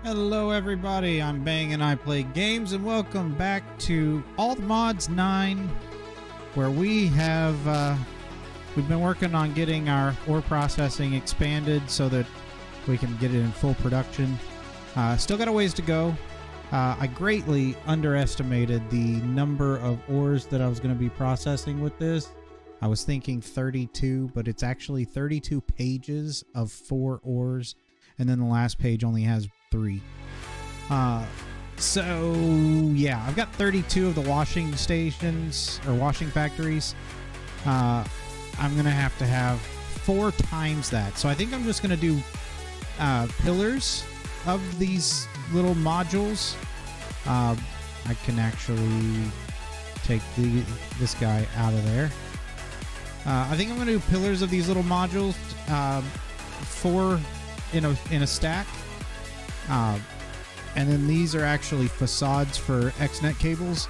Hello everybody, I'm Bang and I Play Games, and welcome back to All the Mods 9, where we've been working on getting our ore processing expanded so that we can get it in full production. Still got a ways to go. I greatly underestimated the number of ores that I was going to be processing with this. I was thinking 32, but it's actually 32 pages of 4 ores, and then the last page only has 3. So yeah, I've got 32 of the washing stations or washing factories. I'm gonna have to have 4 times that. So I think I'm just gonna do pillars of these little modules. I can actually take this guy out of there. I think I'm gonna do pillars of these little modules, 4 in a stack. And then these are actually facades for XNet cables.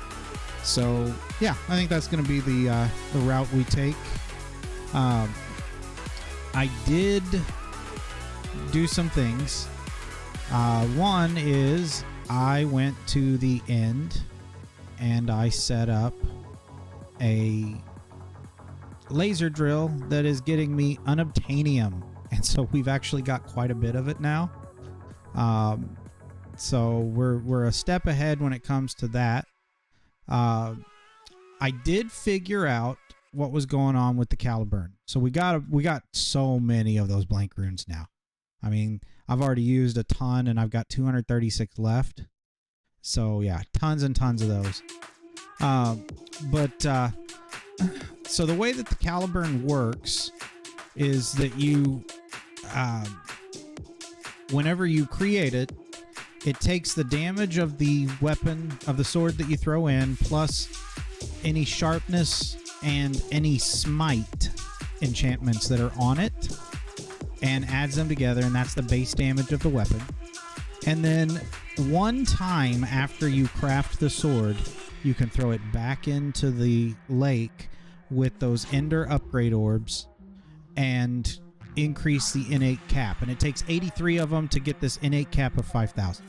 So yeah, I think that's going to be the route we take. I did do some things. One is I went to the end and I set up a laser drill that is getting me unobtainium. And so we've actually got quite a bit of it now. So we're a step ahead when it comes to that. I did figure out what was going on with the Caliburn. So we got so many of those blank runes now. I mean, I've already used a ton and I've got 236 left. So yeah, tons and tons of those. So the way that the Caliburn works is that you whenever you create it, it takes the damage of the weapon, of the sword that you throw in, plus any sharpness and any smite enchantments that are on it, and adds them together, and that's the base damage of the weapon. And then one time after you craft the sword, you can throw it back into the lake with those Ender upgrade orbs and increase the innate cap, and it takes 83 of them to get this innate cap of 5,000.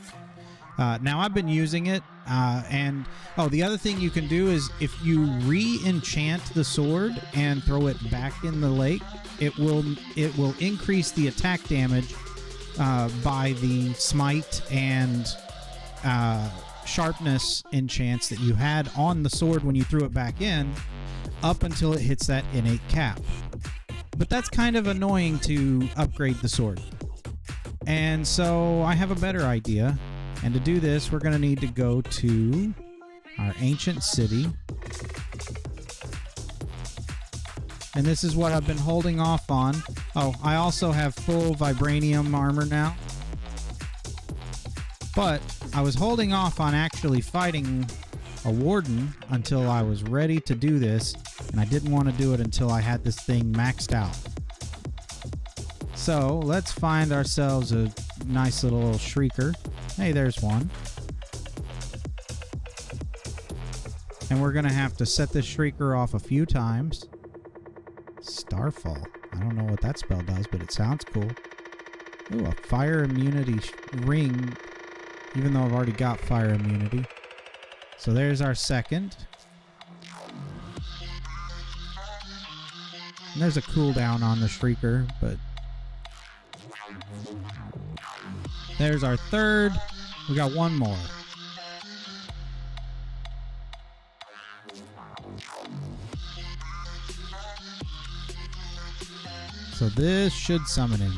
Now I've been using it, and the other thing you can do is if you re-enchant the sword and throw it back in the lake, it will increase the attack damage by the smite and sharpness enchants that you had on the sword when you threw it back in, up until it hits that innate cap. But that's kind of annoying to upgrade the sword. And so I have a better idea. And to do this, we're going to need to go to our ancient city. And this is what I've been holding off on. Oh, I also have full vibranium armor now. But I was holding off on actually fighting a warden until I was ready to do this, and I didn't want to do it until I had this thing maxed out. So let's find ourselves a nice little shrieker. Hey, there's one. And we're gonna have to set this shrieker off a few times. Starfall. I don't know what that spell does, but it sounds cool. Ooh, a fire immunity ring, even though I've already got fire immunity. So there's our second. And there's a cooldown on the Shrieker, but there's our third. We got one more. So this should summon him.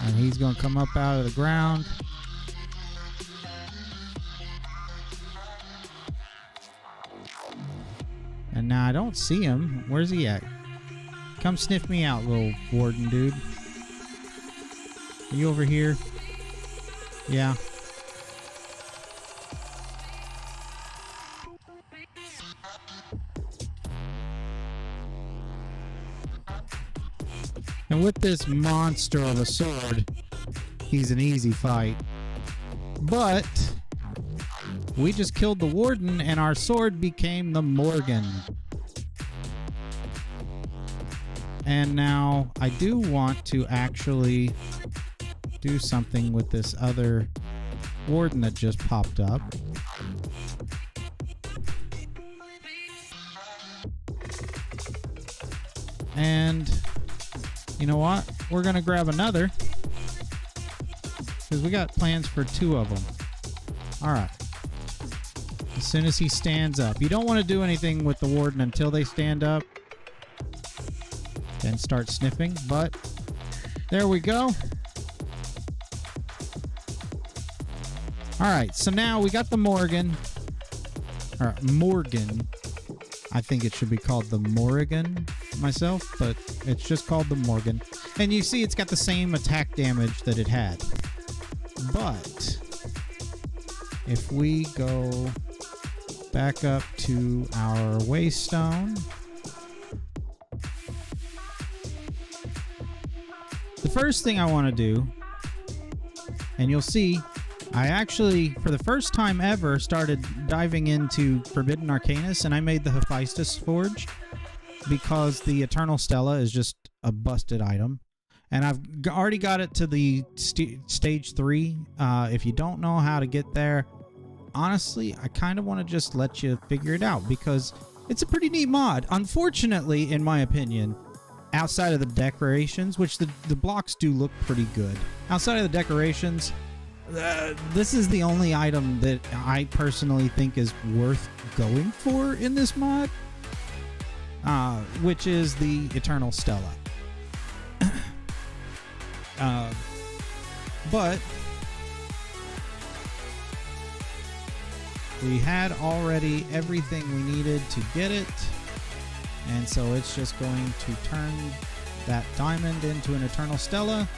And he's going to come up out of the ground. And now I don't see him. Where's he at? Come sniff me out, little warden dude. Are you over here? Yeah. And with this monster of a sword, he's an easy fight. But we just killed the warden and our sword became the Morgan. And now I do want to actually do something with this other warden that just popped up. And you know what? We're going to grab another because we got plans for 2 of them. All right. As soon as he stands up. You don't want to do anything with the warden until they stand up. Then start sniffing, but there we go. All right, so now we got the Morgan. Or Morgan. I think it should be called the Morrigan myself, but it's just called the Morgan. And you see it's got the same attack damage that it had. But if we go back up to our Waystone, the first thing I want to do, and you'll see, I actually, for the first time ever, started diving into Forbidden Arcanus, and I made the Hephaestus Forge because the Eternal Stella is just a busted item. And I've already got it to the stage 3. If you don't know how to get there, honestly, I kind of want to just let you figure it out because it's a pretty neat mod. Unfortunately, in my opinion, outside of the decorations, which the blocks do look pretty good, outside of the decorations, this is the only item that I personally think is worth going for in this mod, which is the Eternal Stella. But we had already everything we needed to get it, and so it's just going to turn that diamond into an Eternal Stella.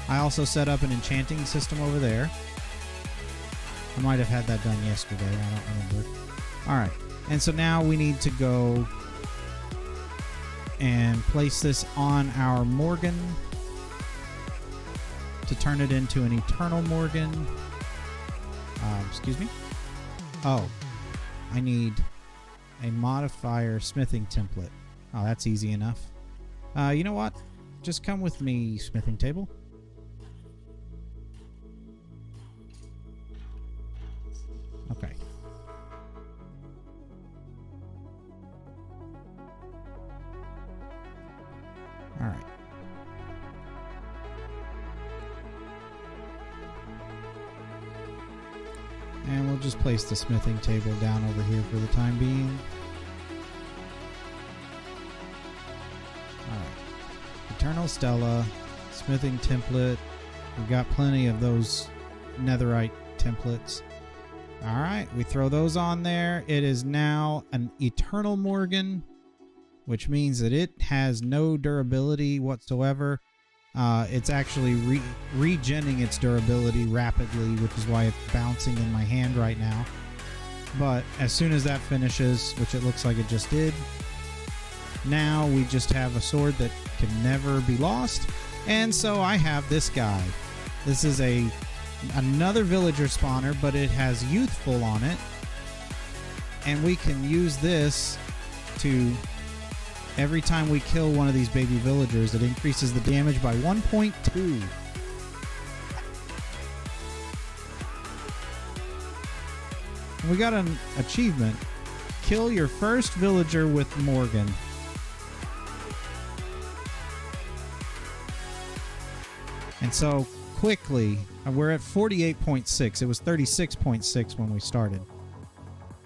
I also set up an enchanting system over there. I might have had that done yesterday, I don't remember. Alright, and so now we need to go and place this on our Morgan to turn it into an Eternal Morgan. Excuse me? Oh, I need a modifier smithing template. Oh, that's easy enough. You know what? Just come with me, smithing table. Okay. All right. And we'll just place the smithing table down over here for the time being. Alright. Eternal Stella, smithing template. We've got plenty of those netherite templates. Alright, we throw those on there. It is now an Eternal Morgan, which means that it has no durability whatsoever. It's actually regenning its durability rapidly, which is why it's bouncing in my hand right now. But as soon as that finishes, which it looks like it just did, now we just have a sword that can never be lost. And so I have this guy. This is another villager spawner, but it has Youthful on it. And we can use this to... Every time we kill one of these baby villagers, it increases the damage by 1.2. We got an achievement. Kill your first villager with Morgan. And so, quickly, we're at 48.6. It was 36.6 when we started.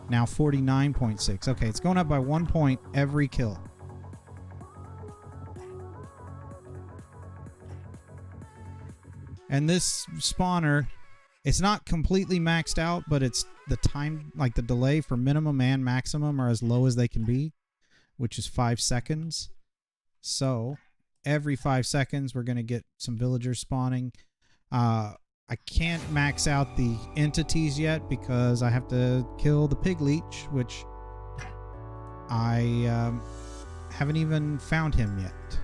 Now 49.6. Okay, it's going up by 1 point every kill. And this spawner, it's not completely maxed out, but it's the time, like the delay for minimum and maximum are as low as they can be, which is 5 seconds. So every 5 seconds, we're going to get some villagers spawning. I can't max out the entities yet because I have to kill the pig leech, which I haven't even found him yet.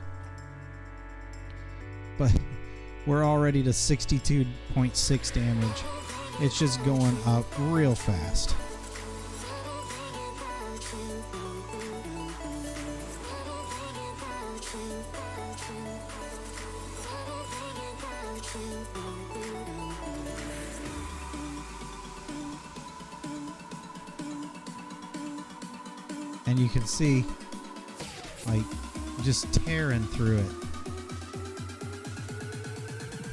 But... we're already to 62.6 damage. It's just going up real fast. And you can see, like, just tearing through it.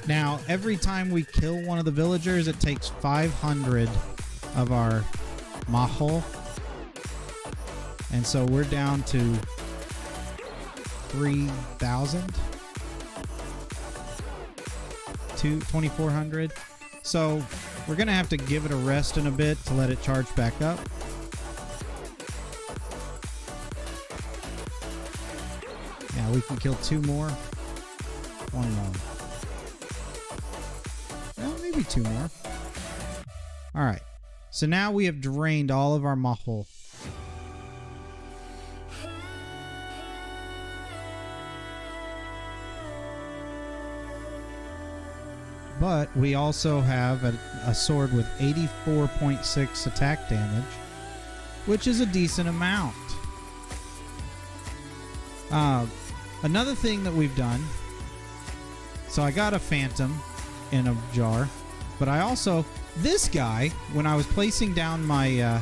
Now, every time we kill one of the villagers, it takes 500 of our mahol. And so we're down to 3,000. 2,400. So we're going to have to give it a rest in a bit to let it charge back up. Yeah, we can kill 2 more. 1 more. Well, maybe 2 more. Alright. So now we have drained all of our mahol. But we also have a sword with 84.6 attack damage, which is a decent amount. Another thing that we've done, so I got a phantom in a jar, but I also, this guy, when I was placing down my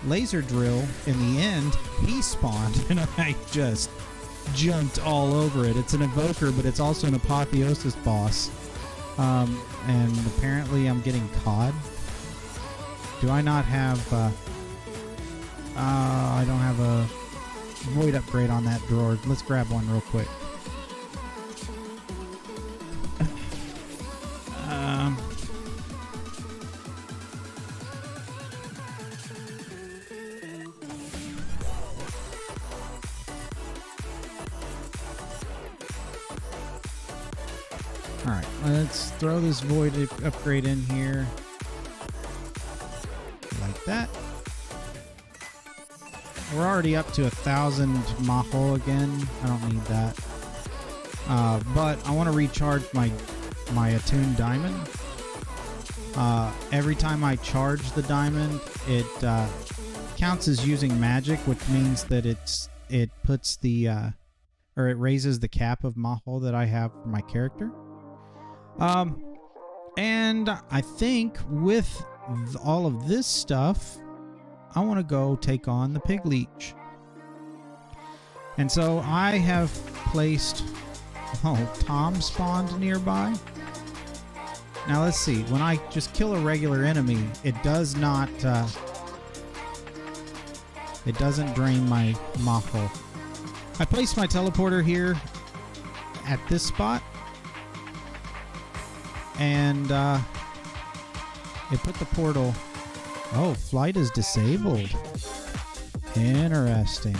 laser drill in the end, he spawned and I just jumped all over it. It's an evoker, but it's also an apotheosis boss. And apparently I'm getting caught. Do I not have, I don't have a void upgrade on that drawer. Let's grab one real quick. Alright, let's throw this void upgrade in here. Like that. We're already up to 1,000 mahol again. I don't need that. But I want to recharge my attuned diamond. Every time I charge the diamond, it counts as using magic, which means that it puts the or it raises the cap of mahol that I have for my character. And I think with all of this stuff, I want to go take on the pig leech. And so I have placed, Tom spawned nearby. Now let's see, when I just kill a regular enemy, it does not, it doesn't drain my mahol. I placed my teleporter here at this spot. And it put the portal. Oh, flight is disabled. Interesting.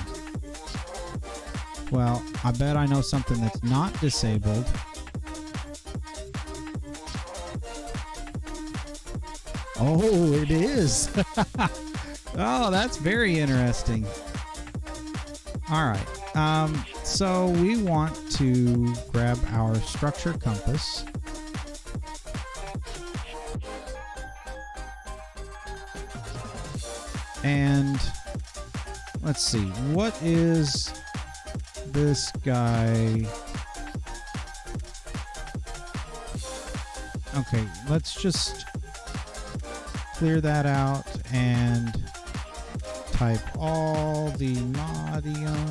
Well, I bet I know something that's not disabled. Oh, it is. Oh, that's very interesting. All right. So we want to grab our structure compass. And let's see, what is this guy? Okay, let's just clear that out and type all the Modium.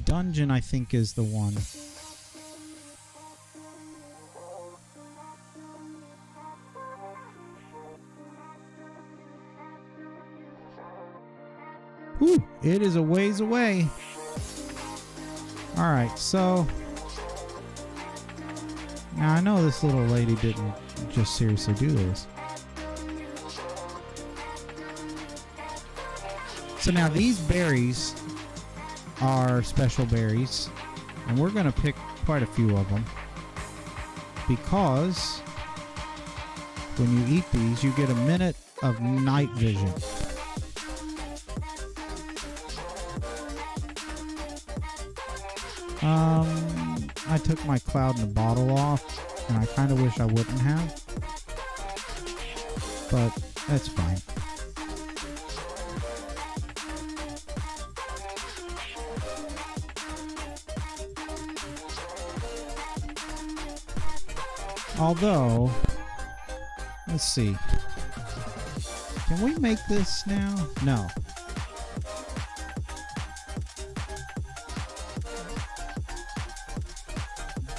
Dungeon, I think, is the one. Whew, it is a ways away. Alright, so now I know this little lady didn't just seriously do this. So now these berries are special berries, and we're going to pick quite a few of them because when you eat these, you get a minute of night vision. I took my cloud in a bottle off, and I kind of wish I wouldn't have, but that's fine. Although, let's see. Can we make this now? No.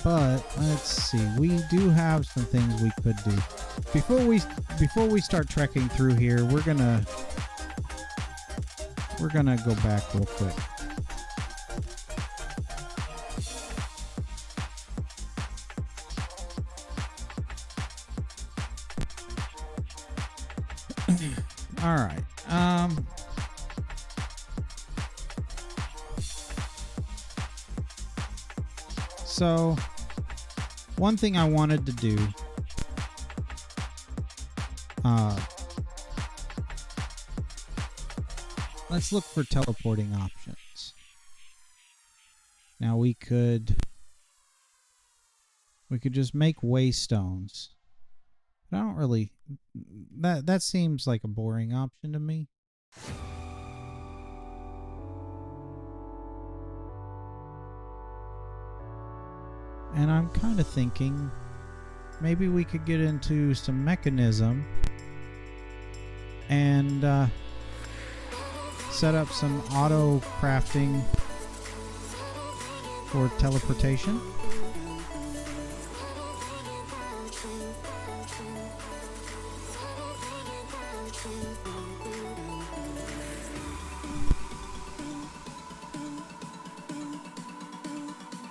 But let's see. We do have some things we could do. Before we start trekking through here, we're gonna go back real quick. All right. So one thing I wanted to do, let's look for teleporting options. Now we could just make waystones. But I don't really, that seems like a boring option to me. And I'm kind of thinking maybe we could get into some mechanism and set up some auto crafting for teleportation.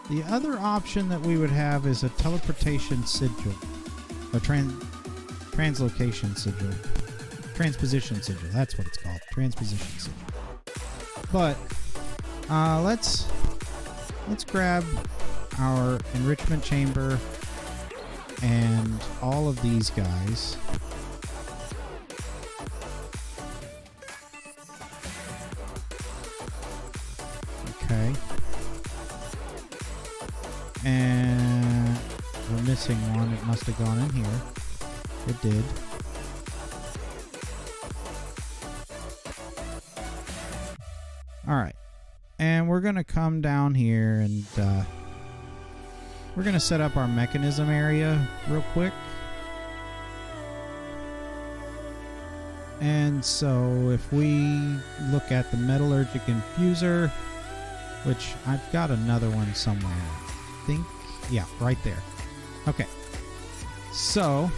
The other option that we would have is a teleportation sigil, a translocation sigil, transposition sigil. That's what it's called, transposition sigil. But let's grab our enrichment chamber and all of these guys. Okay. And we're missing one. It must have gone in here. It did. Alright. And we're going to come down here and we're going to set up our mechanism area real quick. And so if we look at the metallurgic infuser, which I've got another one somewhere. Think, yeah, right there. Okay, so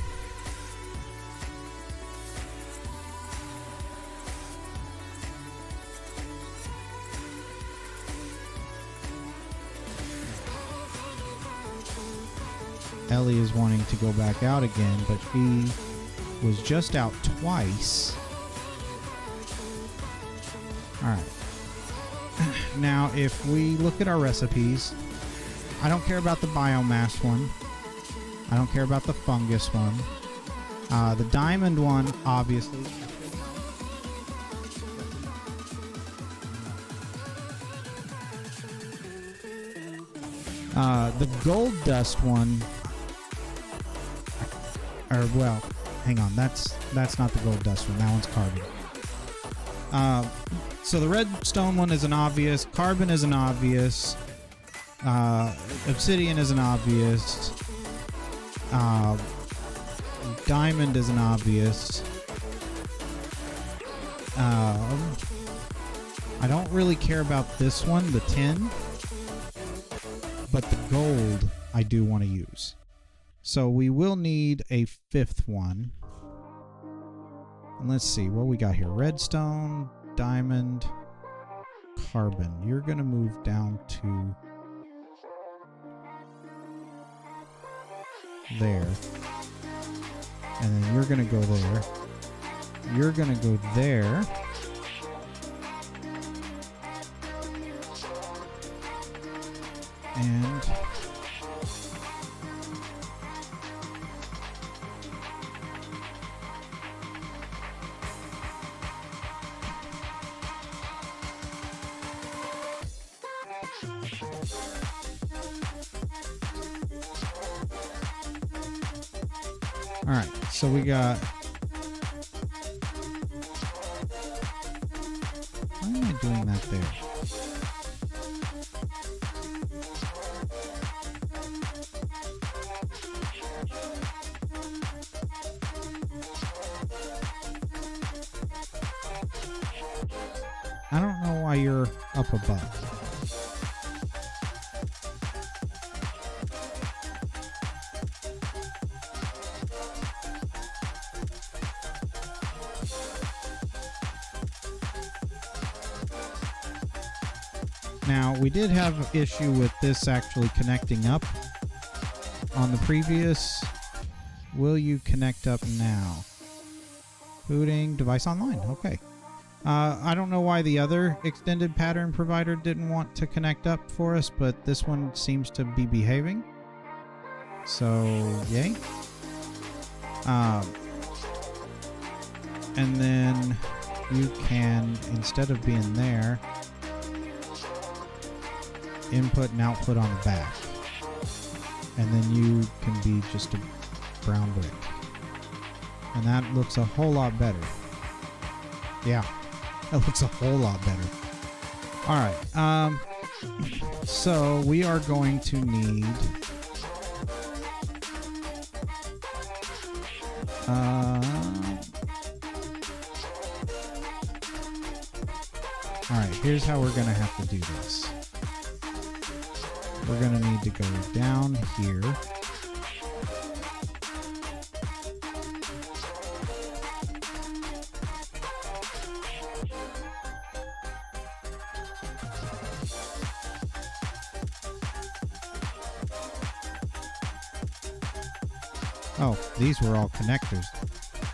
Ellie is wanting to go back out again, but she was just out twice. All right. Now, if we look at our recipes, I don't care about the biomass one. I don't care about the fungus one. The diamond one, obviously. The gold dust one, or well, hang on, that's not the gold dust one. That one's carbon. So the redstone one is an obvious. Carbon is an obvious. Obsidian is an obvious. Diamond is an obvious. I don't really care about this one, the tin, but the gold I do want to use. So we will need a fifth one. And let's see what we got here. Redstone, diamond, carbon. You're going to move down to there. And then you're going to go there. You're going to go there. And all right, so we got, why am I doing that there? I don't know why you're up above. Now, we did have an issue with this actually connecting up on the previous. Will you connect up now? Booting device online. Okay. I don't know why the other extended pattern provider didn't want to connect up for us, but this one seems to be behaving. So, yay. And then you can, instead of being there, input and output on the back. And then you can be just a brown brick. And that looks a whole lot better. Yeah, that looks a whole lot better. Alright, so we are going to need alright, here's how we're gonna have to do this. We're going to need to go down here. Oh, these were all connectors.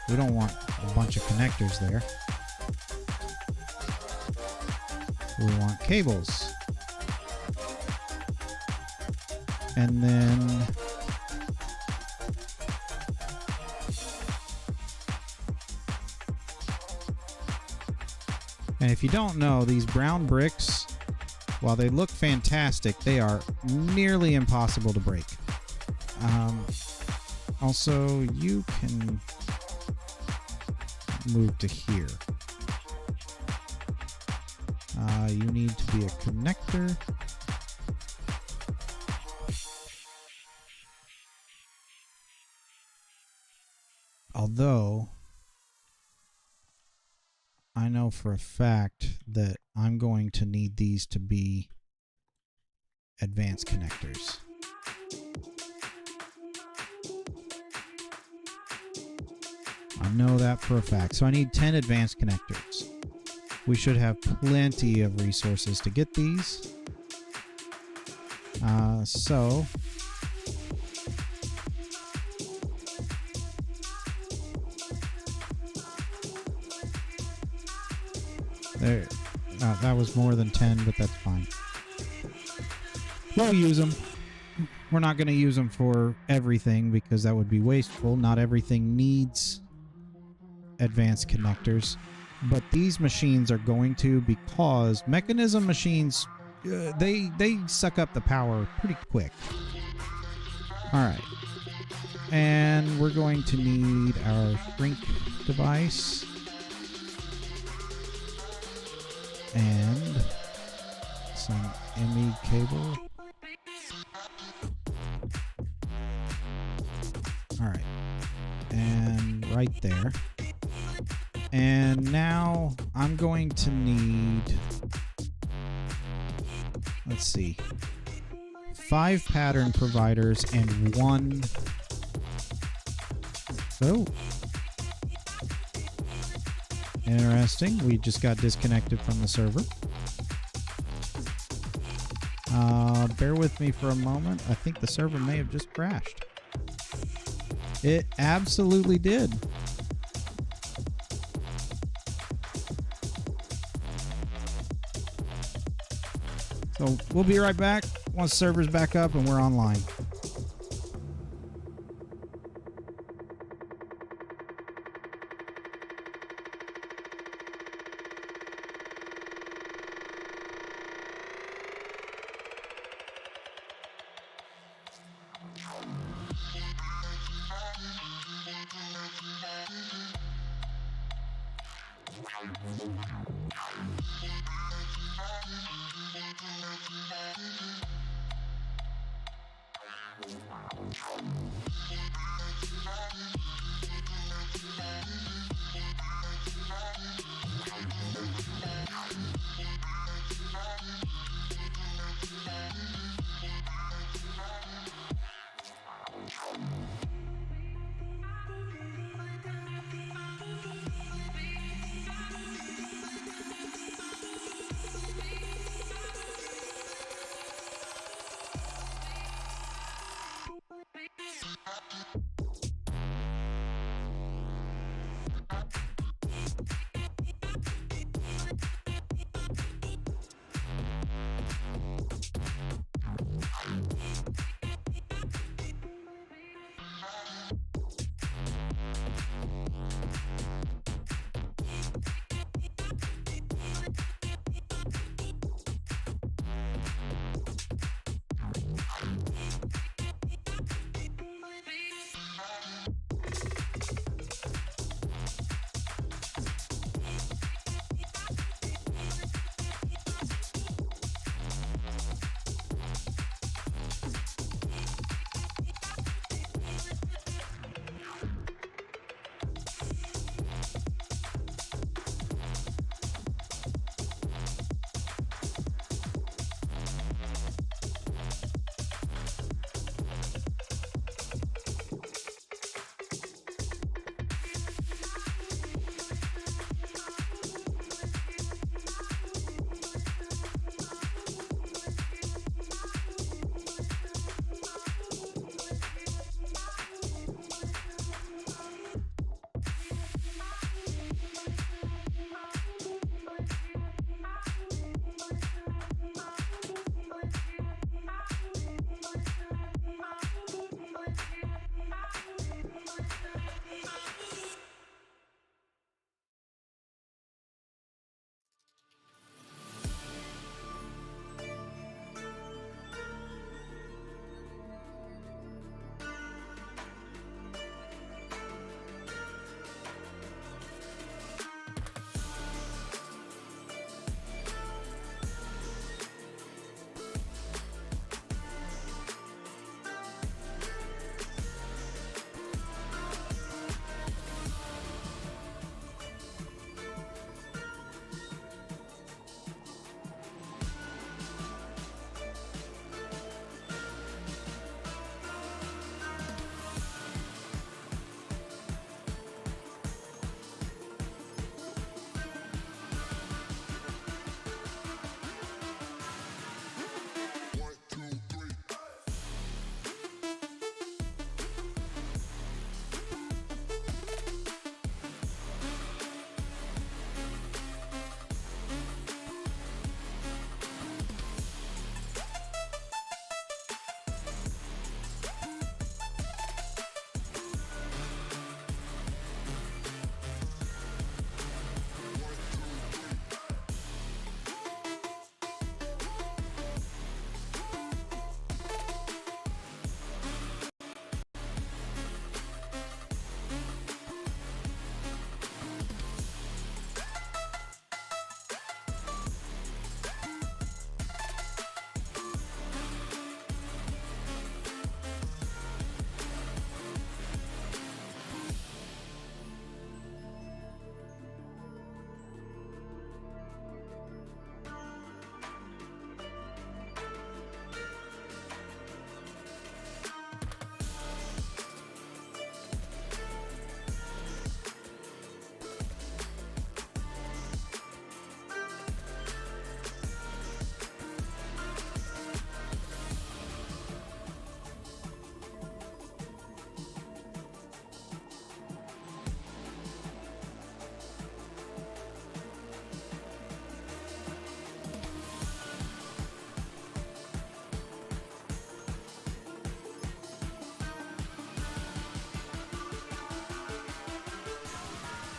We don't want a bunch of connectors there. We want cables. And then and if you don't know, these brown bricks, while they look fantastic, they are nearly impossible to break. Also, you can move to here. You need to be a connector. Although, I know for a fact that I'm going to need these to be advanced connectors. I know that for a fact. So I need 10 advanced connectors. We should have plenty of resources to get these. So there, that was more than 10, but that's fine. We'll use them. We're not going to use them for everything because that would be wasteful. Not everything needs advanced connectors, but these machines are going to, because mechanism machines, they suck up the power pretty quick. All right, and we're going to need our shrink device and some ME cable. All right, and right there. And now I'm going to need, let's see, 5 pattern providers and 1. Oh. Interesting. We just got disconnected from the server. Bear with me for a moment. I think the server may have just crashed. It absolutely did. So we'll be right back once the server's back up and we're online.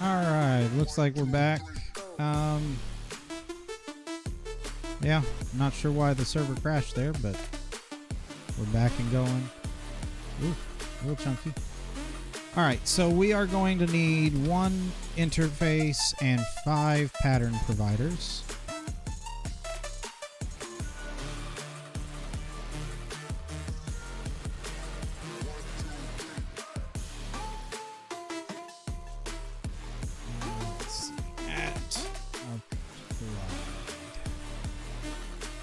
Alright, looks like we're back. Yeah, not sure why the server crashed there, but we're back and going. Ooh, a little chunky. Alright, so we are going to need 1 interface and 5 pattern providers.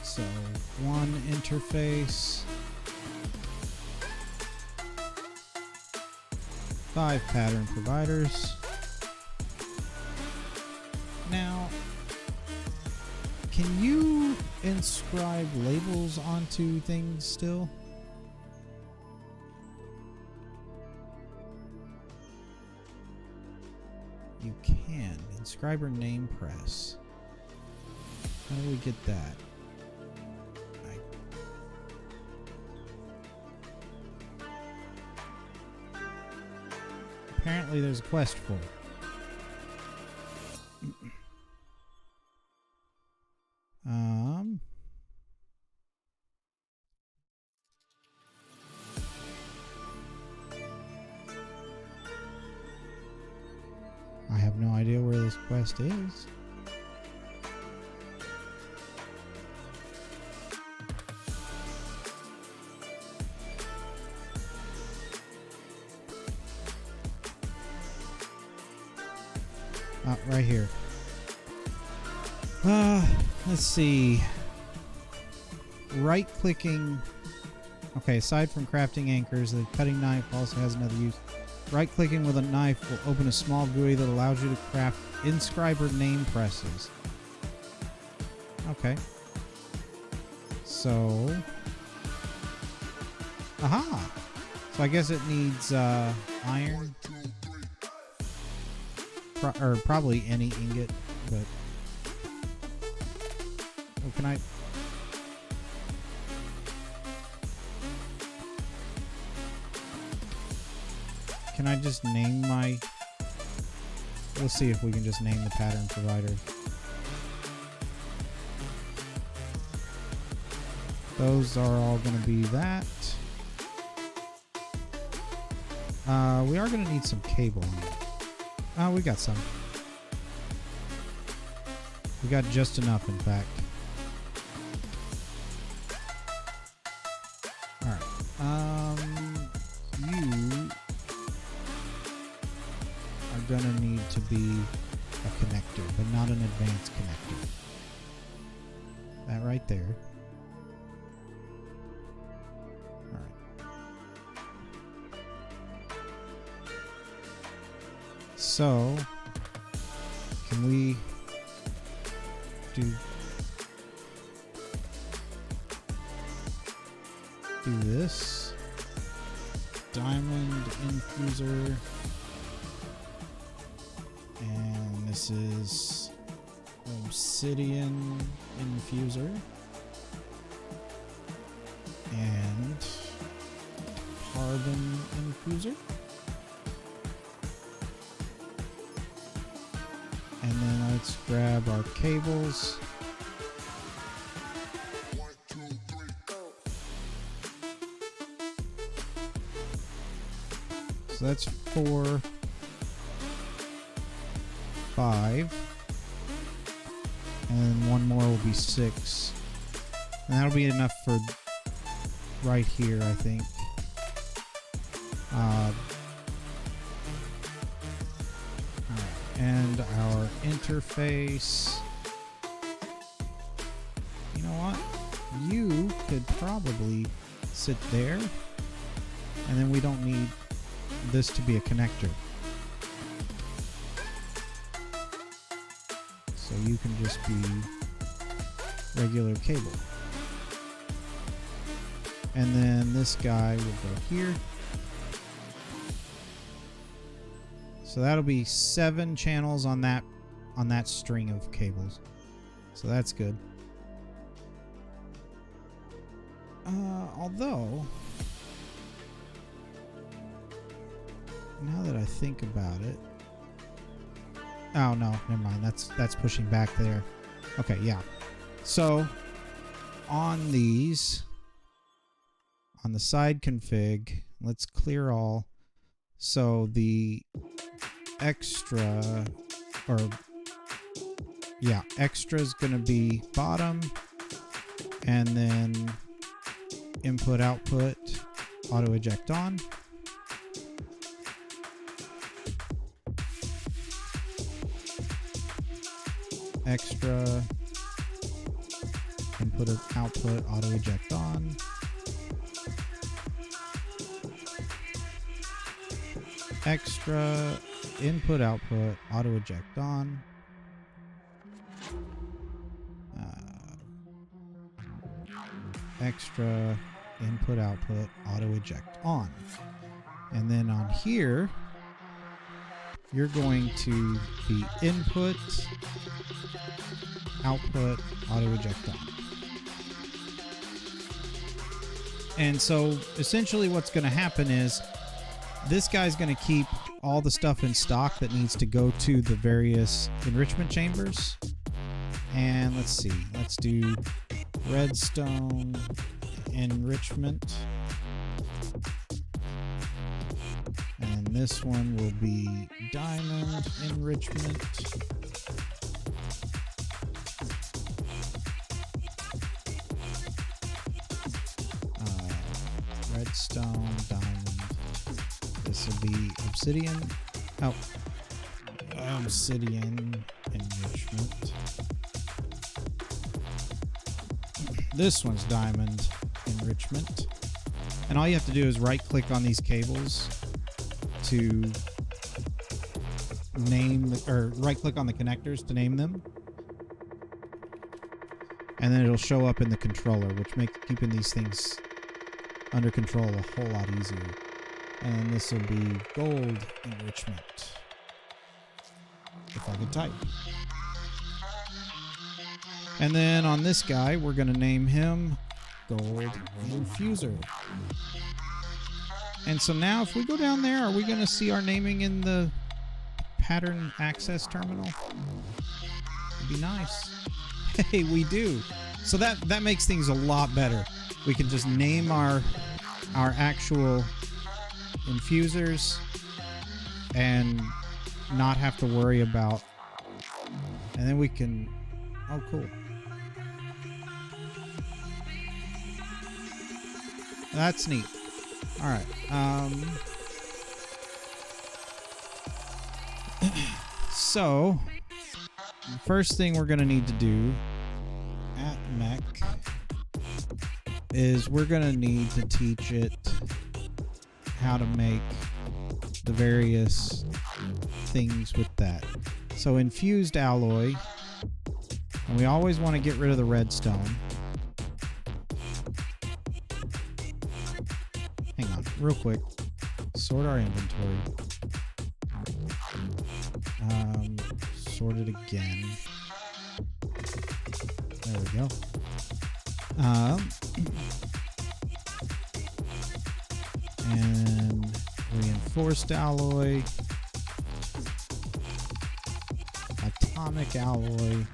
So 1 interface, 5 pattern providers. Now, can you inscribe labels onto things still? You can. Inscriber name press. How do we get that? Apparently there's a quest for it. I have no idea where this quest is. Oh, right here. Let's see. Right-clicking. Okay, aside from crafting anchors, the cutting knife also has another use. Right-clicking with a knife will open a small GUI that allows you to craft inscriber name presses. Okay. So... Aha! So I guess it needs iron. Or probably any ingot, but... Oh, can I... Can I just name my... Let's see if we can just name the pattern provider. Those are all going to be that. We are going to need some cable. We got some. We got just enough, in fact. Alright. You are gonna need to be a connector, but not an advanced connector. That right there. So, can we do this? Diamond infuser. And this is obsidian infuser. And carbon infuser. And then let's grab our cables. So that's 4, 5. And then one more will be 6. And that'll be enough for right here, I think. And our interface. You know what? You could probably sit there, and then we don't need this to be a connector. So you can just be regular cable. And then this guy will go here. So that'll be 7 channels on that string of cables. So that's good. Although, now that I think about it, Oh no, never mind. That's pushing back there. Okay, yeah. So on these, on the side config, let's clear all. So the extra, or yeah, extra is going to be bottom, and then input output auto eject on. Extra input output auto eject on. Extra input output auto eject on. Extra input output auto eject on. And then on here, you're going to be input output auto eject on. And so essentially what's going to happen is this guy's going to keep all the stuff in stock that needs to go to the various enrichment chambers. And let's see, let's do redstone enrichment. And this one will be diamond enrichment. Redstone, diamond. This will be obsidian. Oh, obsidian enrichment. This one's diamond enrichment. And all you have to do is right click on these cables to name, or right click on the connectors to name them. And then it'll show up in the controller, which makes keeping these things under control a whole lot easier. And this will be gold enrichment, if I could type. And then on this guy, we're going to name him Gold Infuser. And so now if we go down there, are we going to see our naming in the pattern access terminal? It'd be nice. Hey, we do. So that makes things a lot better. We can just name our actual infusers and not have to worry about, and then we can, oh cool. That's neat. All right. So the first thing we're going to need to do at mech is we're going to need to teach it how to make the various things with that. So infused alloy, and we always want to get rid of the redstone. Hang on, real quick. Sort our inventory. Sort it again. There we go. And reinforced alloy, atomic alloy,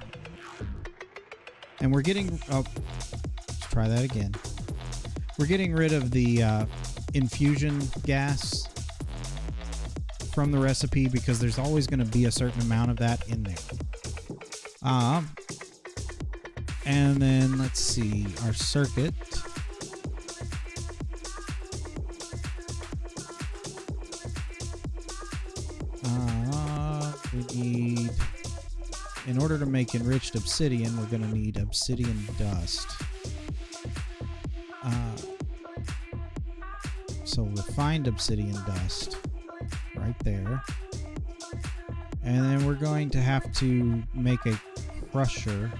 and we're getting, oh, let's try that again. We're getting rid of the infusion gas from the recipe because there's always going to be a certain amount of that in there. And then let's see, our circuit. We need, in order to make enriched obsidian, we're going to need obsidian dust. So refined obsidian dust right there. And then we're going to have to make a crusher.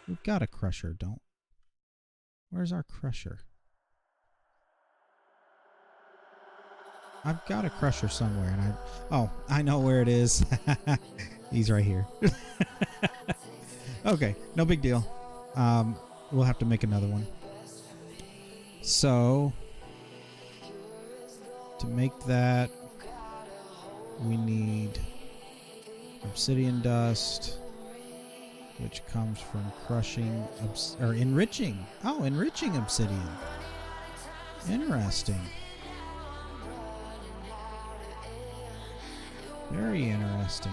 We've got a crusher, don't? Where's our crusher? I've got a crusher somewhere, and I know where it is. He's right here. Okay, no big deal. We'll have to make another one. So to make that, we need obsidian dust, which comes from crushing or enriching. Oh, enriching obsidian. Interesting. Very interesting.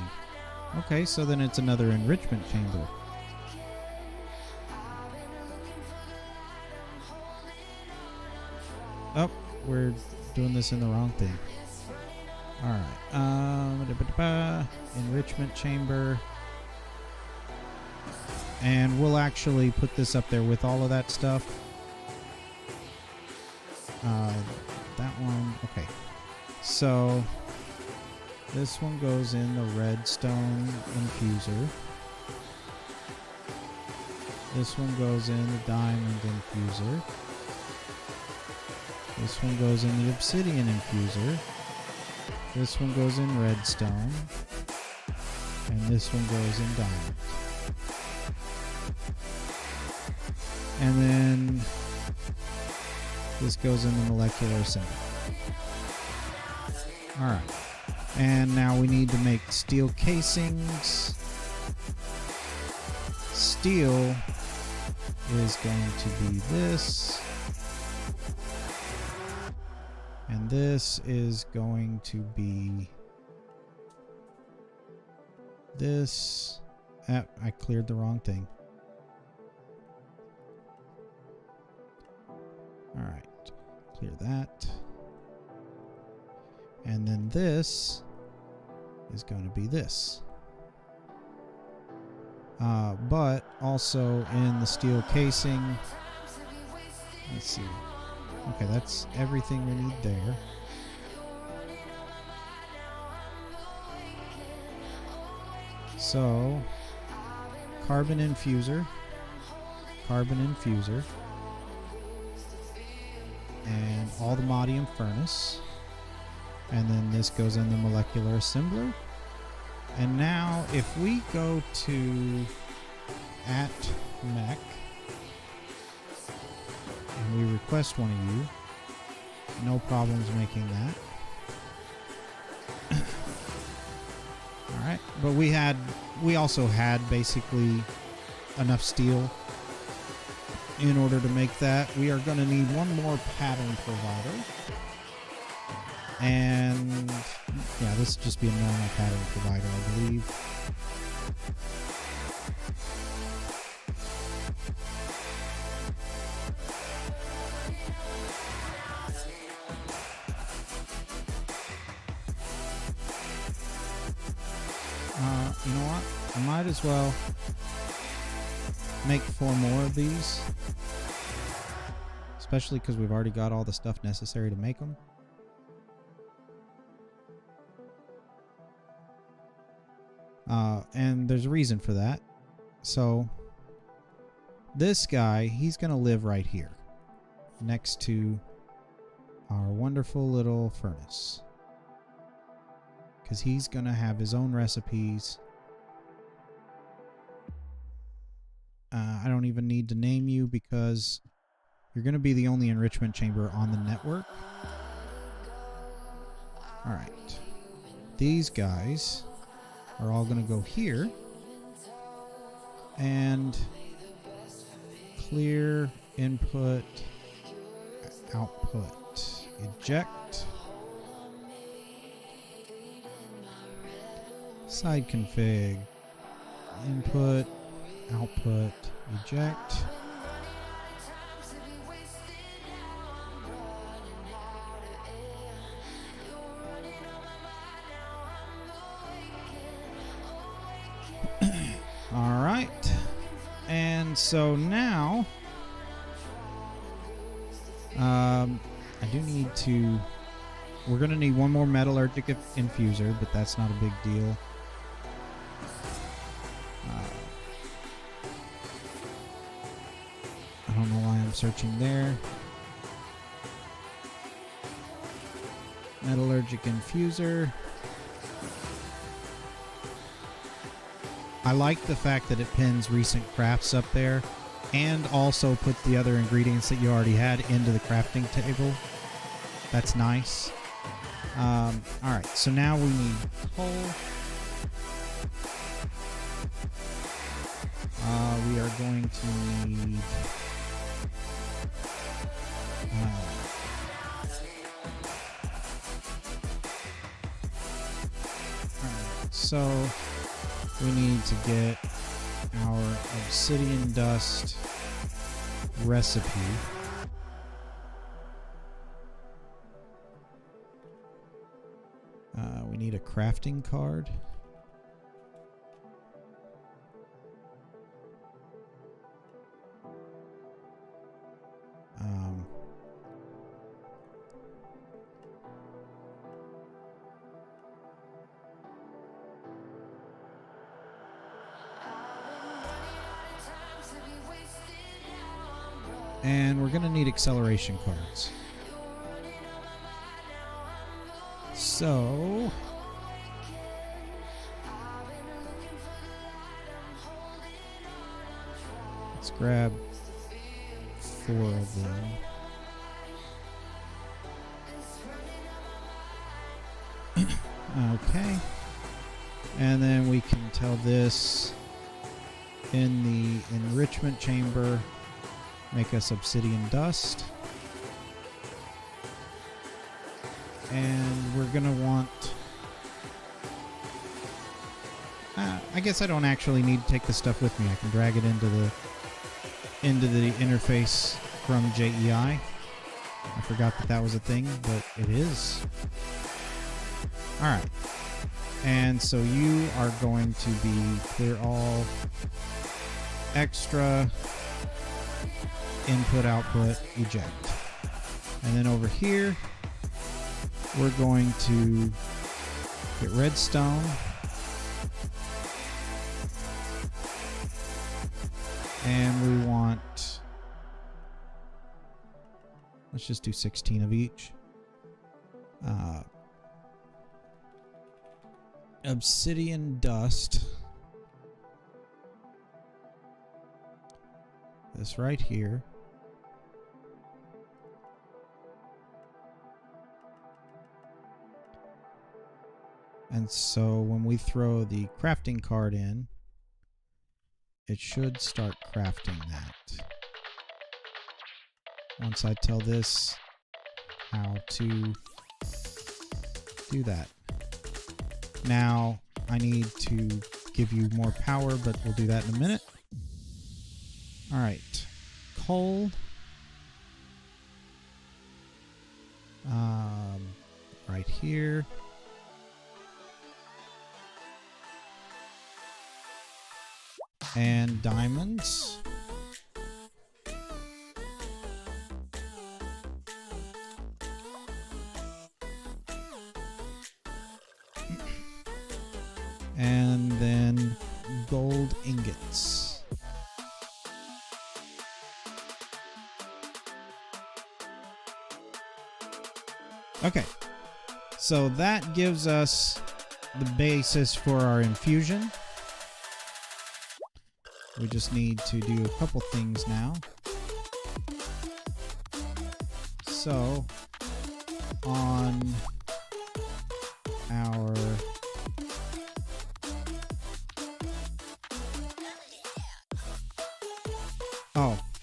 Okay, so then it's another enrichment chamber. Oh, we're doing this in the wrong thing. Alright. Enrichment chamber. And we'll actually put this up there with all of that stuff. That one. Okay. So this one goes in the redstone infuser. This one goes in the diamond infuser. This one goes in the obsidian infuser. This one goes in redstone. And this one goes in diamond. And then this goes in the molecular assembly. Alright. And now we need to make steel casings. Steel is going to be this. And this is going to be this. I cleared the wrong thing. Alright. Clear that. And then this is going to be this. But also in the steel casing. Let's see. Okay, that's everything we need there. So, carbon infuser. And adamantium furnace. And then this goes in the molecular assembler. And now if we go to @mech and we request one of you, no problems making that. Alright, but we also had basically enough steel in order to make that. We are going to need one more pattern provider. And yeah, this will just be a normal pattern provider, I believe. You know what? I might as well make 4 more of these. Especially because we've already got all the stuff necessary to make them. And there's a reason for that. So, this guy, he's going to live right here. Next to our wonderful little furnace. Because he's going to have his own recipes. I don't even need to name you because you're going to be the only enrichment chamber on the network. Alright. These guys are all going to go here. And clear, input, output, eject. Side config, input, output, eject. All right. And so now I do need to, we're going to need one more metallurgic infuser, but that's not a big deal. I don't know why I'm searching there. Metallurgic infuser. I like the fact that it pins recent crafts up there and also put the other ingredients that you already had into the crafting table. That's nice. Alright, so now we need coal. We are going to need... so we need to get our obsidian dust recipe. We need a crafting card. And we're going to need acceleration cards. So let's grab 4 of them. Okay. And then we can tell this in the enrichment chamber, make us obsidian dust. And we're gonna want... I guess I don't actually need to take the stuff with me. I can drag it into the interface from JEI. I forgot that was a thing, but it is. Alright. And so you are going to be clear all extra, input, output, eject. And then over here, we're going to get redstone. And we want, let's just do 16 of each. Obsidian dust. This right here. And so when we throw the crafting card in, it should start crafting that. Once I tell this how to do that. Now, I need to give you more power, but we'll do that in a minute. Alright. Coal. Right here. And diamonds. And then gold ingots. Okay, so that gives us the basis for our infusion. We just need to do a couple things now. So, on our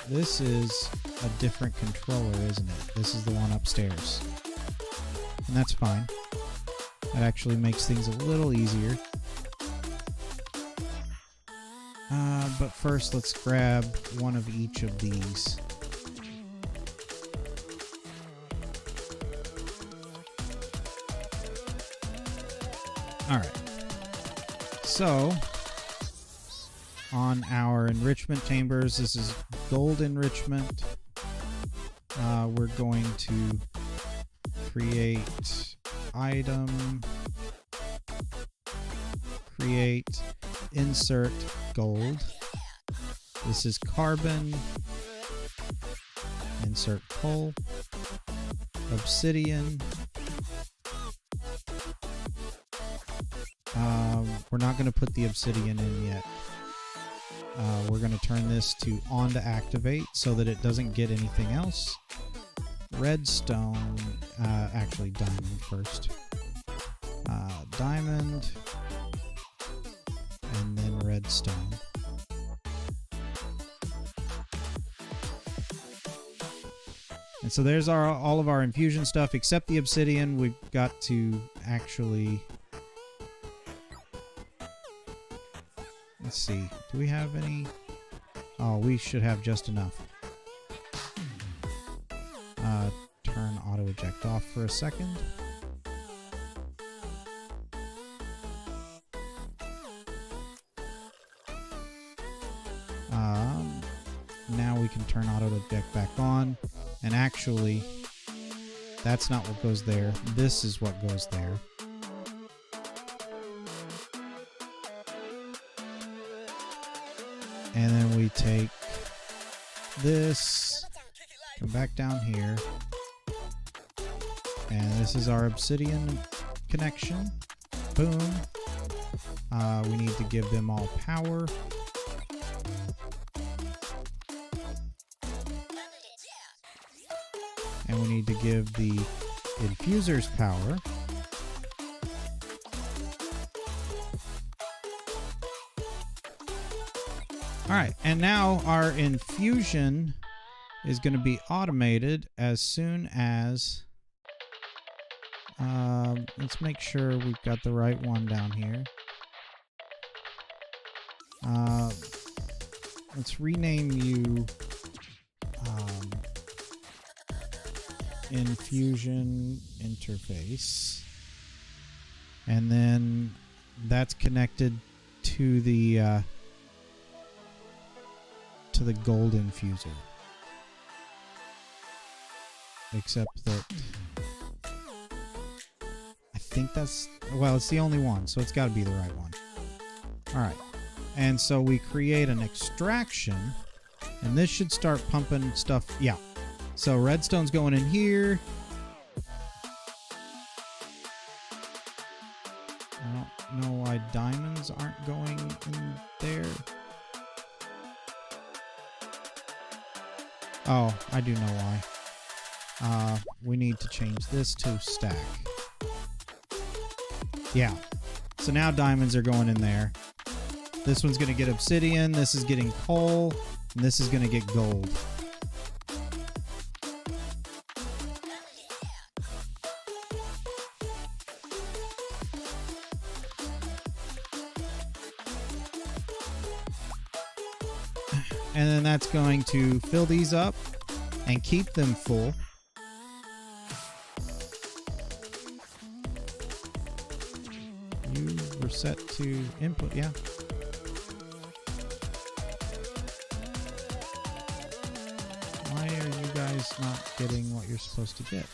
this is a different controller, isn't it? This is the one upstairs. And that's fine. That actually makes things a little easier. But first, let's grab one of each of these. Alright. So, on our enrichment chambers, this is gold enrichment. We're going to create item, create, insert gold. This is carbon, insert coal, obsidian. We're not going to put the obsidian in yet. We're going to turn this to on to activate so that it doesn't get anything else. Redstone, actually diamond first. Diamond, and then redstone. And so there's all of our infusion stuff, except the obsidian. We've got to actually... Let's see. Do we have any? Oh, we should have just enough. Turn auto eject off for a second. Now we can turn auto eject back on. And actually, that's not what goes there. This is what goes there. And then we take this, come back down here, and this is our obsidian connection. Boom. We need to give them all power. And we need to give the infusers power. Alright, and now our infusion is going to be automated as soon as... let's make sure we've got the right one down here. Let's rename you Infusion Interface. And then that's connected to the gold infuser. Except that I think that's, well, it's the only one, so it's got to be the right one. Alright. And so we create an extraction, and this should start pumping stuff. Yeah. So redstone's going in here. I don't know why diamonds aren't going in there. Oh, I do know why. We need to change this to stack. Yeah. So now diamonds are going in there. This one's going to get obsidian, this is getting coal, and this is going to get gold. And then that's going to fill these up and keep them full. You were set to input, yeah. Why are you guys not getting what you're supposed to get?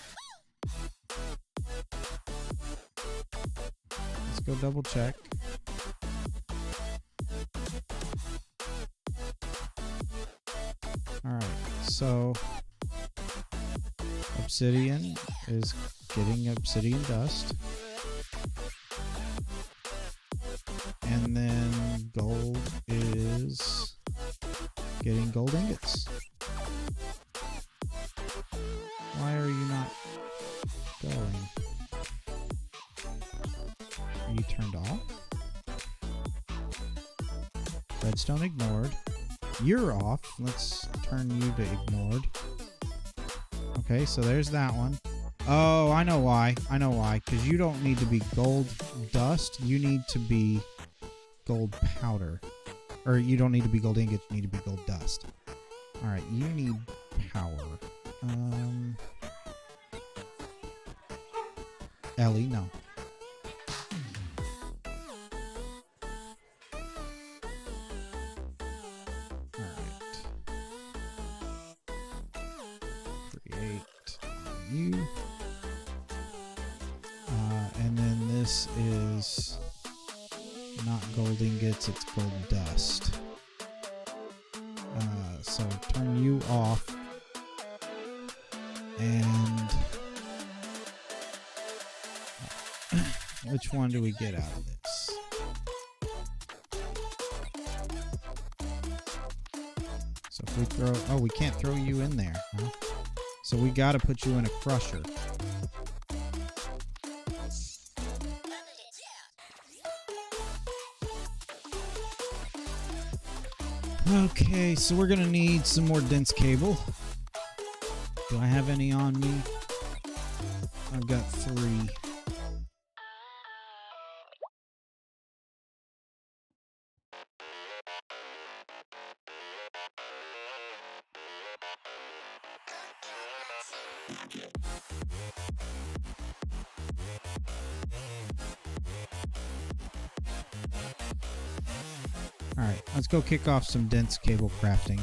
Let's go double check. Alright, so obsidian is getting obsidian dust. And then gold is getting gold ingots. Why are you not going? Are you turned off? Redstone ignored. You're off. Let's turn you to ignored. Okay, so there's that one. Oh, I know why. I know why. Because you don't need to be gold dust. You need to be gold powder. Or you don't need to be gold ingot. You need to be gold dust. Alright, you need power. Ellie, no. You. And then this is not gold ingots, it's gold dust. So turn you off. And which one do we get out of this? So if we throw, oh, we can't throw you in there, huh? So we gotta put you in a crusher. Okay, so we're gonna need some more dense cable. Do I have any on me? I've got 3. Alright, let's go kick off some dense cable crafting.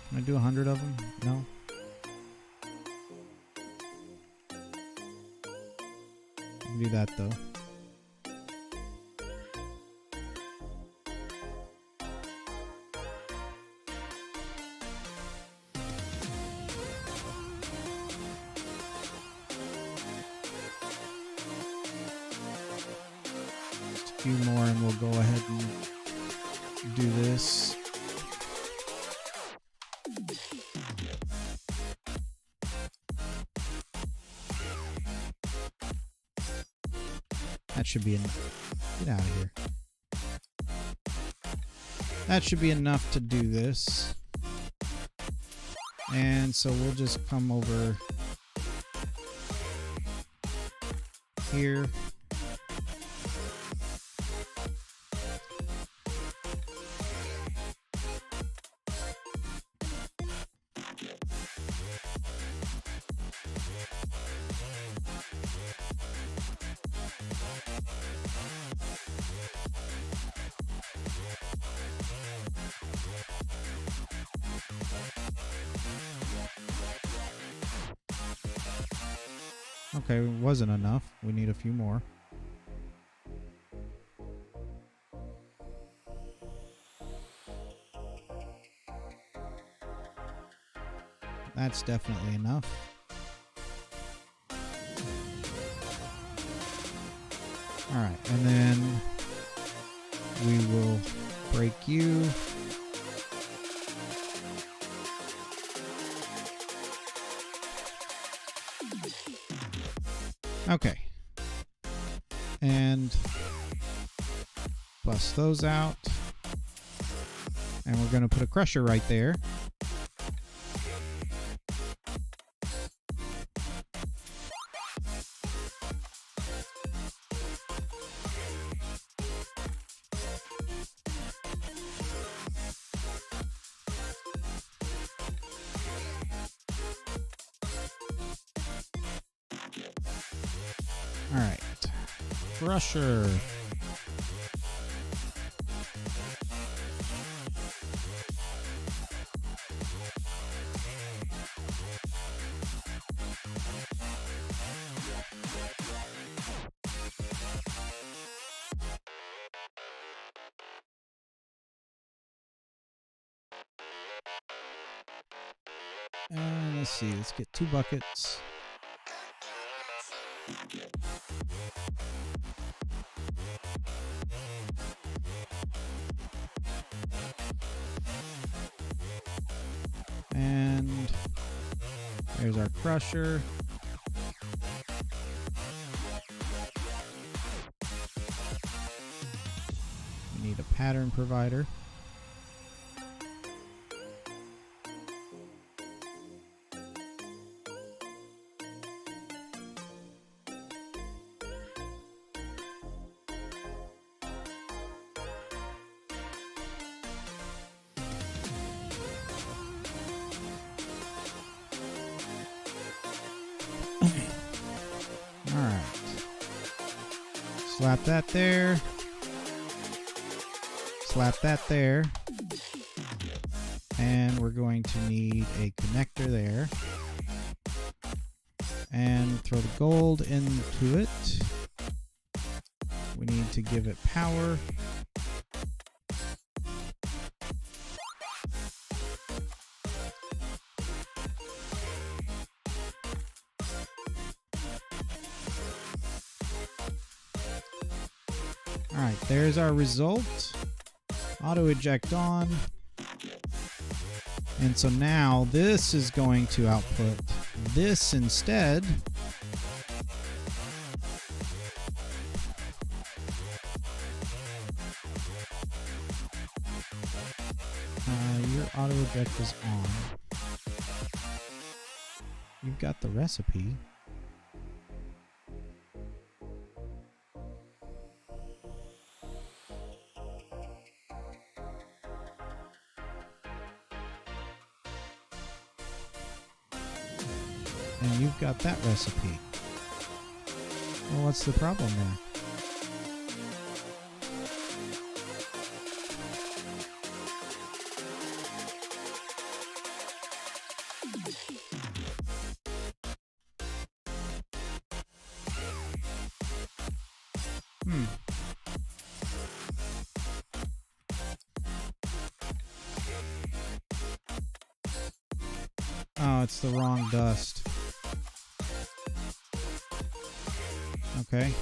Can I do 100 of them? No? I can do that though. Just a few more and we'll go ahead and do this. That should be enough. Get out of here. That should be enough to do this. And so we'll just come over here. Okay, it wasn't enough. We need a few more. That's definitely enough. Alright, and then we will break you. Okay. And bust those out. And we're going to put a crusher right there. All right. Crusher. And let's see, let's get 2 buckets. And there's our crusher. We need a pattern provider. Alright. Slap that there. Slap that there. And we're going to need a connector there. And throw the gold into it. We need to give it power. Alright, there's our result. Auto eject on. And so now this is going to output this instead. Your auto eject is on. You've got the recipe. And you've got that recipe. Well, what's the problem there? Oh, it's the wrong dust. Okay.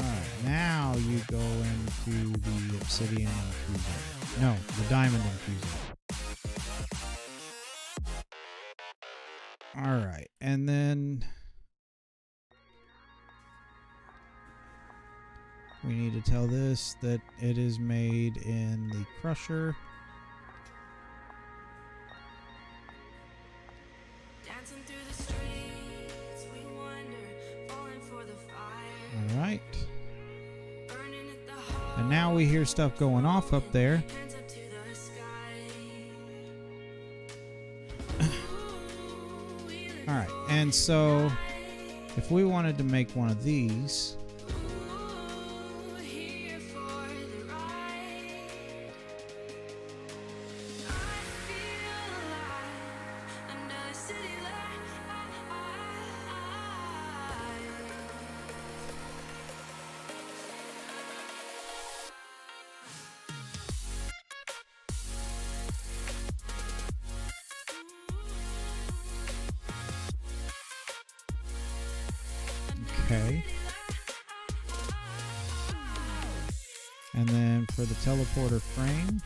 Alright, now you go into the obsidian infuser. No, the diamond infuser. Alright, and then we need to tell this that it is made in the crusher. Alright. And now we hear stuff going off up there. Alright, and so if we wanted to make one of these, okay. And then for the teleporter frame,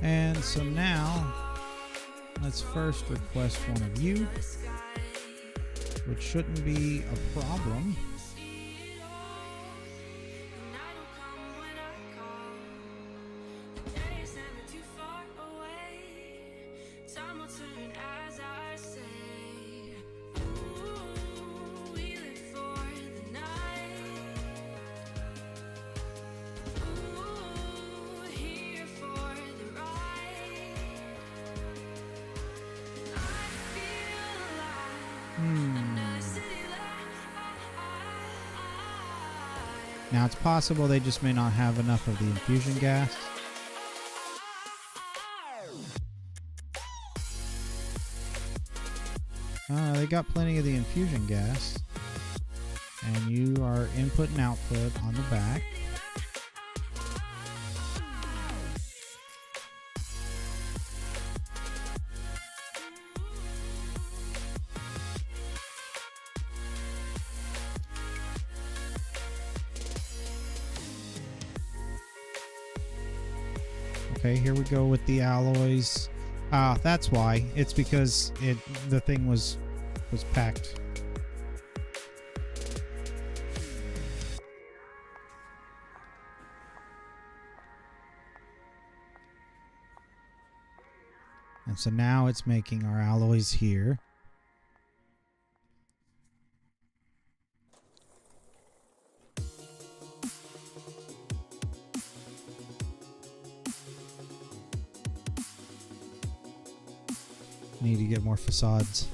and so now let's first request one of you, which shouldn't be a problem. Now it's possible they just may not have enough of the infusion gas. They got plenty of the infusion gas. And you are input and output on the back. Okay, here we go with the alloys. That's why. It's because the thing was packed. And so now it's making our alloys here. Need to get more facades.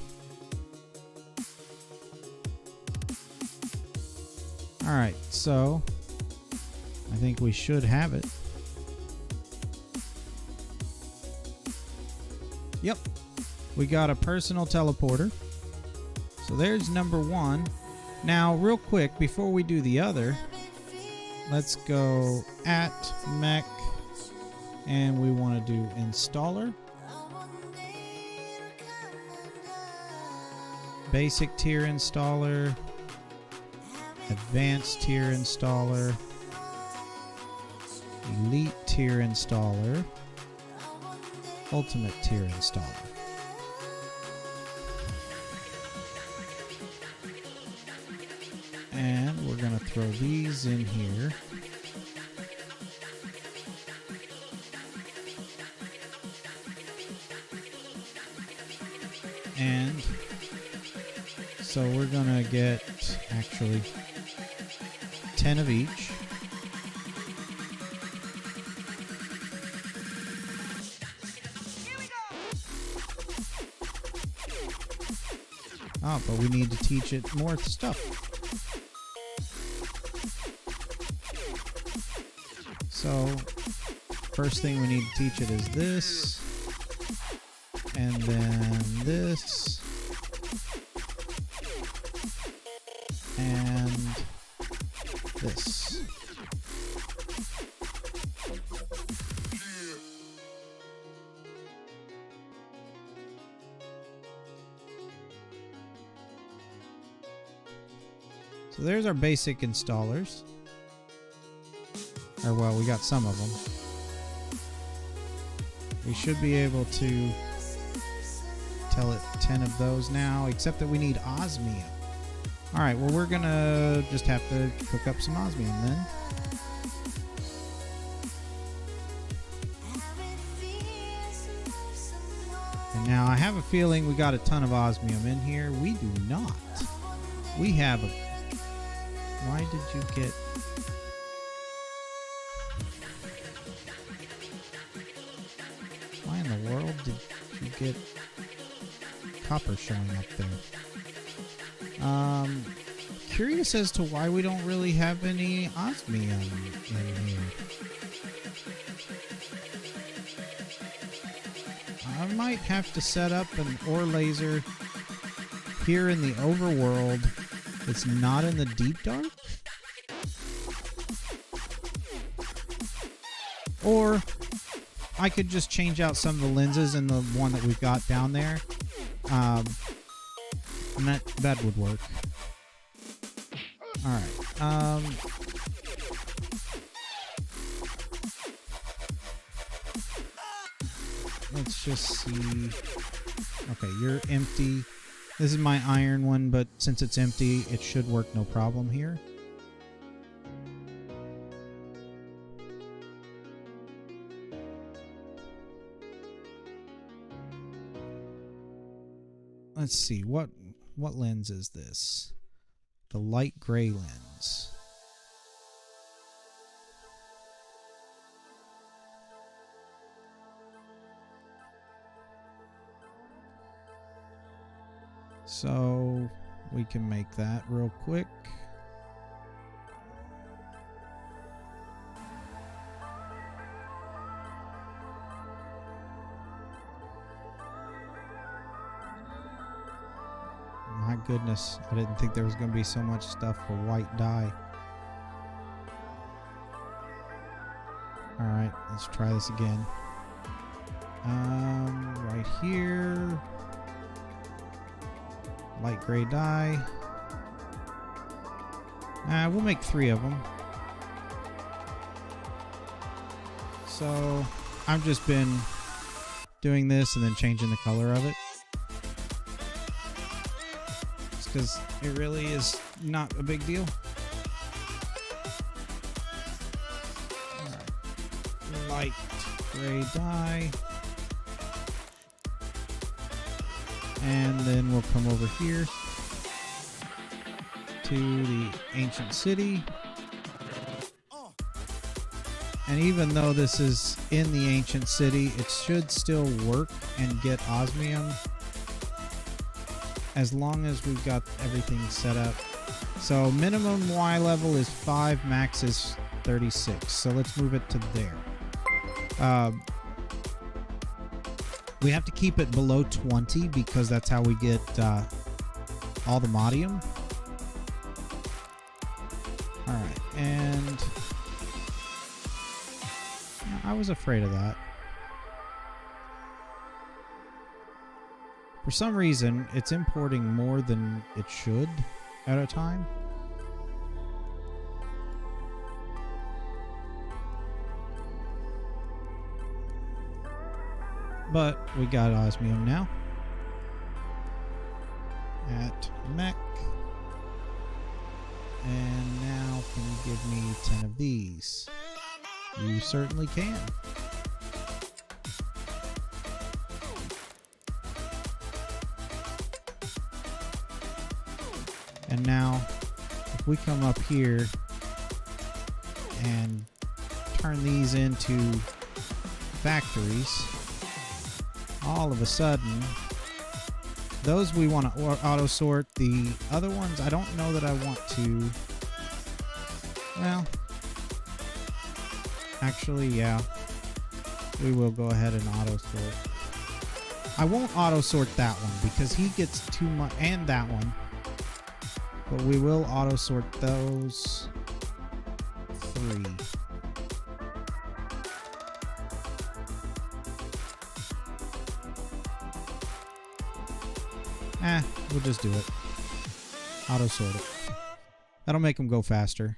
Alright, so I think we should have it. Yep, we got a personal teleporter. So there's number one. Now, real quick, before we do the other, let's go at mech, and we want to do installer. Basic tier installer, advanced tier installer, elite tier installer, ultimate tier installer. And we're going to throw these in here. And so we're going to get actually 10 of each. Oh, but we need to teach it more stuff. So, first thing we need to teach it is this, and then this, and this. So there's our basic installers. Or well, we got some of them. We should be able to tell it 10 of those now, except that we need osmium. Alright, well we're gonna just have to cook up some osmium then. And now I have a feeling we got a ton of osmium in here. We do not. We have a... Why did you get... Why in the world did you get copper showing up there? Curious as to why we don't really have any osmium in here. I might have to set up an ore laser here in the overworld. It's not in the deep dark? Or I could just change out some of the lenses in the one that we've got down there. And that would work. Alright. Let's just see. Okay, you're empty. This is my iron one, but since it's empty, it should work no problem here. Let's see, what lens is this? The light gray lens. So we can make that real quick. My goodness, I didn't think there was going to be so much stuff for white dye. Alright, let's try this again. Right here. Light gray dye. We'll make 3 of them. So, I've just been doing this and then changing the color of it. Because it really is not a big deal. Alright. Light gray dye. And then we'll come over here to the ancient city. And even though this is in the ancient city, it should still work and get osmium as long as we've got everything set up. So minimum Y level is 5, max is 36. So let's move it to there. We have to keep it below 20 because that's how we get all the modium. Alright, and I was afraid of that. For some reason, it's importing more than it should at a time. But we got osmium now. At mech. And now, can you give me 10 of these? You certainly can. And now, if we come up here and turn these into factories, all of a sudden, those we want to auto sort. The other ones, I don't know that I want to. Well, actually, yeah. We will go ahead and auto sort. I won't auto sort that one because he gets too much, and that one. But we will auto sort those 3. We'll just do it. Auto sort it. That'll make them go faster.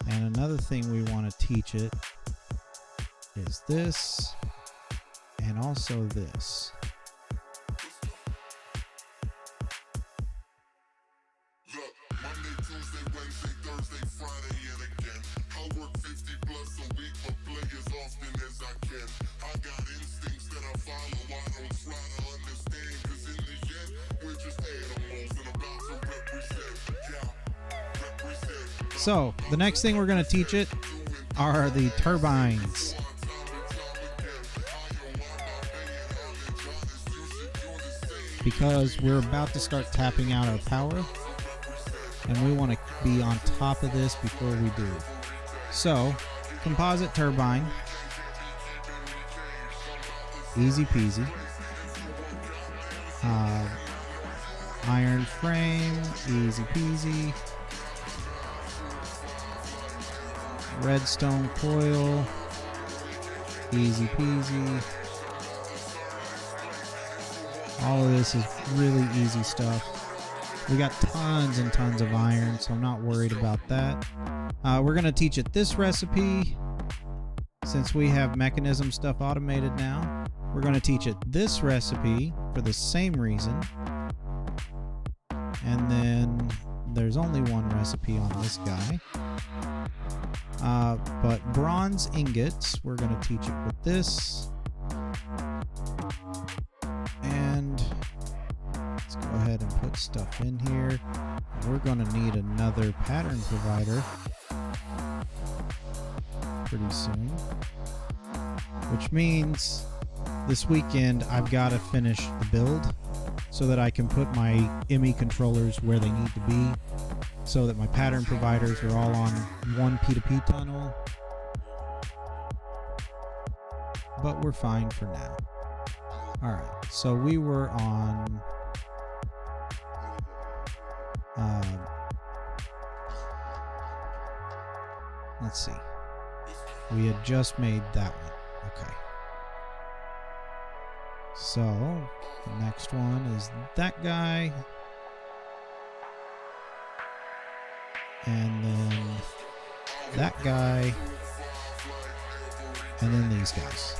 And another thing we want to teach it is this. And also this. Look, Monday, Tuesday, Wednesday, Thursday, Friday, and again. I work 50 plus a week, but play as often as I can. I got instincts that I follow. I don't try to understand, cause in the end, we're just animals and about to represent. Yeah, represent. So, the next thing we're going to teach it are the turbines. Because we're about to start tapping out our power, and we want to be on top of this before we do. So, composite turbine, easy peasy. Iron frame, easy peasy. Redstone coil, easy peasy. All of this is really easy stuff. We got tons and tons of iron, so I'm not worried about that. We're going to teach it this recipe. Since we have mechanism stuff automated now, we're going to teach it this recipe for the same reason. And then there's only one recipe on this guy. But bronze ingots, we're going to teach it with this. And let's go ahead and put stuff in here. We're going to need another pattern provider pretty soon. Which means this weekend I've got to finish the build so that I can put my ME controllers where they need to be, so that my pattern providers are all on one P2P tunnel. But we're fine for now. Alright, so we were on let's see. We had just made that one. Okay. So, the next one is that guy. And then that guy. And then these guys.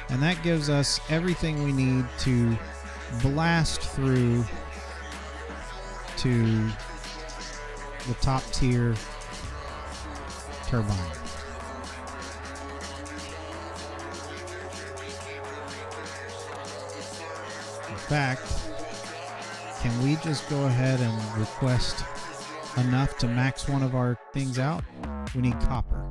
And that gives us everything we need to blast through to the top tier turbine. In fact, can we just go ahead and request enough to max one of our things out? We need copper.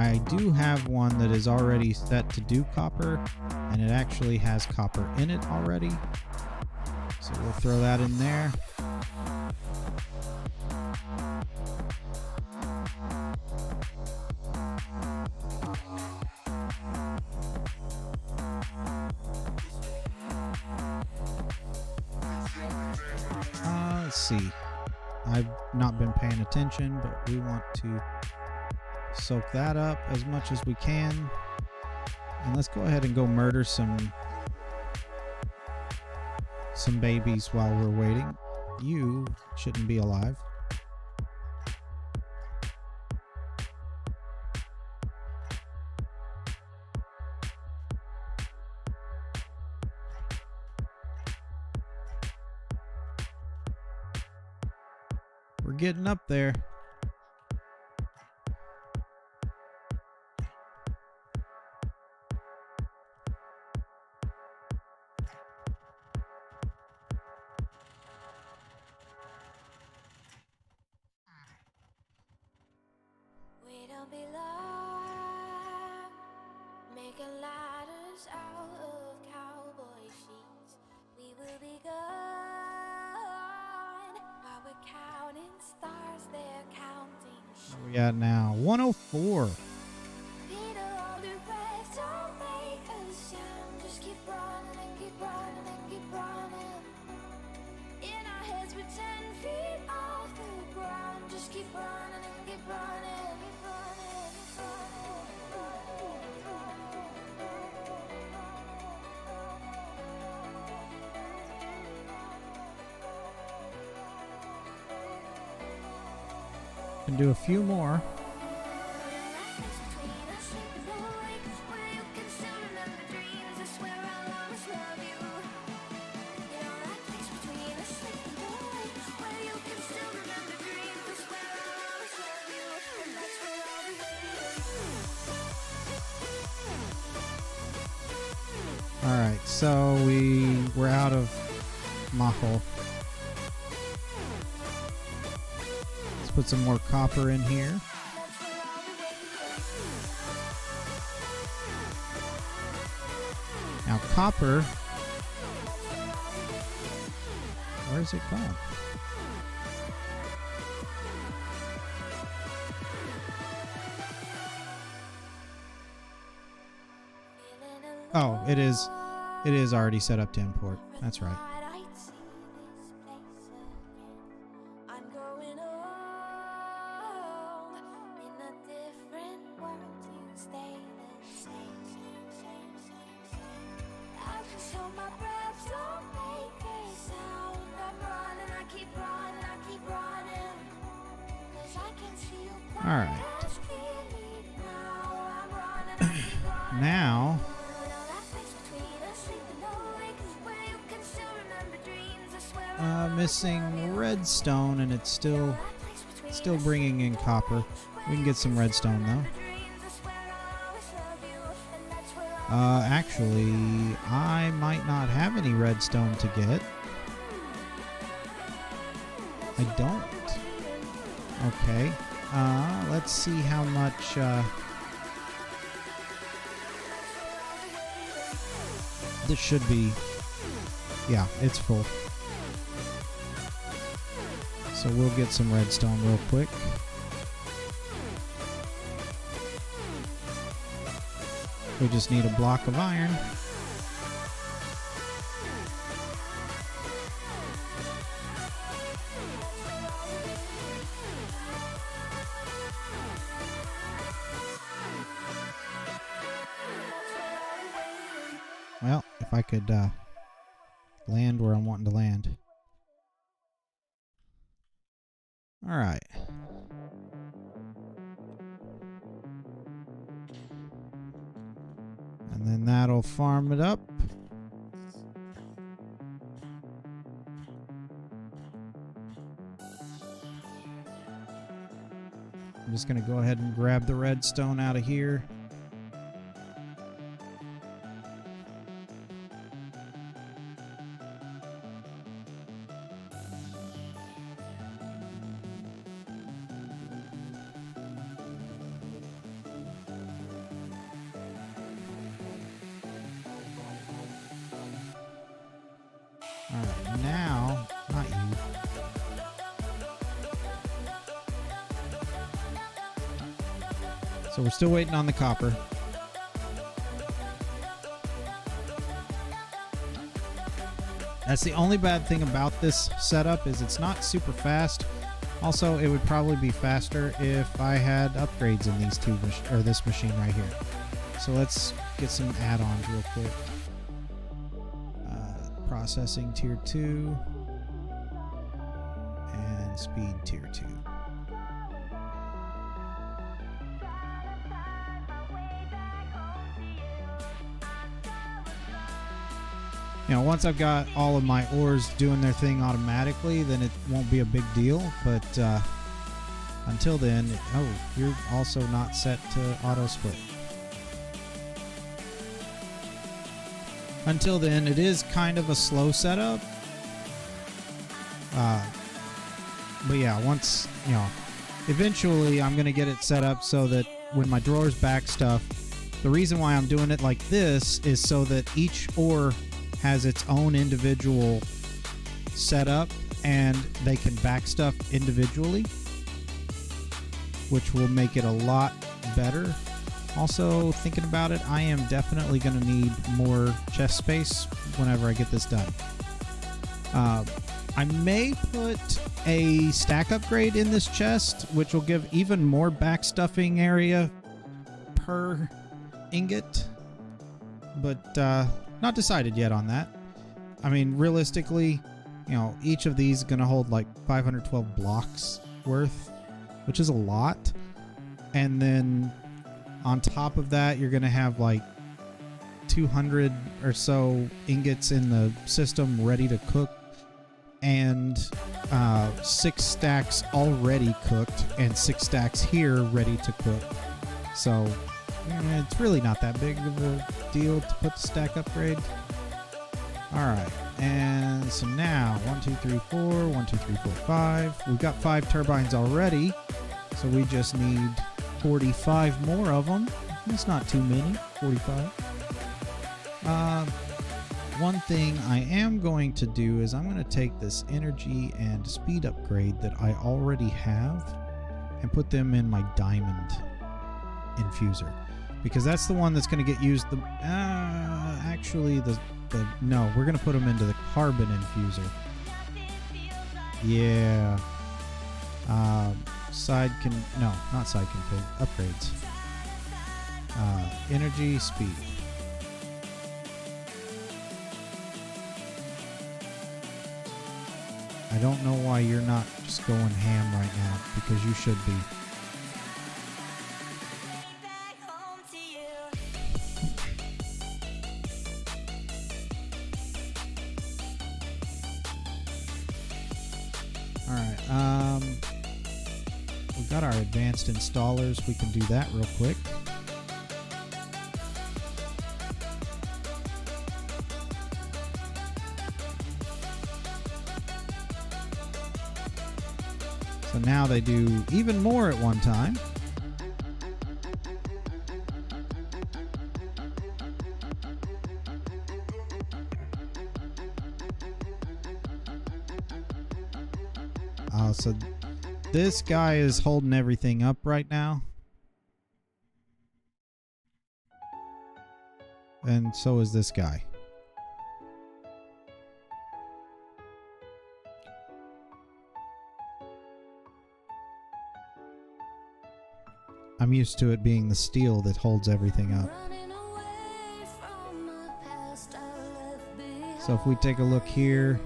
I do have one that is already set to do copper, and it actually has copper in it already. So we'll throw that in there. Let's see. I've not been paying attention, but we want to soak that up as much as we can. And let's go ahead and go murder some babies while we're waiting. You shouldn't be alive. We're getting up there. We don't belong making ladders out of cowboy sheets. We will be gone while we're counting stars. They're counting sheep. Where we at now? 104. Peter, hold your breath, don't make a sound. Just keep running and keep running and keep running. In our heads we're 10 feet off the ground. Just keep running and keep running. Keep running, keep Can do a few more. Alright, so we're out of Mahal. Let's put some more copper in here. Now copper, where's it gone? Oh, it is already set up to import. That's right. All right. Now missing redstone, and it's still bringing in copper. We can get some redstone though. Actually, I might not have any redstone to get. I don't. Okay. Let's see how much. This should be. Yeah, it's full. So we'll get some redstone real quick. We just need a block of iron. Well, if I could land where I'm wanting to land. All right. And then that'll farm it up. I'm just going to go ahead and grab the redstone out of here. Alright, now, not you. So we're still waiting on the copper. That's the only bad thing about this setup is it's not super fast. Also, it would probably be faster if I had upgrades in these two or this machine right here. So let's get some add-ons real quick. Processing tier 2 and speed tier 2. You know, once I've got all of my ores doing their thing automatically, then it won't be a big deal. But until then, oh, you're also not set to auto split. Until then, it is kind of a slow setup. But yeah, once, you know, eventually I'm going to get it set up so that when my drawers back stuff, the reason why I'm doing it like this is so that each ore has its own individual setup and they can back stuff individually, which will make it a lot better. Also, thinking about it, I am definitely going to need more chest space whenever I get this done. I may put a stack upgrade in this chest, which will give even more backstuffing area per ingot, but not decided yet on that. I mean, realistically, you know, each of these is going to hold like 512 blocks worth, which is a lot. And then on top of that, you're going to have like 200 or so ingots in the system ready to cook, and 6 stacks already cooked, and 6 stacks here ready to cook. So it's really not that big of a deal to put the stack upgrade. Alright, and so now 1, 2, 3, 4, 1, 2, 3, 4, 5. We've got 5 turbines already, so we just need 45 more of them. That's not too many, 45. One thing I am going to do is I'm going to take this energy and speed upgrade that I already have and put them in my diamond infuser, because that's the one that's going to get used the no, we're going to put them into the carbon infuser. Yeah. Side can, no, not side config, upgrades. Energy, speed. I don't know why you're not just going ham right now, because you should be. Alright, we've got our advanced installers. We can do that real quick. So now they do even more at one time. So this guy is holding everything up right now. And so is this guy. I'm used to it being the steel that holds everything up. So if we take a look here.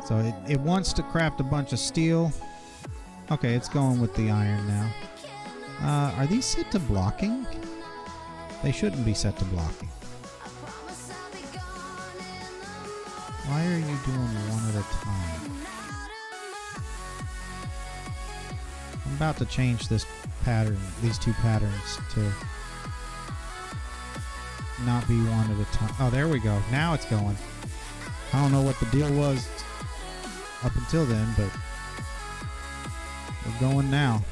So it wants to craft a bunch of steel. Okay, it's going with the iron now. Are these set to blocking? They shouldn't be set to blocking. Why are you doing one at a time? I'm about to change this pattern, these two patterns, to not be one at a time. Oh, there we go. Now it's going. I don't know what the deal was up until then, but we're going now.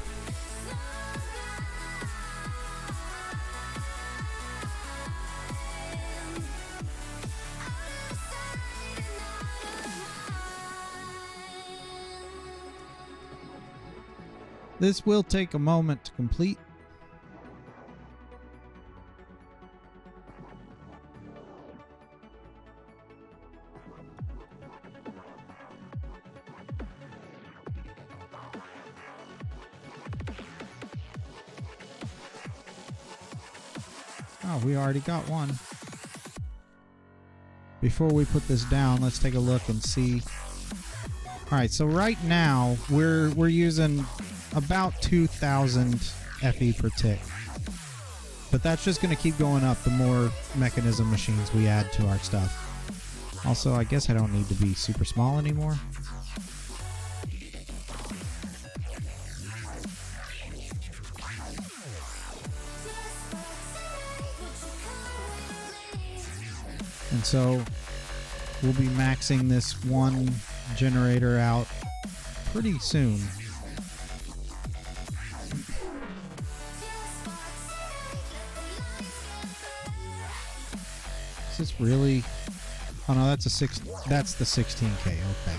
This will take a moment to complete. Oh, we already got one. Before we put this down, let's take a look and see. All right, so right now we're using about 2,000 FE per tick, but that's just going to keep going up the more mechanism machines we add to our stuff. Also, I guess I don't need to be super small anymore. And so we'll be maxing this one generator out pretty soon. Is this really? Oh no, that's that's the 16K. Okay.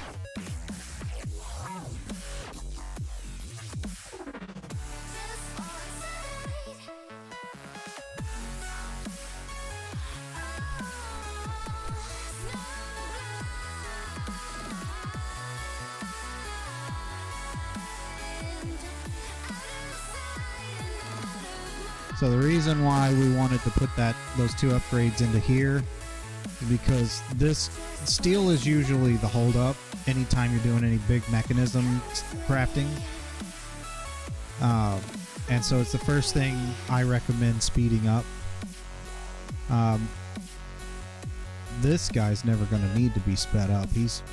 So the reason why we wanted to put those two upgrades into here is because this steel is usually the holdup anytime you're doing any big mechanism crafting. And so it's the first thing I recommend speeding up. This guy's never going to need to be sped up. He's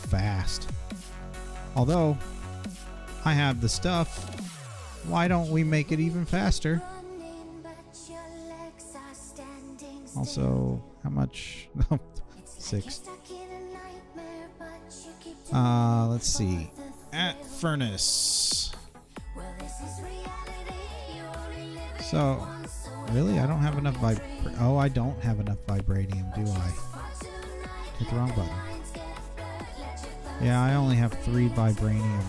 fast. Although I have the stuff, why don't we make it even faster? Also, how much? 6. Let's see. At furnace. So, really? I don't have enough oh, I don't have enough vibranium, do I? Hit the wrong button. Yeah, I only have 3 vibranium.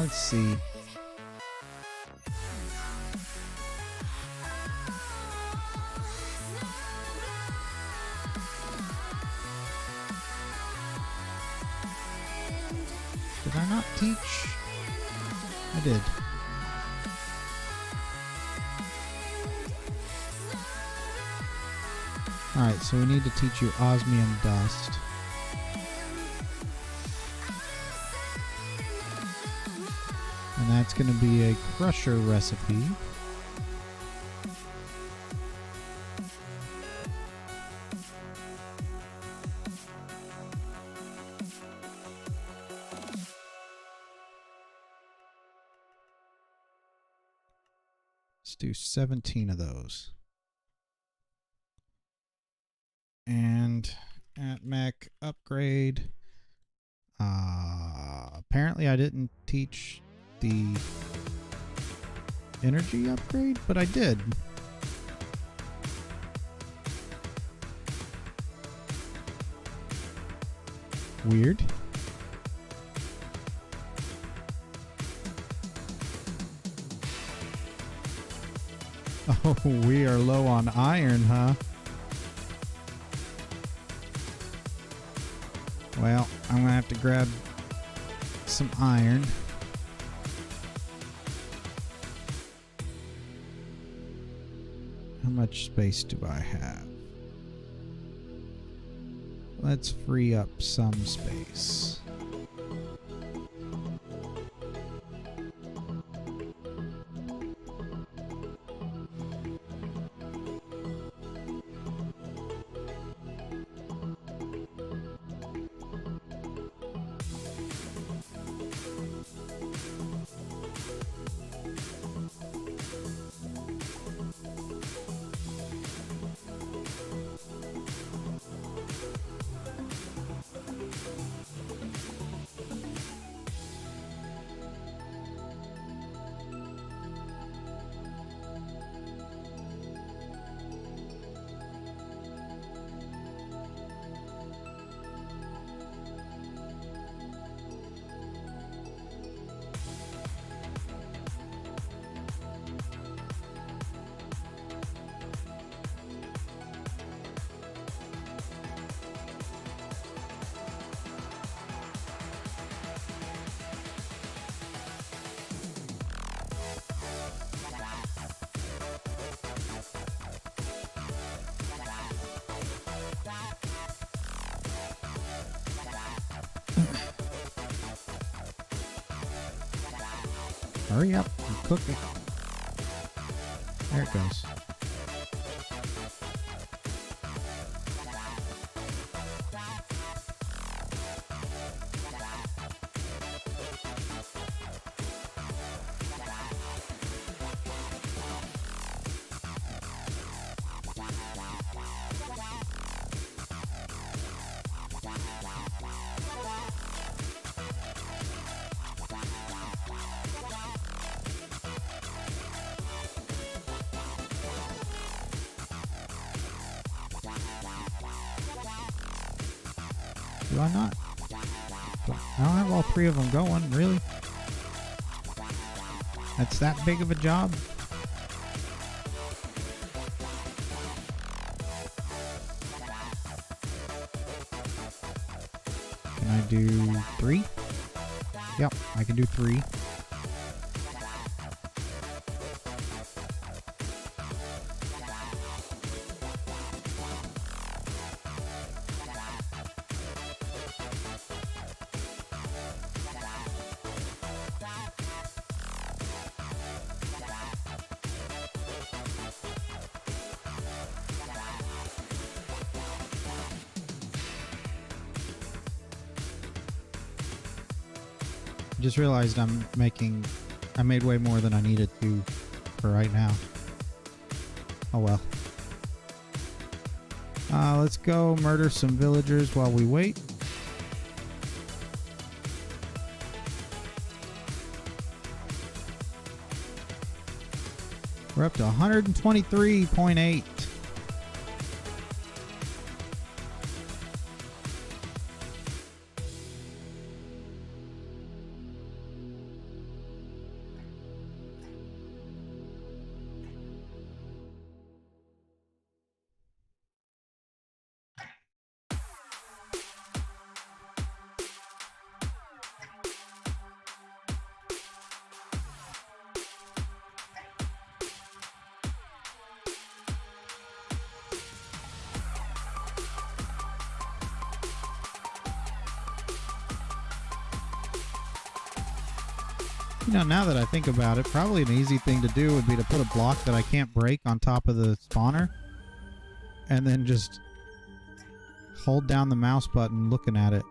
Let's see. Did I not teach? I did. Alright, so we need to teach you osmium dust. And that's going to be a crusher recipe. Let's do 17 of those. And at mech upgrade. Apparently I didn't teach the energy upgrade, but I did. Weird. Oh, we are low on iron, huh? Well, I'm gonna have to grab some iron. How much space do I have? Let's free up some space. Hurry up, I'm cooking. There it goes. Do I not? I don't have all three of them going, really? That's that big of a job? Can I do 3? Yep, I can do 3. Just realized I made way more than I needed to for right now. Oh well. Let's go murder some villagers while we wait. We're up to 123.8. You know, now that I think about it, probably an easy thing to do would be to put a block that I can't break on top of the spawner, and then just hold down the mouse button looking at it.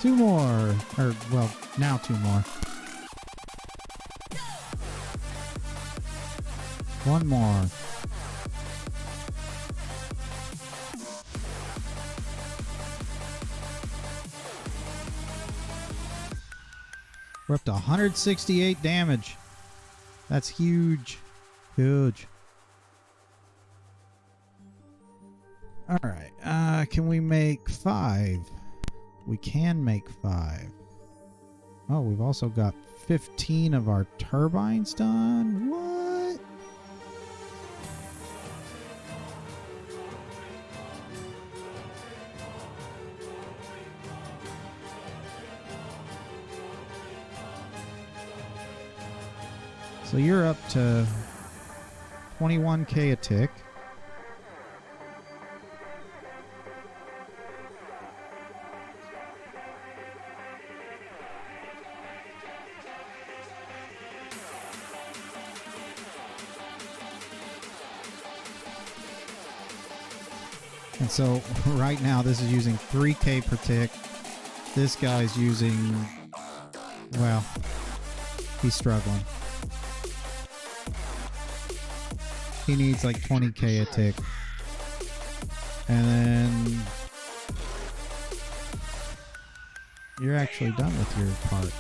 2 more. Or, well, now 2 more. 1 more. We're up to 168 damage. That's huge. Huge. Alright. Can we make 5? We can make 5. Oh, we've also got 15 of our turbines done. What? So you're up to 21k a tick. And so right now this is using 3k per tick. This guy's using, well, he's struggling. He needs like 20k a tick. And then you're actually done with your part.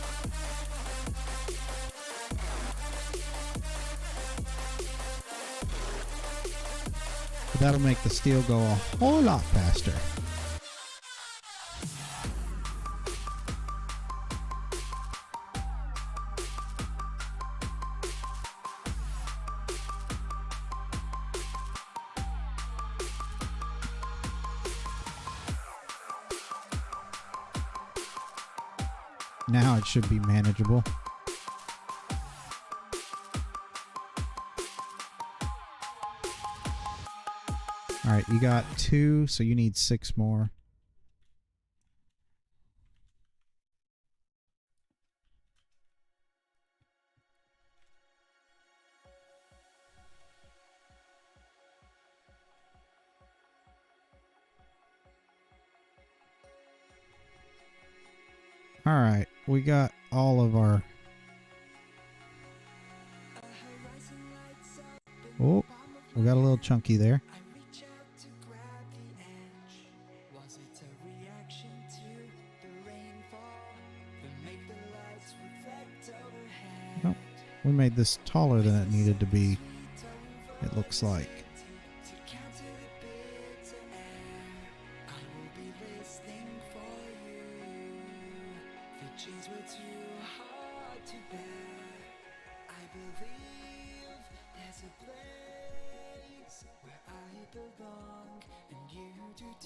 But that'll make the steel go a whole lot faster. Now it should be manageable. All right, you got 2, so you need 6 more. All right, we got all of our... Oh, we got a little chunky there. Oh, we made this taller than it needed to be, it looks like.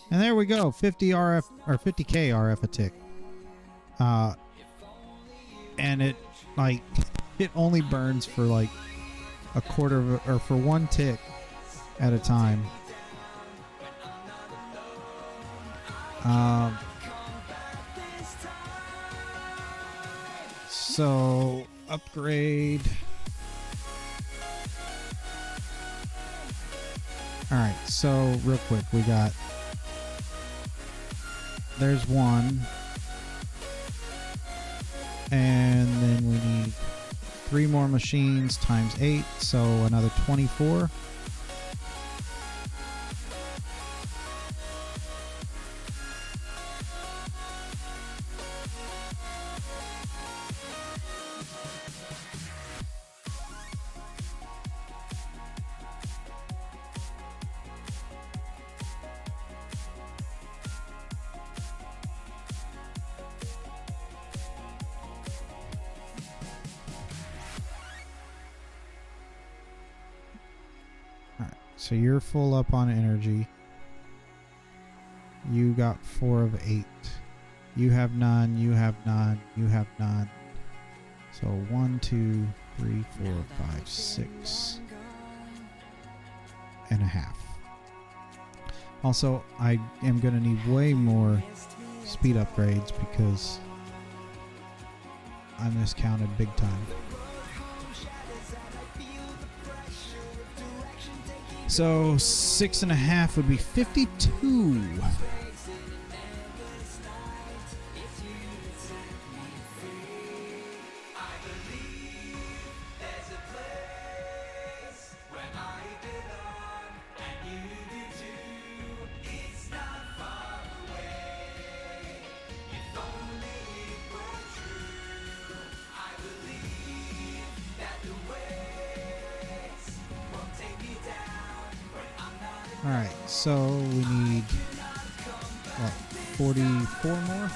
And there we go, 50 RF or 50k RF a tick. And it like it only burns for like a quarter of or for 1 tick at a time. So upgrade. All right, so real quick, we got, there's 1, and then we need 3 more machines times 8, so another 24. So you're full up on energy. You got 4 of 8. You have none, you have none, you have none. So 1, 2, 3, 4, 5, 6 and a half. Also, I am going to need way more speed upgrades because I miscounted big time. So 6.5 would be 52. All right, so we need what, 44 more?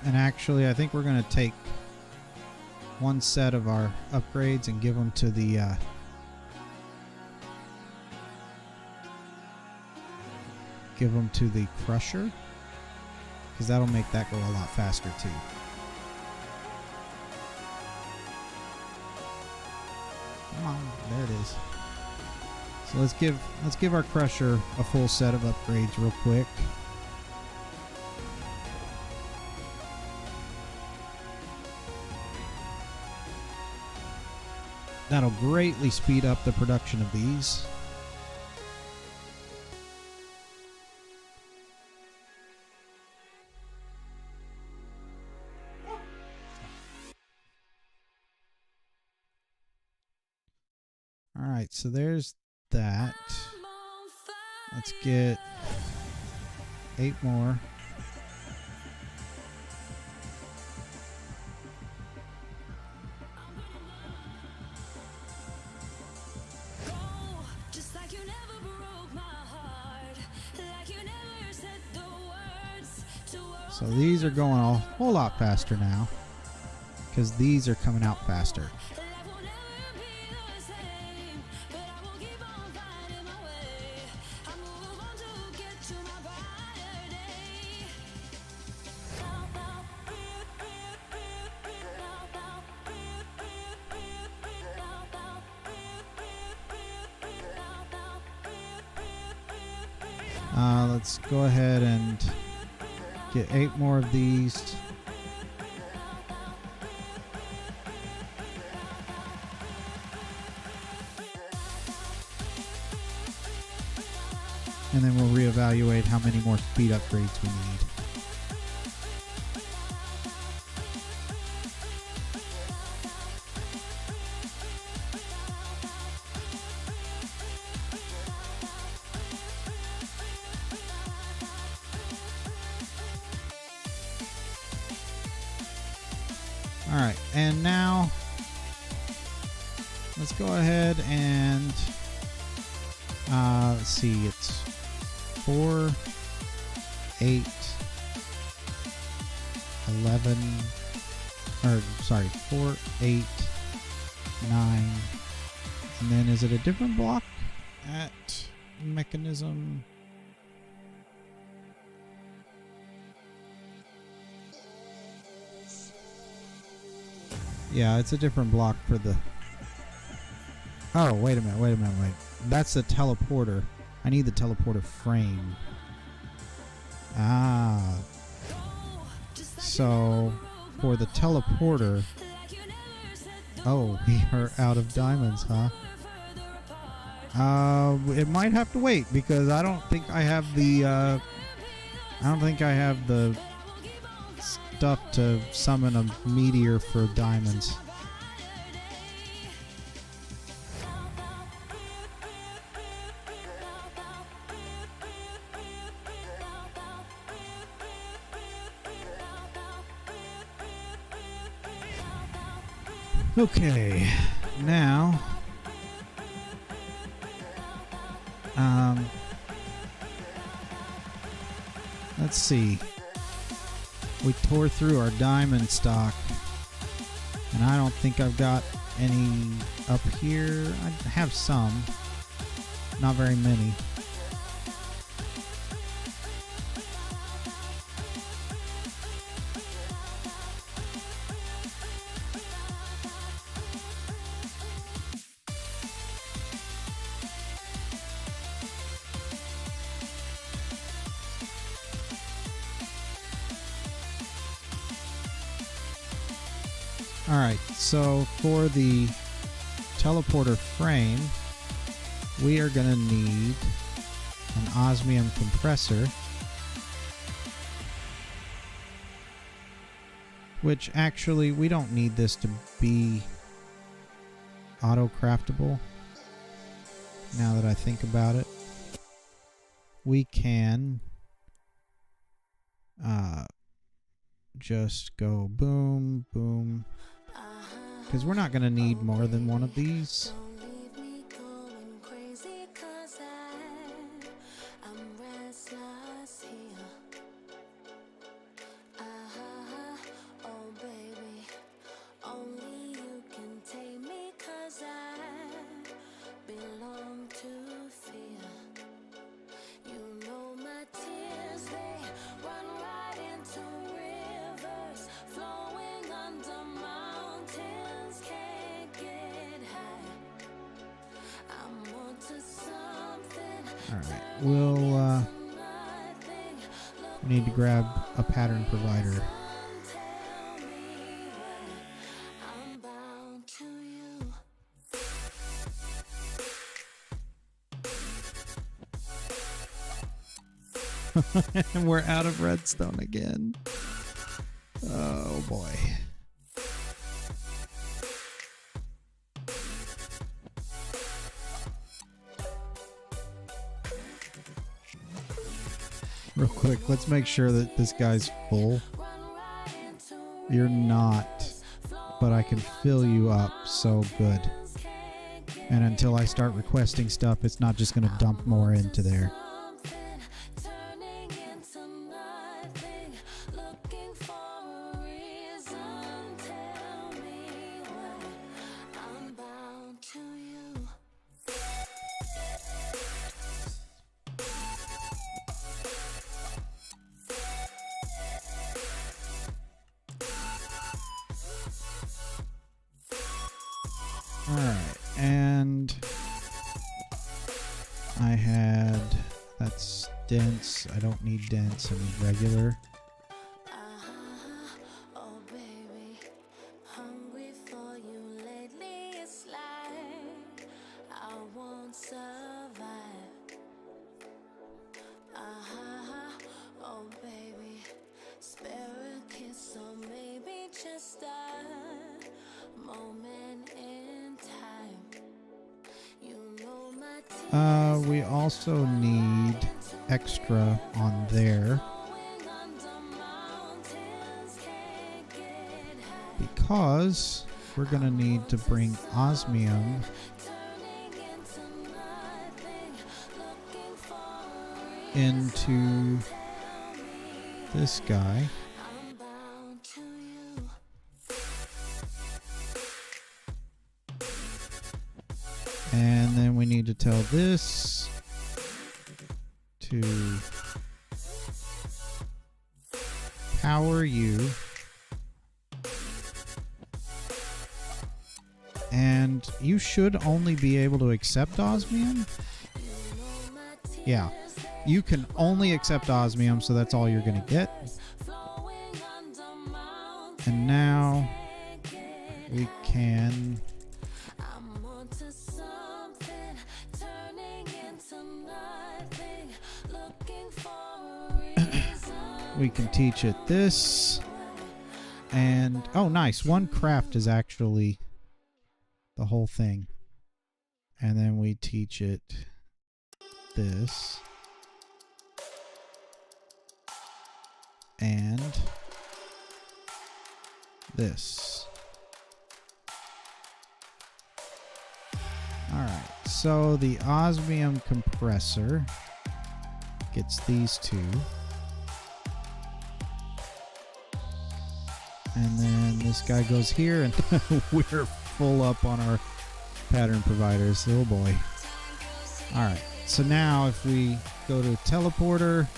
And actually, I think we're going to take one set of our upgrades and give them to the crusher, because that'll make that go a lot faster too. Come on, there it is. So let's give our crusher a full set of upgrades real quick. That'll greatly speed up the production of these. All right, so there's that. Let's get 8 more. So these are going a whole lot faster now, because these are coming out faster. Let's go ahead and get 8 more of these. And then we'll reevaluate how many more speed upgrades we need. Alright, and now let's go ahead and let's see, it's 4, 8, 11, or sorry, 4, 8, 9, and then is it a different block at mechanism? Yeah, it's a different block for the... Oh, wait a minute. That's the teleporter. I need the teleporter frame. Ah. So, for the teleporter... Oh, we are out of diamonds, huh? It might have to wait, because I don't think I have the... stuff to summon a meteor for diamonds. Okay, now let's see. We tore through our diamond stock, and I don't think I've got any up here. I have some, not very many. All right, so for the teleporter frame, we are going to need an osmium compressor, which actually we don't need this to be auto-craftable. Now that I think about it, we can just go boom, boom, because we're not going to need more than one of these. Alright, we'll need to grab a pattern provider. And we're out of redstone again. Oh boy. Real quick, let's make sure that this guy's full. You're not, but I can fill you up so good. And until I start requesting stuff, it's not just going to dump more into there. Alright, and I had, that's dense, I don't need dense, I need regular. Oh baby, hungry for you lately, it's like I won't survive. Oh baby, spare a kiss or maybe just a moment in time. You know my We also need extra on there because we're going to need to bring osmium into this guy. And then we need to tell this to power you. And you should only be able to accept osmium. Yeah, you can only accept osmium, so that's all you're going to get. And now we can teach it this. And oh nice, one craft is actually the whole thing. And then we teach it this. And this. Alright, so the osmium compressor gets these two. And then this guy goes here, and we're full up on our pattern providers. Oh boy. Alright, so now if we go to teleporter,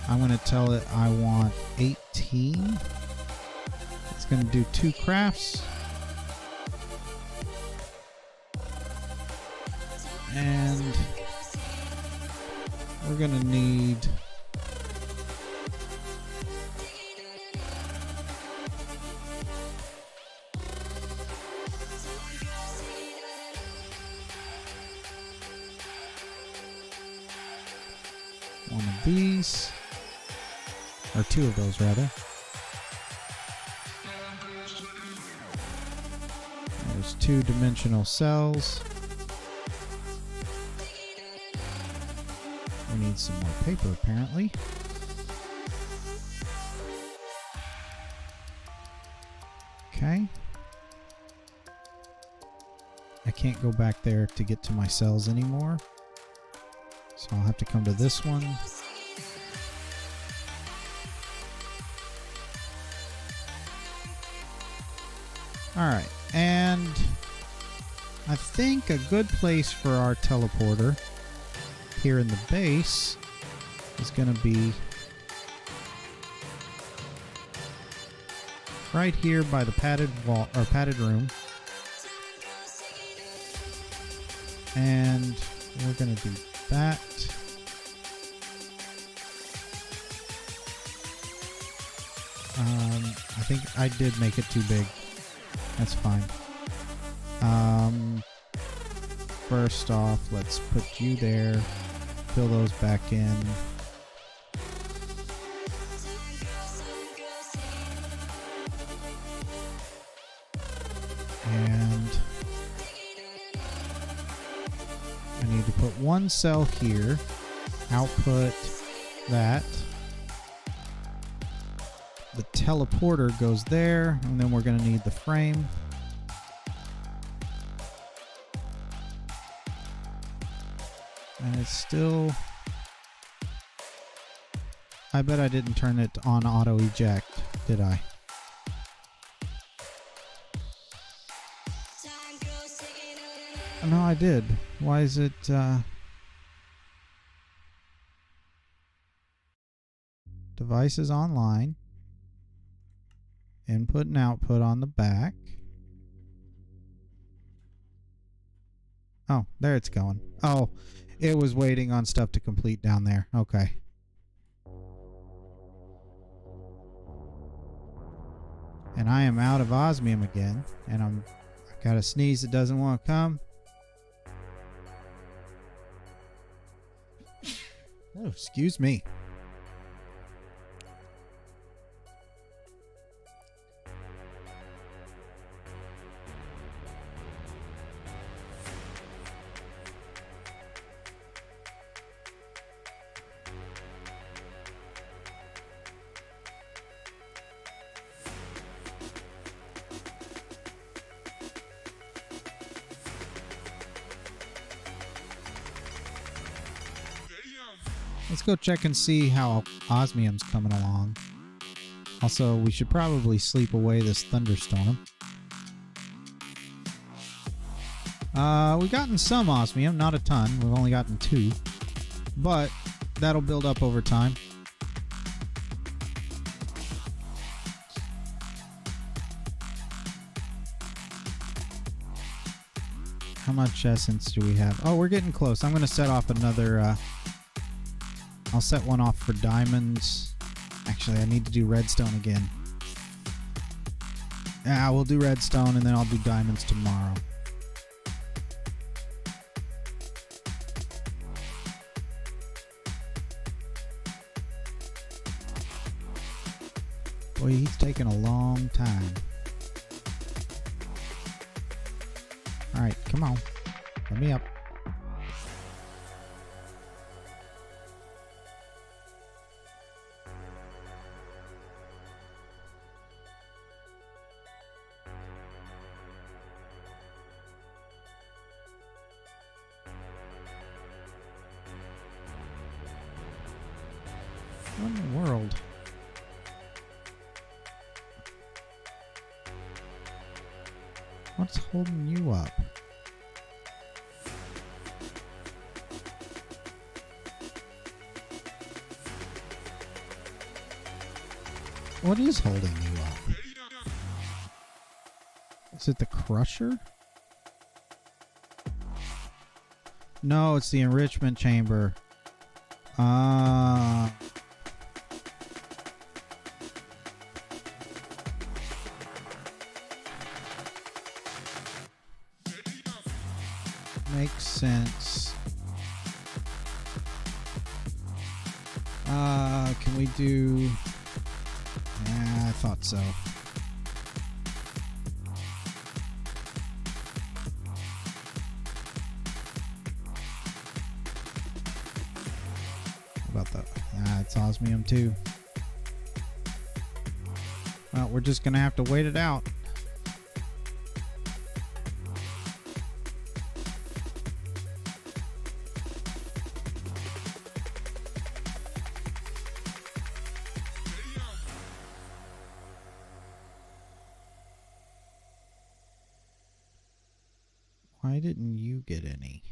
I'm going to tell it I want 18. It's going to do 2 crafts. And we're going to need of these. Or 2 of those, rather. There's 2-dimensional cells. We need some more paper, apparently. Okay. I can't go back there to get to my cells anymore. So I'll have to come to this one. Alright, and I think a good place for our teleporter here in the base is going to be right here by the padded wall or padded room. And we're going to do that. I think I did make it too big. That's fine. First off, let's put you there. Fill those back in. And I need to put 1 cell here. Output that. The teleporter goes there, and then we're going to need the frame. And it's still... I bet I didn't turn it on auto eject, did I? No, I did. Why is it... Devices online. Input and output on the back. Oh, there it's going. Oh, it was waiting on stuff to complete down there. Okay. And I am out of osmium again. And I got a sneeze that doesn't want to come. Oh, excuse me. Let's go check and see how osmium's coming along. Also, we should probably sleep away this thunderstorm. We've gotten some osmium, not a ton. We've only gotten 2. But that'll build up over time. How much essence do we have? Oh, we're getting close. I'm going to set off another... I'll set one off for diamonds. Actually, I need to do redstone again. Yeah, we'll do redstone and then I'll do diamonds tomorrow. Boy, he's taking a long time. Alright, come on. Let me up. What in the world? What's holding you up? What is holding you up? Is it the crusher? No, it's the enrichment chamber. Makes sense. Can we do... Yeah, I thought so. How about that? It's osmium too. Well, we're just gonna have to wait it out. Why didn't you get any?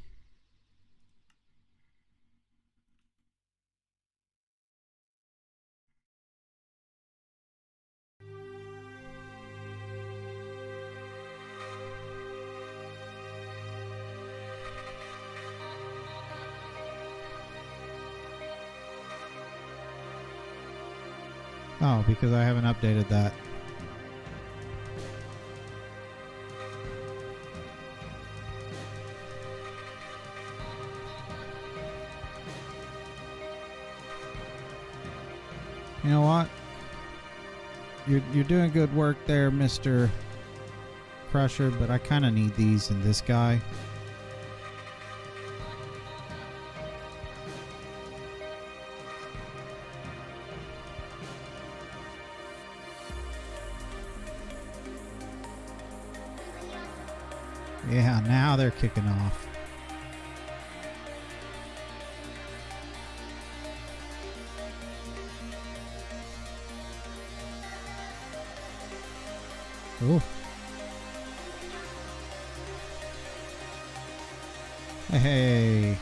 Oh, because I haven't updated that. You know what? You're doing good work there, Mr. Crusher, but I kind of need these in this guy. Yeah, now they're kicking off. Oh. Hey.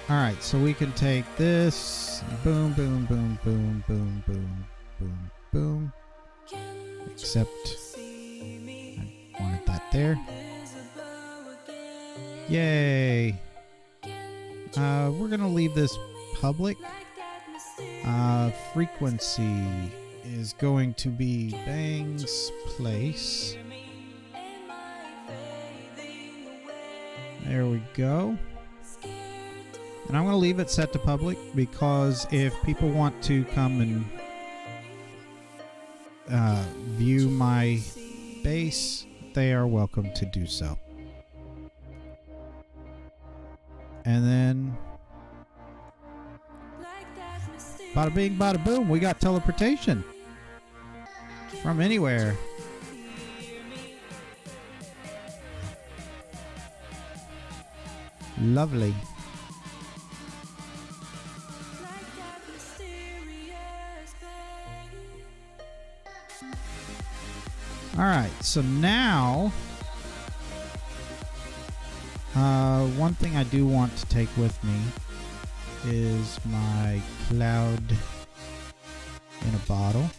Alright, so we can take this. Boom, boom, boom, boom, boom, boom, boom, boom. Except I wanted that there. Yay. We're going to leave this public. Frequency is going to be Bang's Place. There we go. And I'm going to leave it set to public because if people want to come and view my base, they are welcome to do so. And then bada bing, bada boom, we got teleportation from anywhere. Lovely. Alright, so now one thing I do want to take with me is my cloud in a bottle.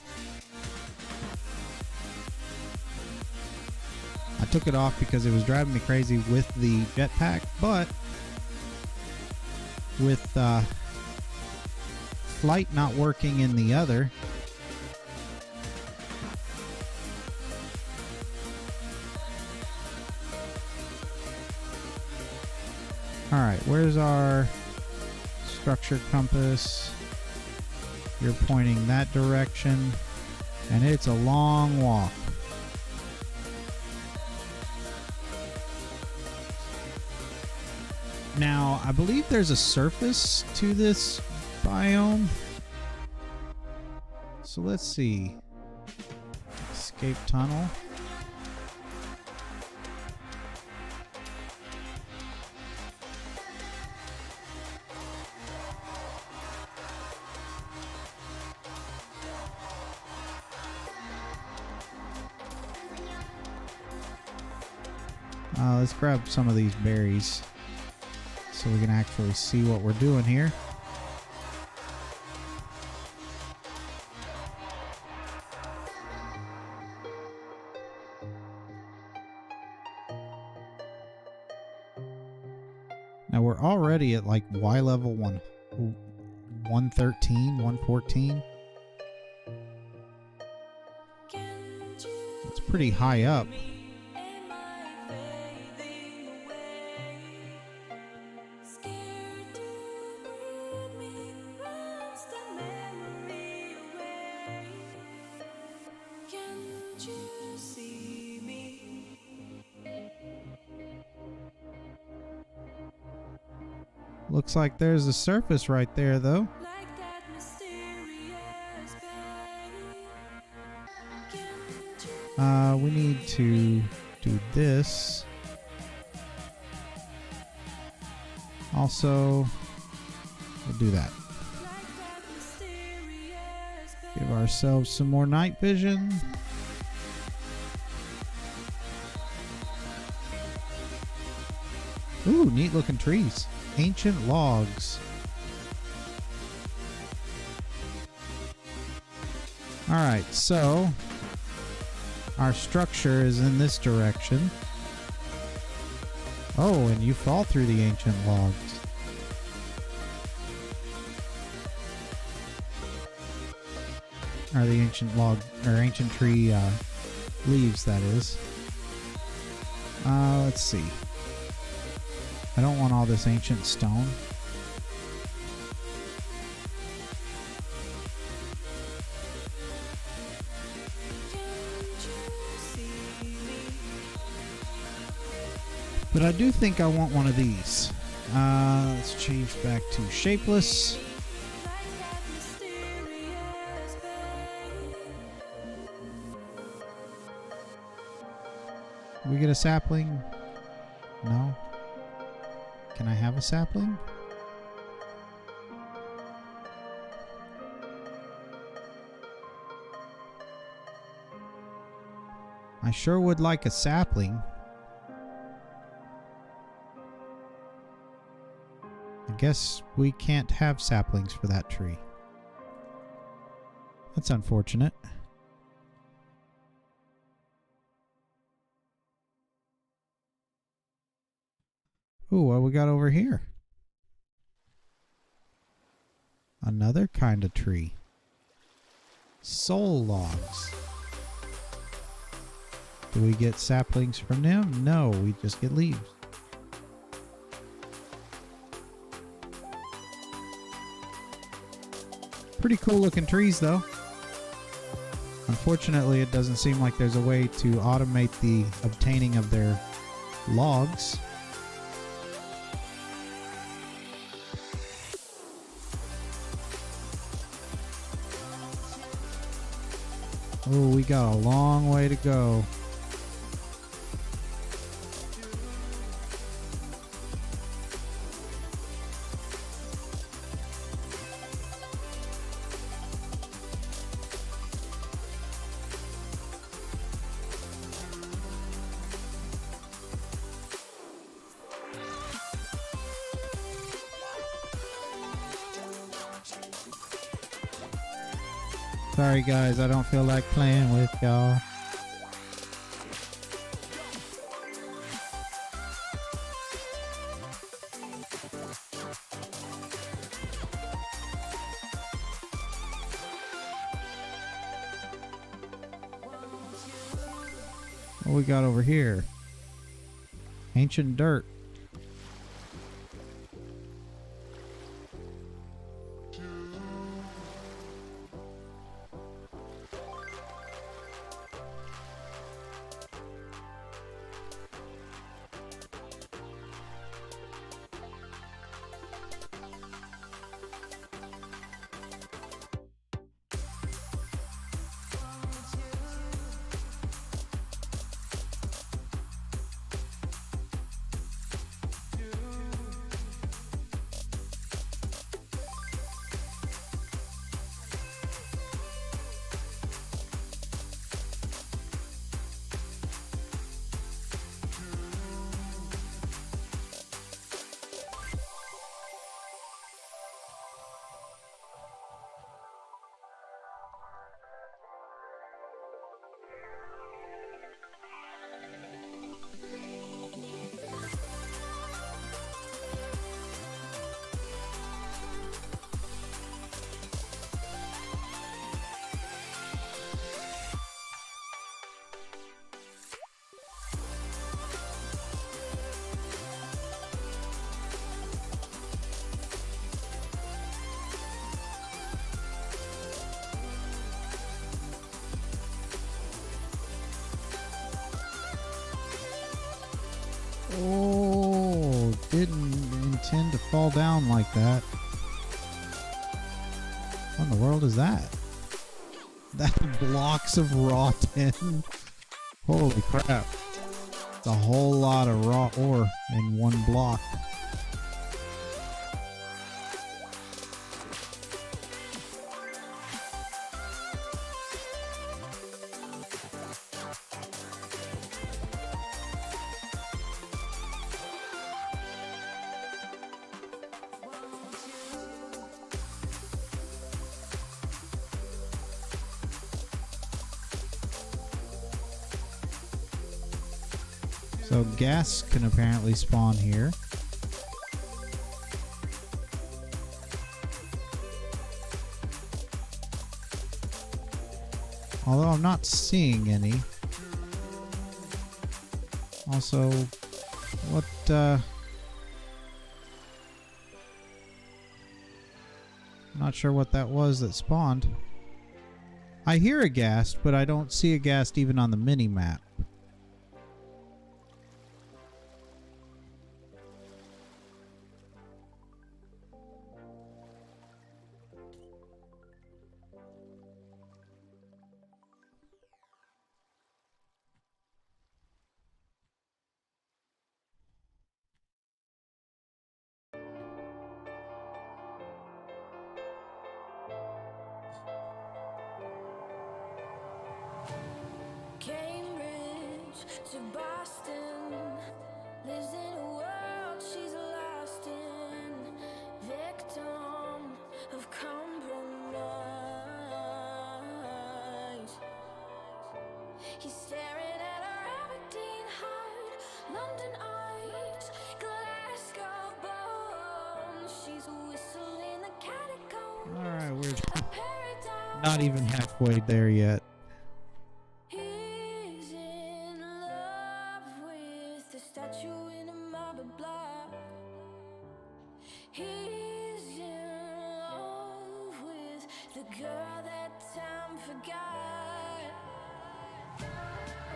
I took it off because it was driving me crazy with the jetpack, but with flight not working in the other, alright, where's our structure compass? You're pointing that direction, and it's a long walk. Now, I believe there's a surface to this biome. So let's see. Escape tunnel. Let's grab some of these berries so we can actually see what we're doing here. Now we're already at like Y level 113, 114. It's pretty high up. Looks like there's a surface right there, though. like that mysterious babe. Can't you We need to do this. Also, we'll do that. like that mysterious babe. Give ourselves some more night vision. Ooh, neat looking trees. Ancient logs. Alright, so our structure is in this direction. Oh, and you fall through the ancient logs. Or the ancient log, or ancient tree leaves, that is. Let's see. I don't want all this ancient stone. But I do think I want one of these. Let's change back to shapeless. Like that mysterious babe. We get a sapling? No. Can I have a sapling? I sure would like a sapling. I guess we can't have saplings for that tree. That's unfortunate. Ooh, what we got over here? Another kind of tree. Soul logs. Do we get saplings from them? No, we just get leaves. Pretty cool looking trees though. Unfortunately, it doesn't seem like there's a way to automate the obtaining of their logs. Oh, we got a long way to go. Sorry guys, I don't feel like playing with y'all. What we got over here? Ancient dirt. tin to fall down like that. What in the world is that? That blocks of raw tin. Holy crap. It's a whole lot of raw ore in one block. So gas can apparently spawn here. Although I'm not seeing any. Also, what, not sure what that was that spawned. I hear a ghast, but I don't see a ghast even on the mini-map. Cambridge to Boston, lives in a world she's lost in, victim of compromise. He's staring at her Aberdeen heart, London eyes, Glasgow bones. She's whistling the catacombs. Alright, we're A paradise. not even halfway there yet. He's in love with the statue in a marble block. He's in love with the girl that time forgot.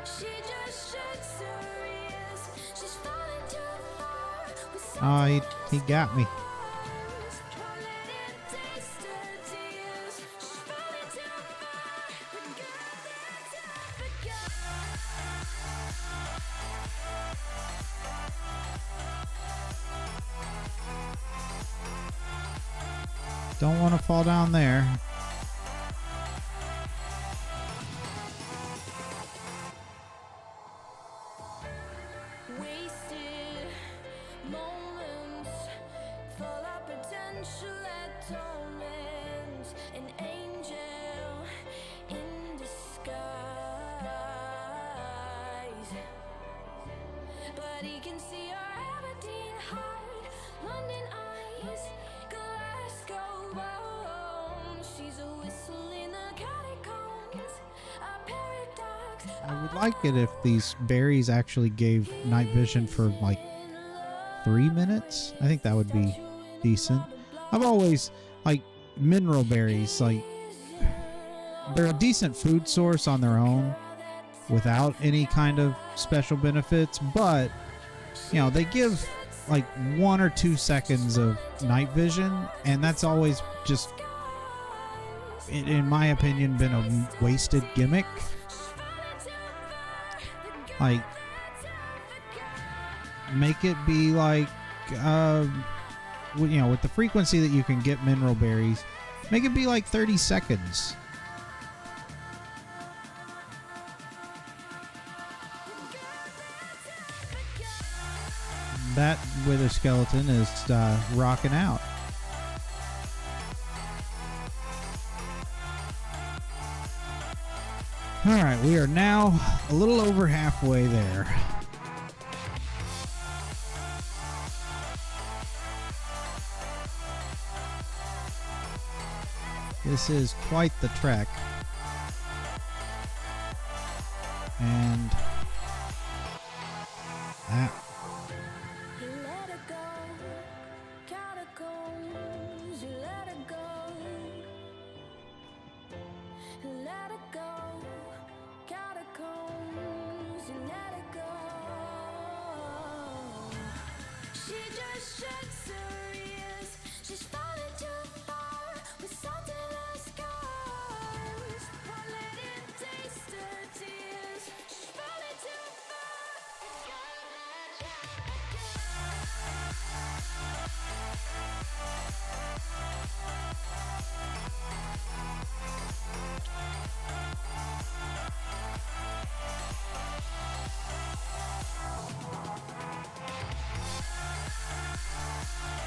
She just shakes her ears. She's falling too far. With Oh, he got me. Don't want to fall down there. Wasted moments, full of potential atonement, an angel in disguise. But he can see her Aberdeen heart, London eyes, Glasgow bones. She's a whistle in the catacombs, a paradox. I would like it if these berries actually gave night vision for like 3 minutes. I think that would be decent. I've always like mineral berries, like they're a decent food source on their own without any kind of special benefits, but you know, they give like 1 or 2 seconds of night vision, and that's always just, in my opinion, been a wasted gimmick. Like, make it be like, you know, with the frequency that you can get mineral berries, make it be like 30 seconds. That wither skeleton is rocking out. Alright, we are now a little over halfway there. This is quite the trek. And You let her go, catacombs. You let her go, let her go, catacombs. You let her go. She just shakes her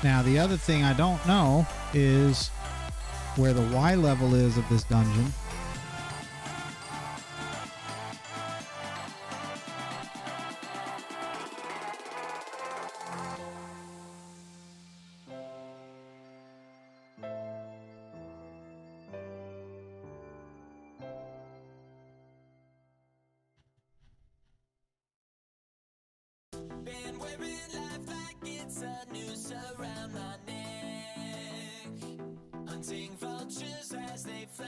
Now, the other thing I don't know is where the Y level is of this dungeon. Been wearing life like it's a noose around my neck, hunting vultures as they fly.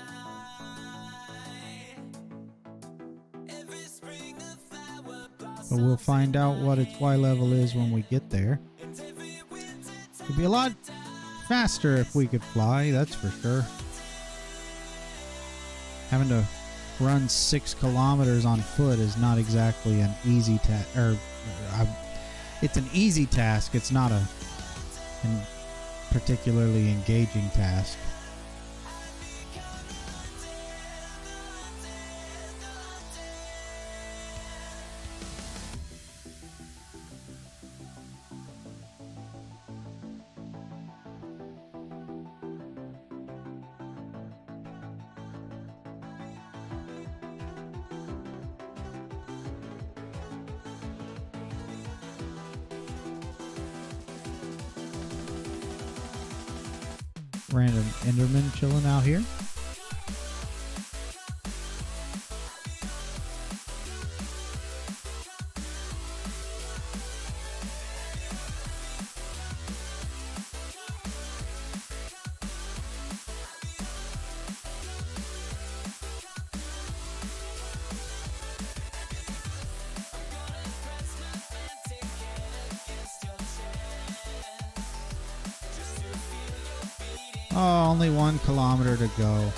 Every spring a flower blossoms, But we'll find out what its Y level is when we get there. and every winter It'd be a lot faster if we could fly, that's for sure. Having to run 6 kilometers on foot is not exactly an easy task. It's an easy task. It's not a particularly engaging task. Random Enderman chilling out here. Oh, only 1 kilometer to go.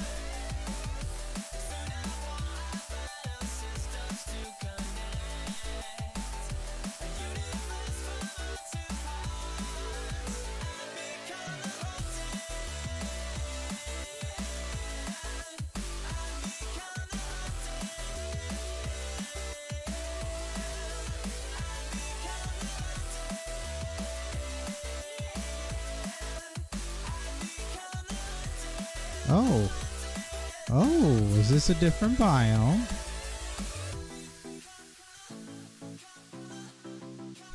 Oh. Oh, is this a different biome?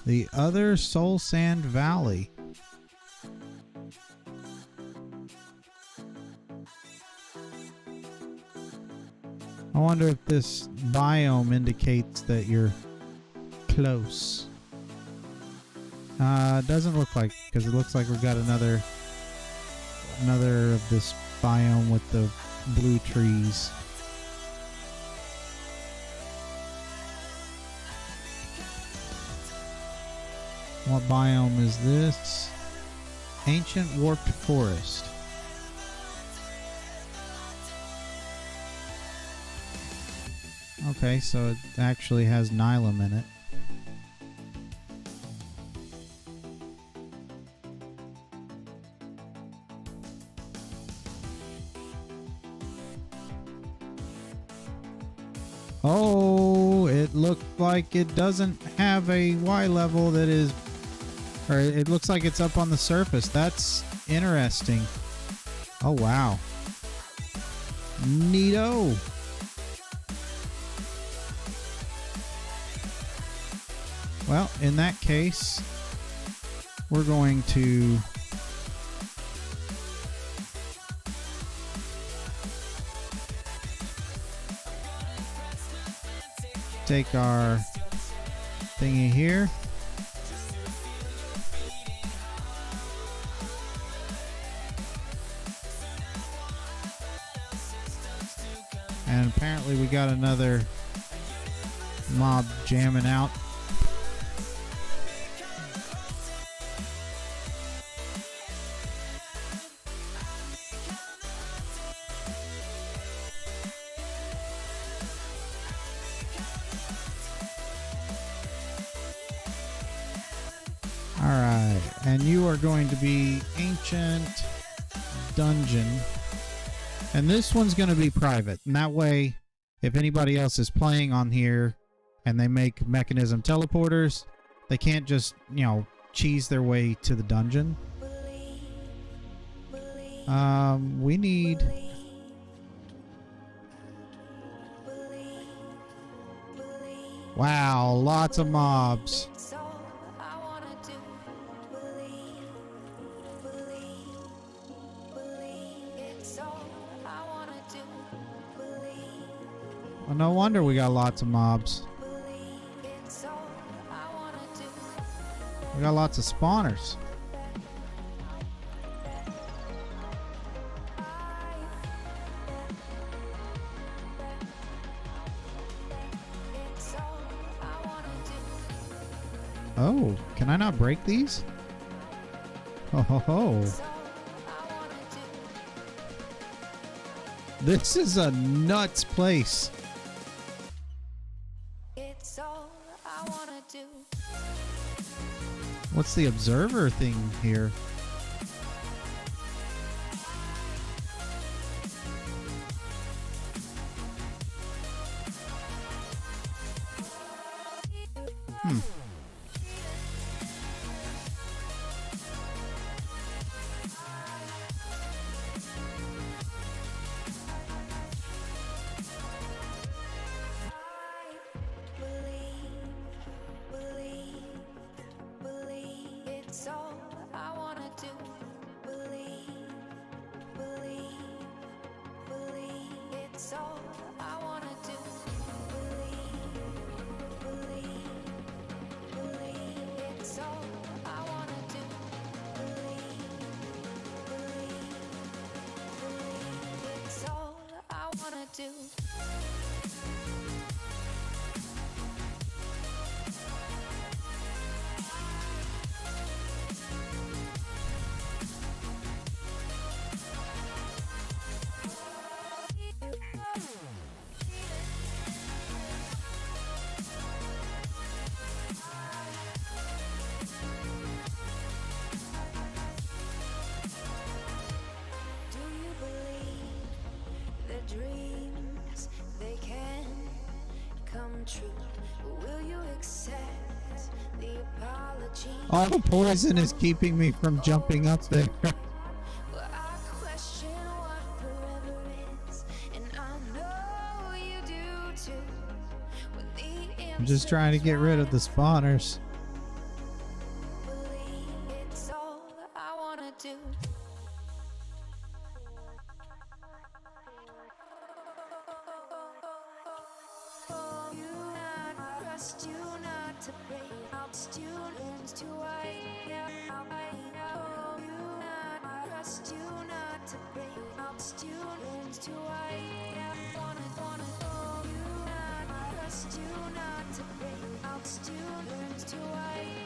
The other Soul Sand Valley. I wonder if this biome indicates that you're close. Doesn't look like, because it looks like we've got another of this biome with the blue trees. What biome is this? Ancient Warped Forest. Okay, so it actually has Nylum in it. Oh, it looked like it doesn't have a Y level that is, or it looks like it's up on the surface. That's interesting. Oh, wow. Neato. Well, in that case, we're going to take our thingy here. And apparently we got another mob jamming out. Alright, and you are going to be Ancient Dungeon. And this one's going to be private. And that way, if anybody else is playing on here and they make mechanism teleporters, they can't just, cheese their way to the dungeon. We need. Wow, lots of mobs. It's all I wanna do. Believe, it's all I wanna do. Believe, Well, no wonder we got lots of mobs. it's all I wanna do. We got lots of spawners. It's all I wanna do. Oh, can I not break these? Ho ho ho. It's all I wanna do. This is a nuts place. It's all I wanna do. What's the observer thing here? Hmm. It's all I wanna do. It's all I wanna do. It's all I wanna do. It's all I wanna do. Do you believe that dreams they can come true? Will you accept the apology? All the poison is keeping me from jumping up there. Well, I question what forever is, and I know you do too. When the I'm just trying to get rid of the spawners. it's all I wanna do. You not trust you not to break out students to I know you not trust you not to break out students to I wanna know you not trust you not to break out students to I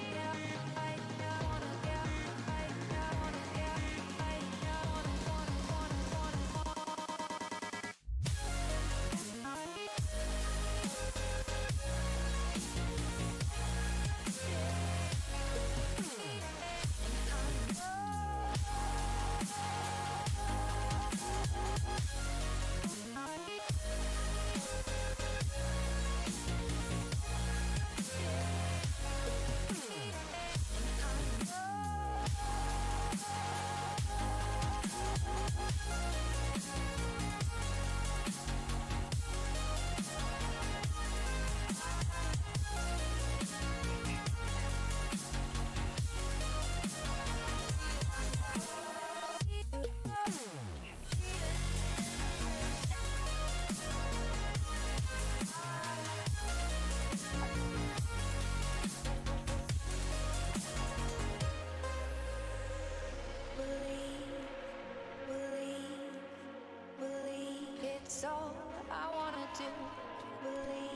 it's all I wanna do.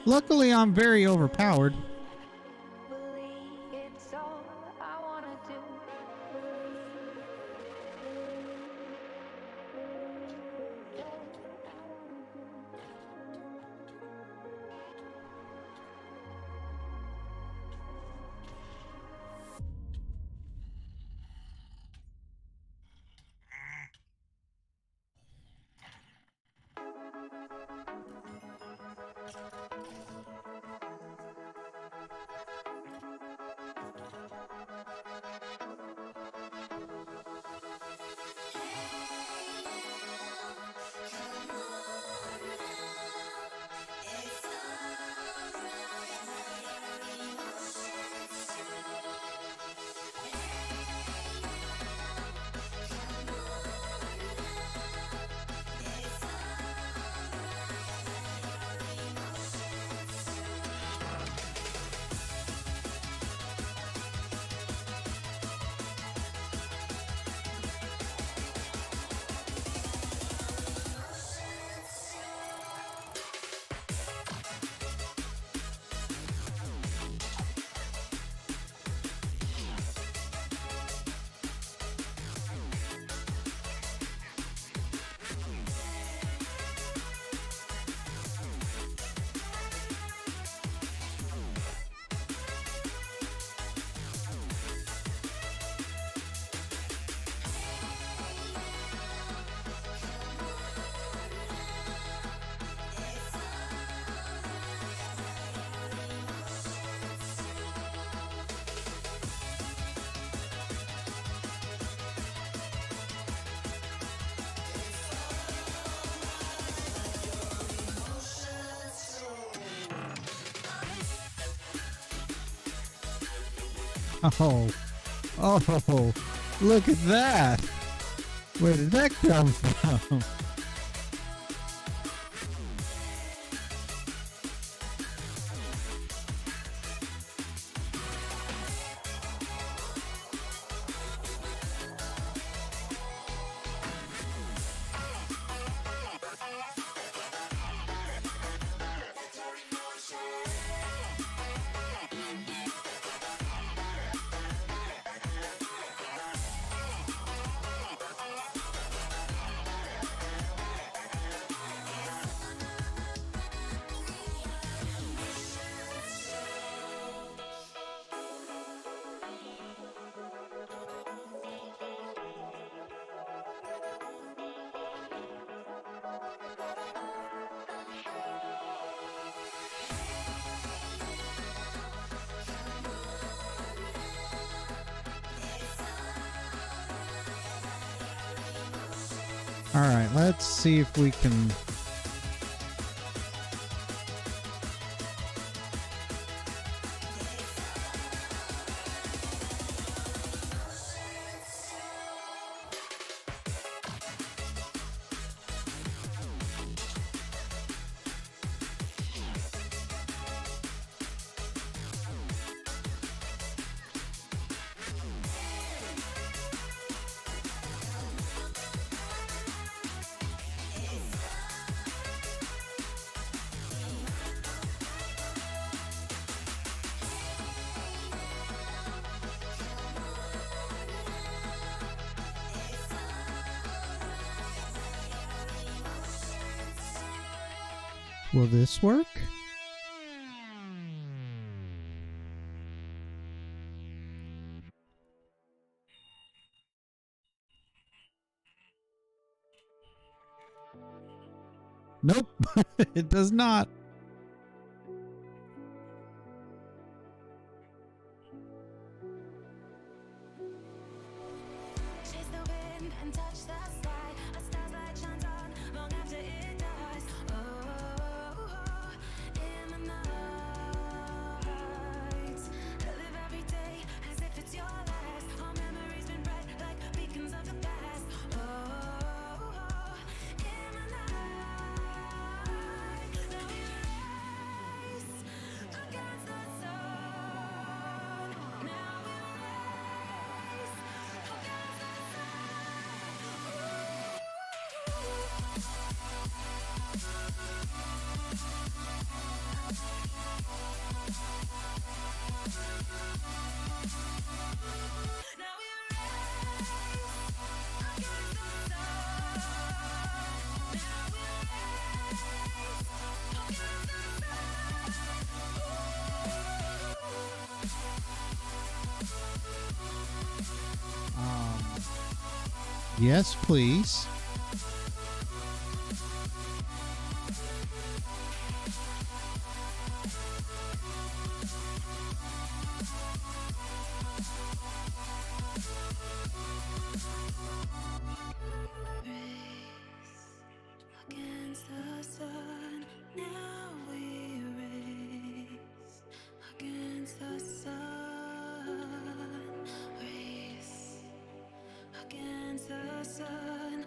Luckily, I'm very overpowered. It's all I wanna do. Wow. Oh, look at that. Where did that come from? All right, let's see if we can. Will this work? Nope, it does not. Chase the wind and touch the sky. A star's light shines on long after it dies. Oh, in the night. Live every day as if it's your last. All memories been bright like beacons of the past. Oh, in the night. Now we race against the sun. Now we race against the Now we race against the sun. Now we race against Yes, please. against the sun. Now we race against the sun. Race against the sun.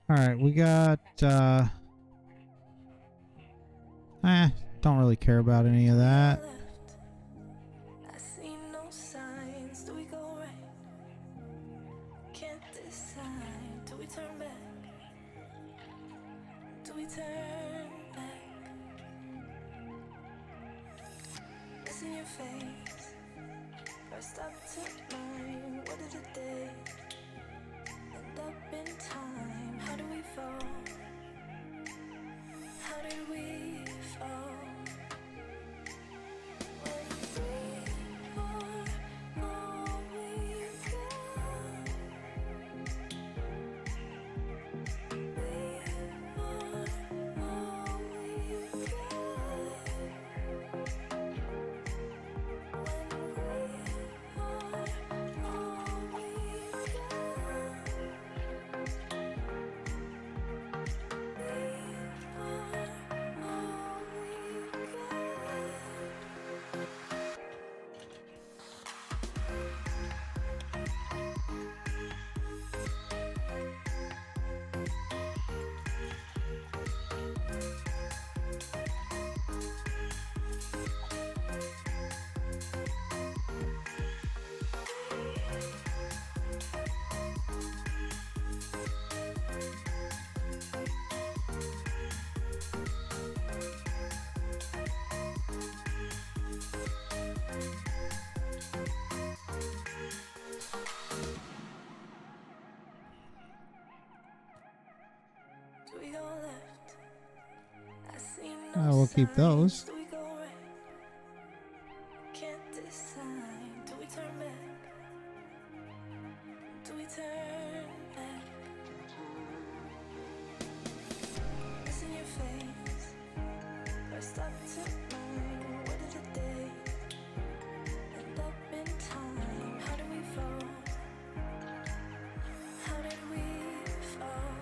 All right, we got don't really care about any of that. Left. I see no signs. Do we go right? Can't decide. Do we turn back? Do we turn back? It's in your face. First up to mine. What did it day? End up in time. How do we fall? How did we fall? Do we go left? I see no We'll keep signs. those. Do we go right? Can't decide. Do we turn back? Do we turn back? It's in your face. First up to mine. What did it day? End up in time. How do we fall? How did we fall?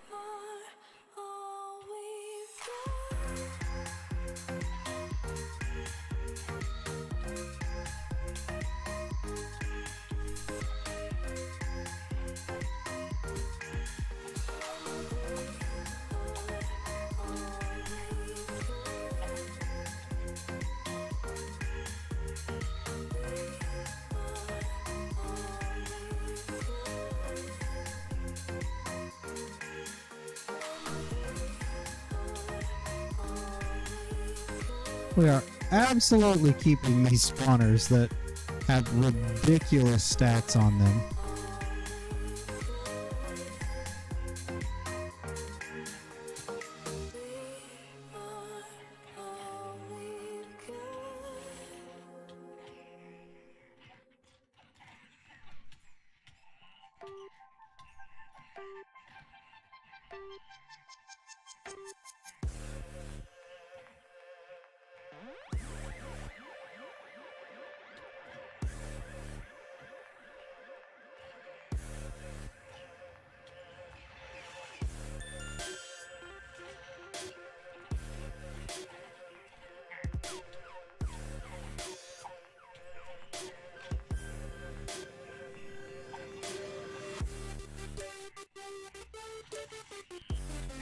We are all we've got. We are absolutely keeping these spawners that have ridiculous stats on them.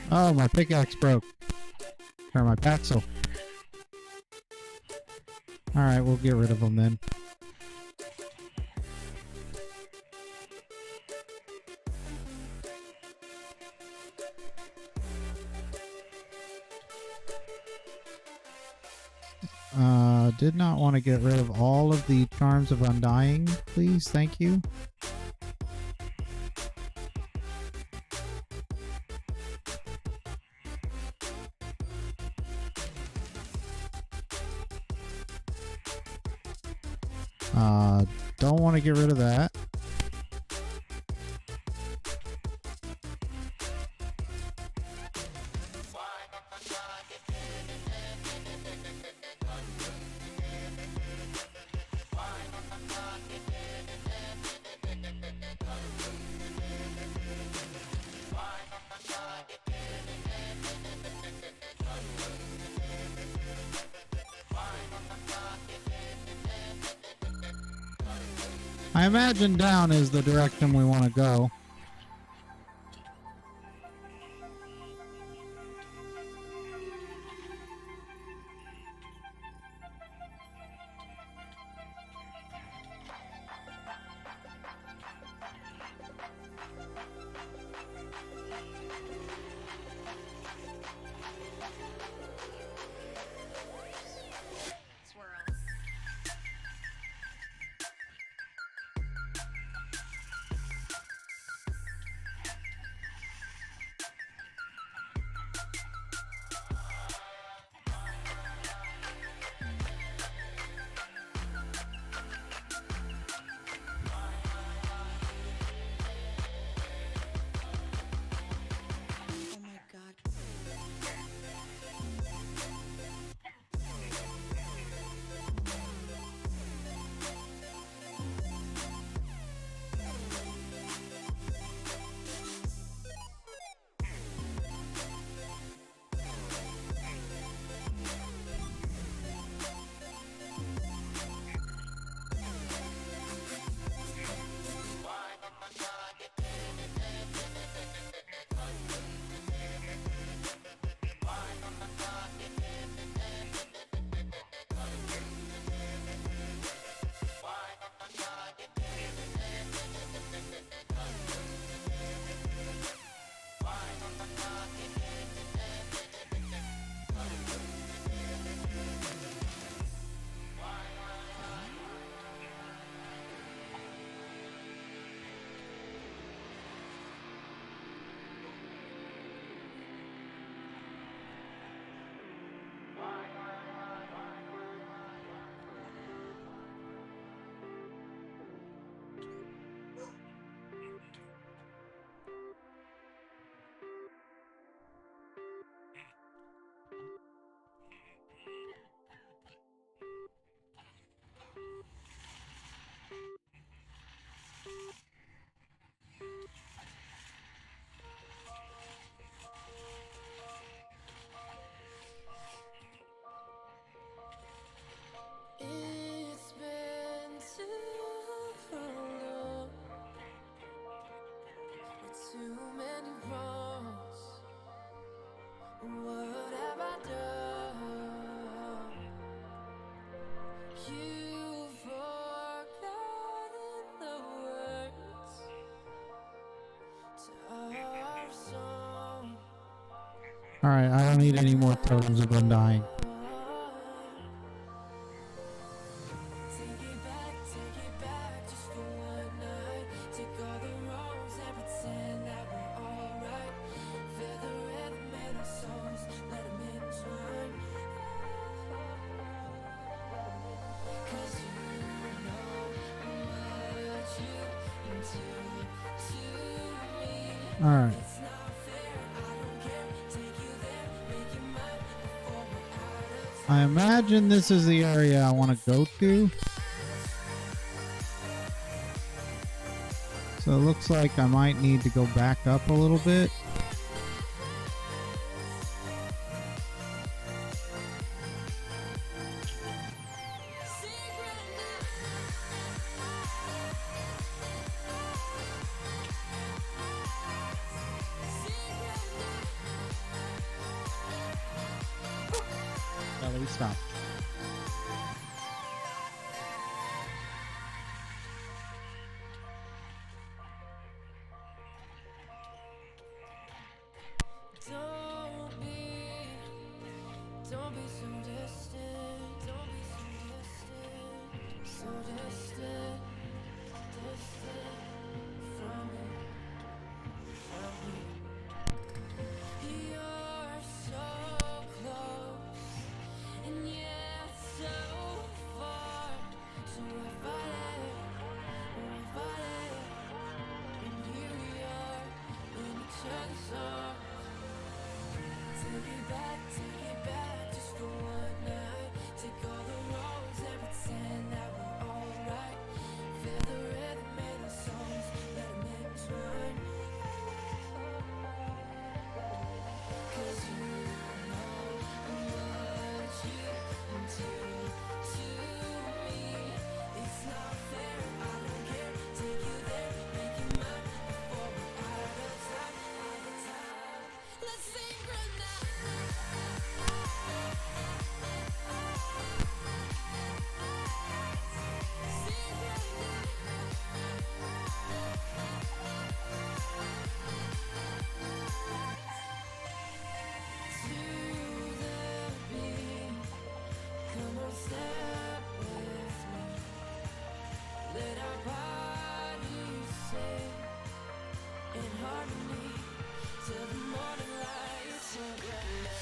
Oh, my pickaxe broke. Or my paxel. Alright, we'll get rid of them then. Did not want to get rid of all of the Charms of Undying, please. Thank you. Don't want to get rid of that. I imagine down is the direction we want to go. Oh my god. It's been too long, too many wrongs. What have I done? You've forgotten the words to our song. Alright, I don't need any more totems of undying. Take it back, just for one night. Take all the wrongs and pretend that we're alright. Feel the rhythm in our songs, let them entwine. 'Cause you know what you do to me. Alright. It's not fair, I don't care. Take you there, make you mine before we're out of time. I imagine this is the area I want to go to. So it looks like I might need to go back up a little bit. Let me stop. Don't be so distant. Don't be so distant. So distant, distant from me, from me. You're so close, and yet so far. So I fight it, and here we are in each other's arms. Take it back, just for one night. Take all the wrongs and pretend that we're alright. Feel the rhythm in our songs, let them entwine. 'Cause you know what you do to me. It's not fair, I don't care. morning light. So good night.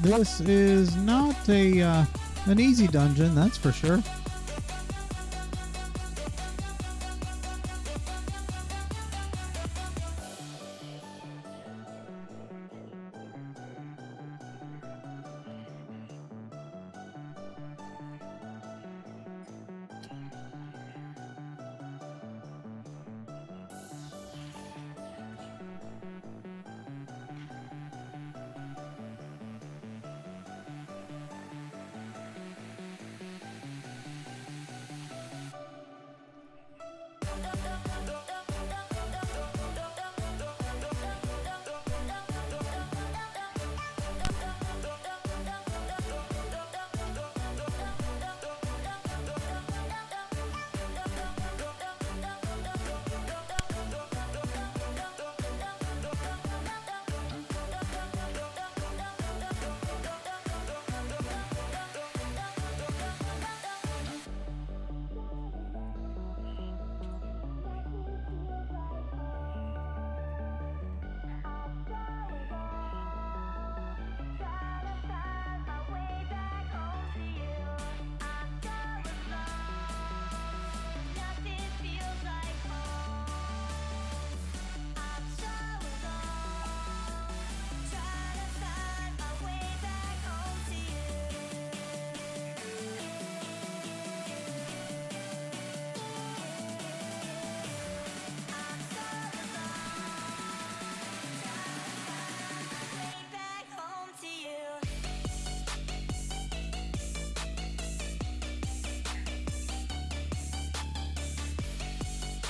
This is not a an easy dungeon, that's for sure.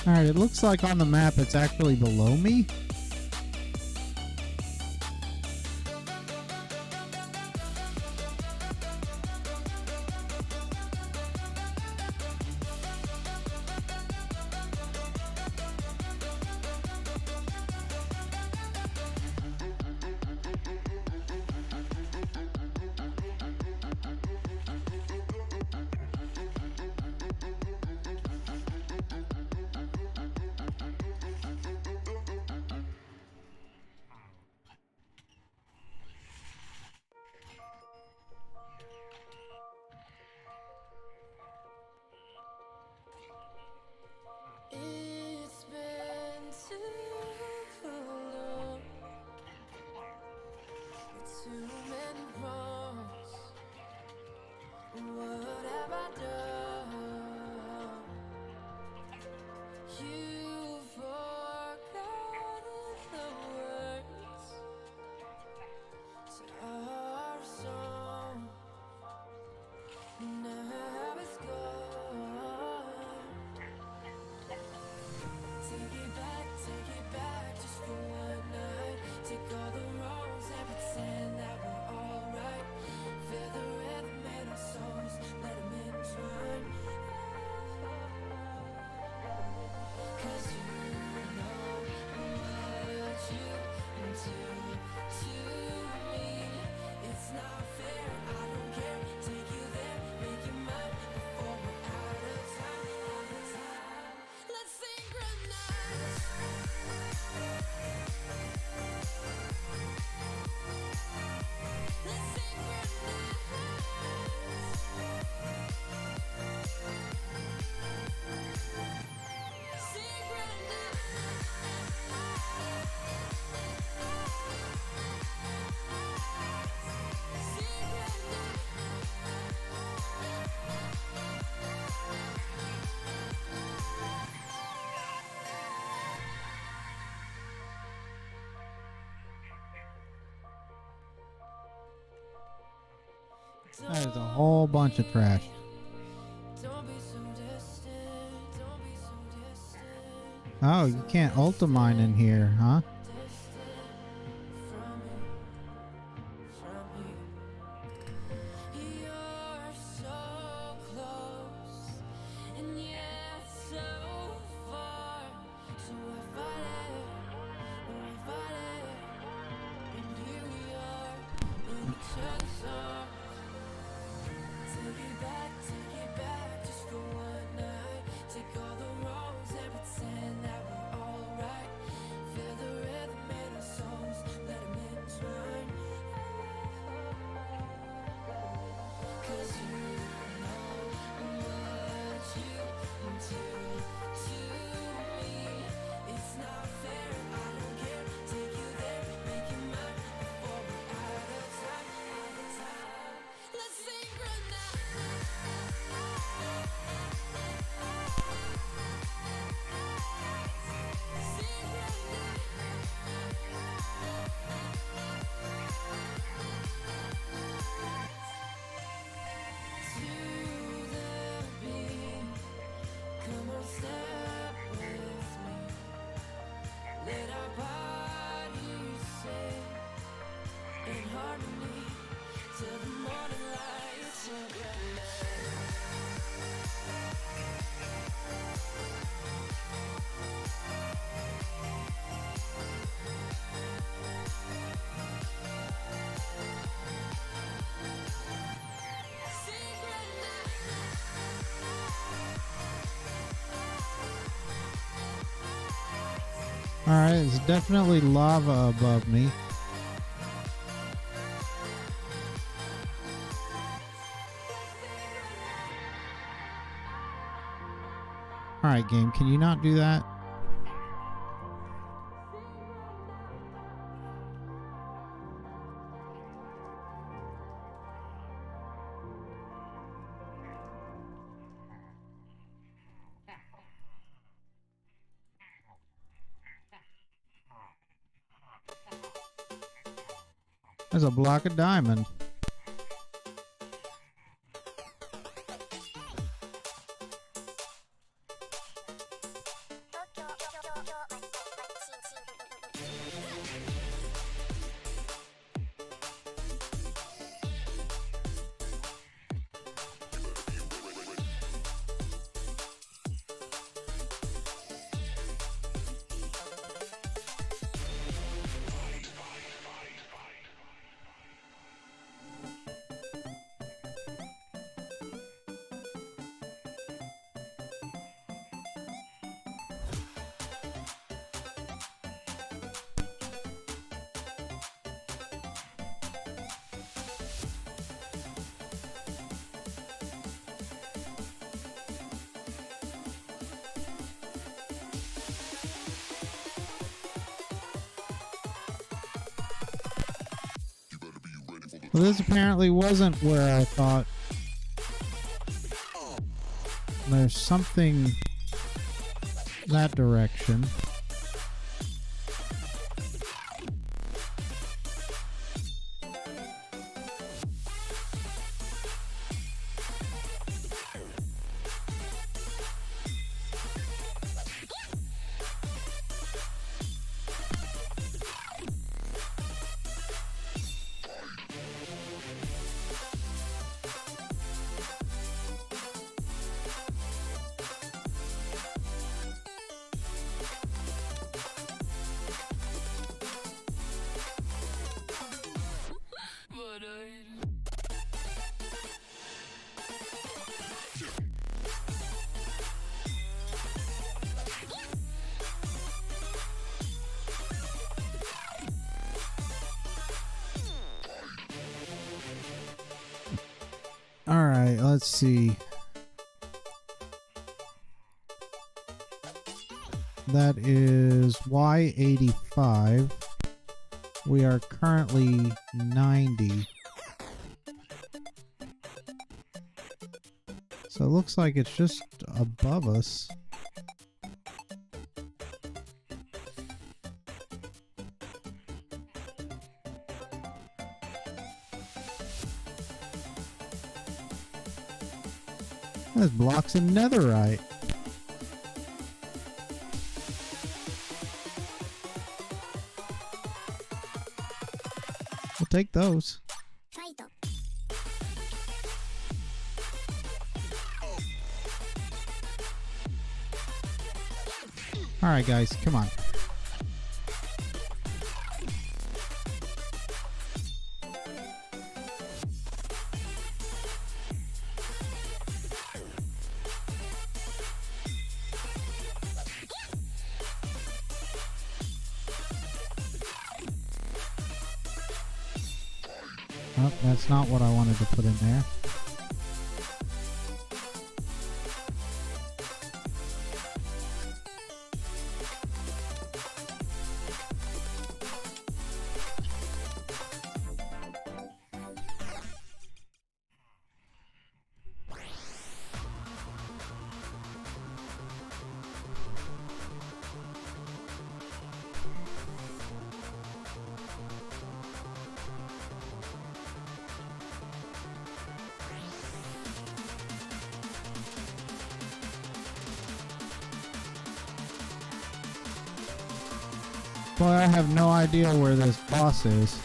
Alright, it looks like on the map it's actually below me. That is a whole bunch of trash. Don't be so distant, don't be so distant. Oh, you can't ultimine in here, huh? You're so close, and yet so far. So I fight it, and here we are in each other's arms. Take it back, just for one night. Take all the wrongs and pretend that we're alright. Feel the rhythm in our songs, let 'em entwine. 'Cause you know what you do to me. It's not fair, I don't care. Take you there, make you mine before we're out of time, out of time. Let's synchronize. To the beat, come on, step with me. Let our bodies sing in harmony till the morning light. Synchronize. Alright, it's definitely lava above me. Alright, game, can you not do that? There's a block of diamond. Well, this apparently wasn't where I thought. There's something that direction. All right, let's see. That is Y85. We are currently 90. So it looks like it's just above us. There's blocks of netherite. We'll take those. Alright guys, come on. Oh, that's not what I wanted to put in there. Boy, I have no idea where this boss is.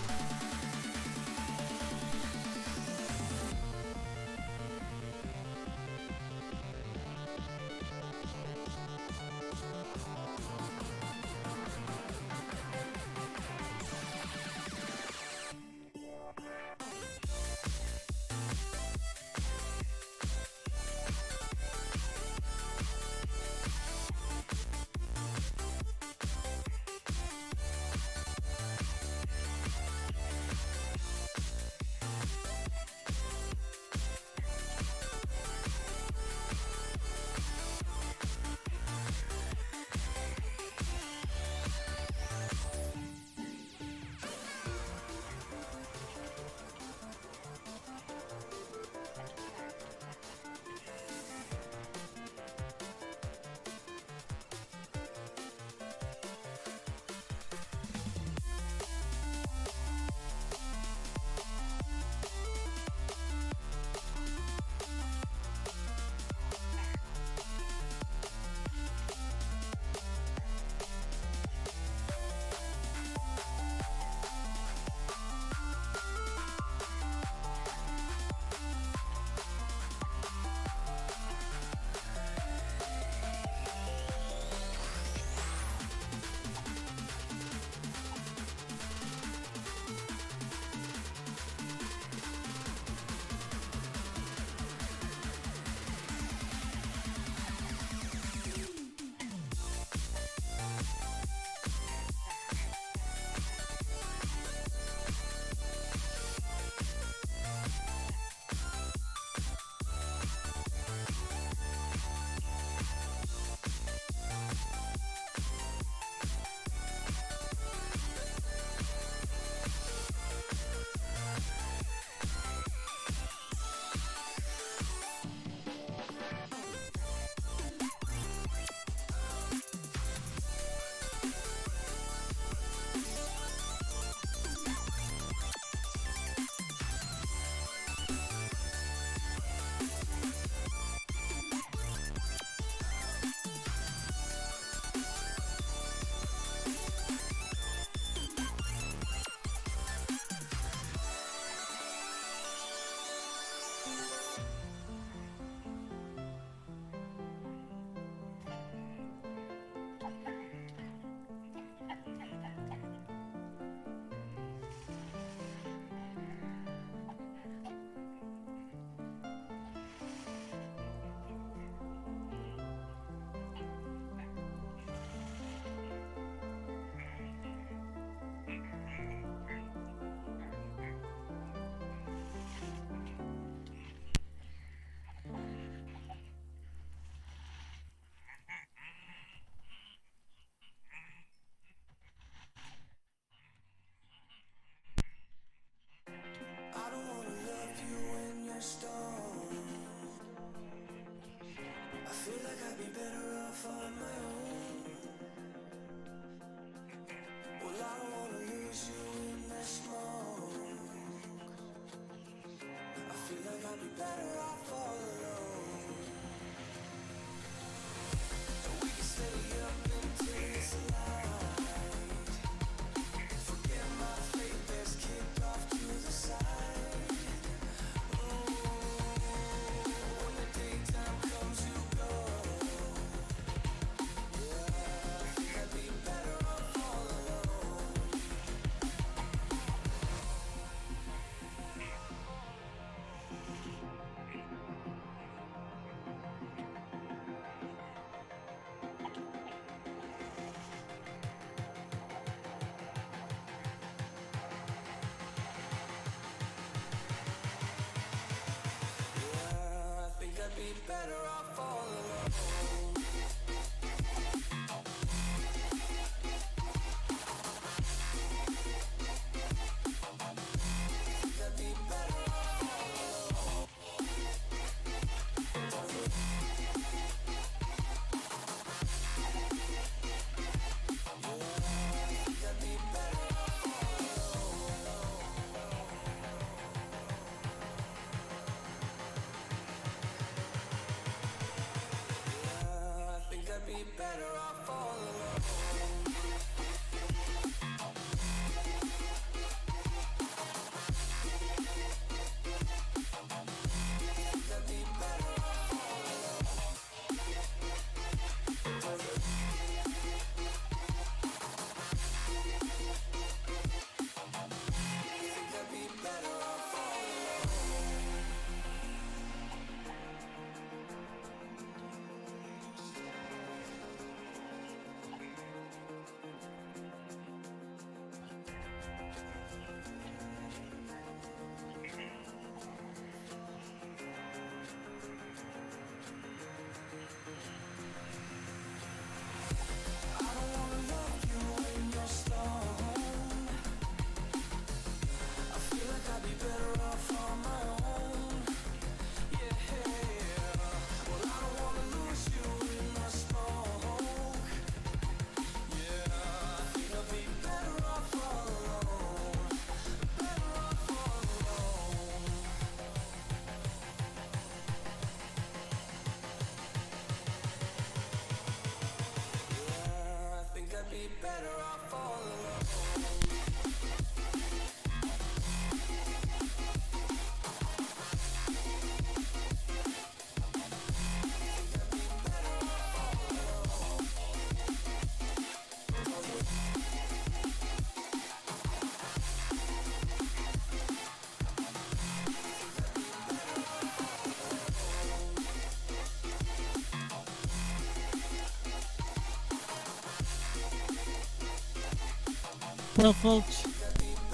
Well, folks,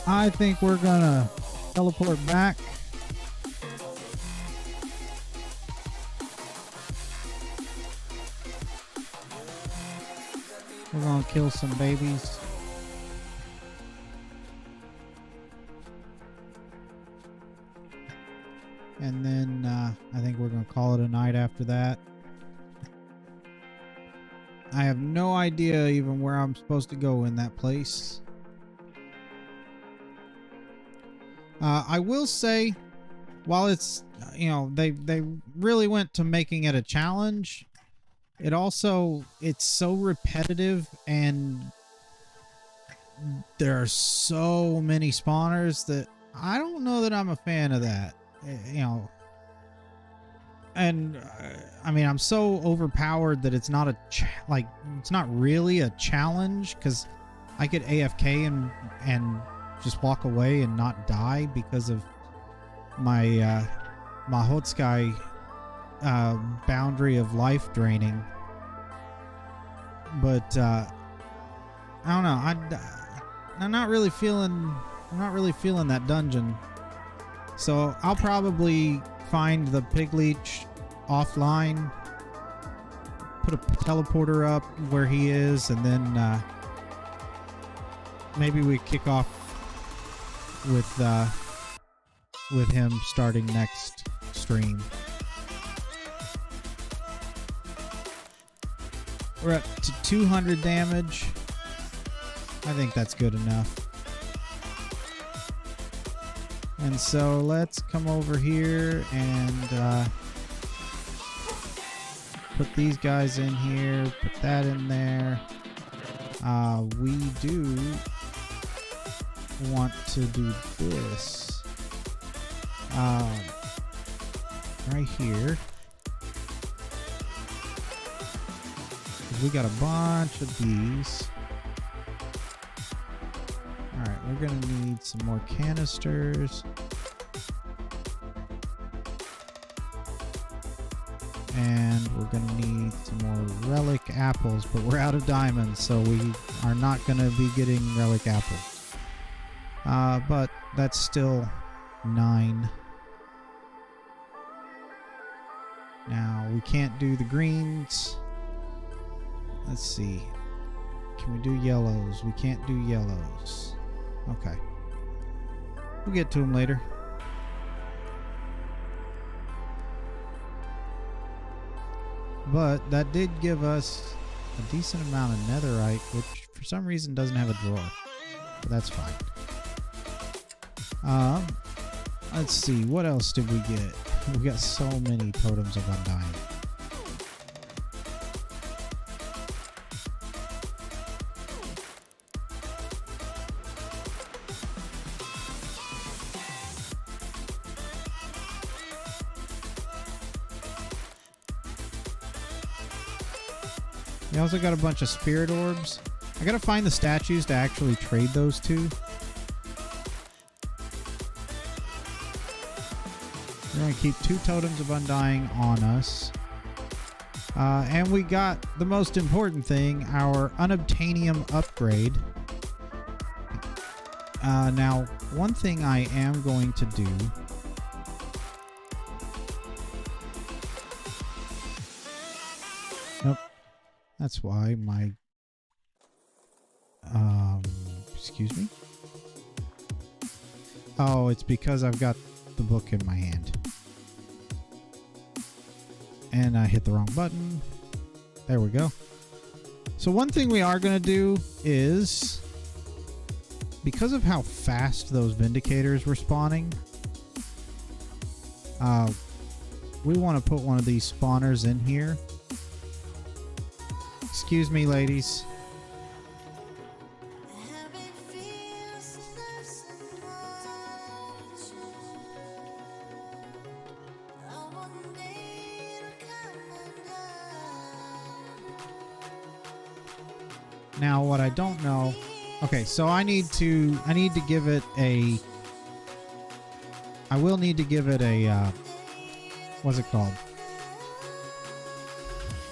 I think we're gonna teleport back. We're gonna kill some babies. And then I think we're gonna call it a night after that. I have no idea even where I'm supposed to go in that place. I will say, while it's, you know, they really went to making it a challenge, it's so repetitive, and there are so many spawners that I don't know that I'm a fan of that, you know. And I mean, I'm so overpowered that it's not it's not really a challenge, because I could AFK and just walk away and not die because of my Mahotsukai boundary of life draining. But I don't know. I'm not really feeling that dungeon. So I'll probably find the pig leech offline, put a teleporter up where he is, and then maybe we kick off with him starting next stream. We're up to 200 damage. I think that's good enough. And so let's come over here and put these guys in here, put that in there. We do want to do this right here. We got a bunch of these. Alright, we're gonna need some more canisters. And we're gonna need some more relic apples, but we're out of diamonds, so we are not gonna be getting relic apples. But that's still 9. Now, we can't do the greens. Let's see. Can we do yellows? We can't do yellows. Okay. We'll get to them later. But that did give us a decent amount of netherite, which for some reason doesn't have a drawer. But that's fine. Let's see. What else did we get? We got so many totems of undying. We also got a bunch of spirit orbs. I gotta find the statues to actually trade those to. We're gonna keep 2 totems of undying on us. And we got the most important thing, our unobtainium upgrade. Now, one thing I am going to do That's why my, excuse me? Oh, it's because I've got the book in my hand. And I hit the wrong button. There we go. So one thing we are going to do is, because of how fast those Vindicators were spawning, we want to put one of these spawners in here. Excuse me, ladies. Now, what I don't know... Okay, so I need to give it a... I will need to give it a... what's it called?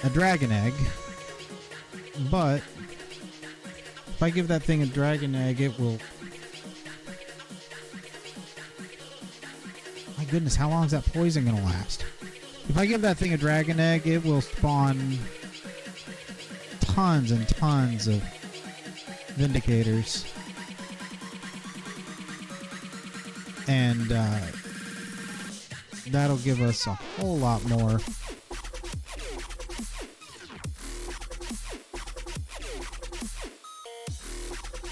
A dragon egg. But If I give that thing a dragon egg, it will... My goodness, how long is that poison going to last? If I give that thing a dragon egg, it will spawn tons and tons of Vindicators. And that'll give us a whole lot more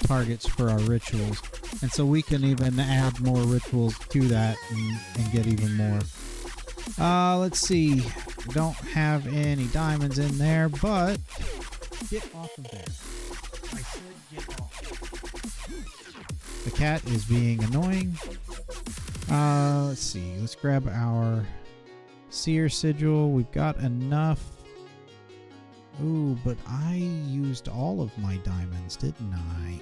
targets for our rituals. And so we can even add more rituals to that and get even more. Let's see. We don't have any diamonds in there, but get off of there. I said get off. The cat is being annoying. Let's see. Let's grab our seer sigil. We've got enough. Ooh, but I used all of my diamonds, didn't I?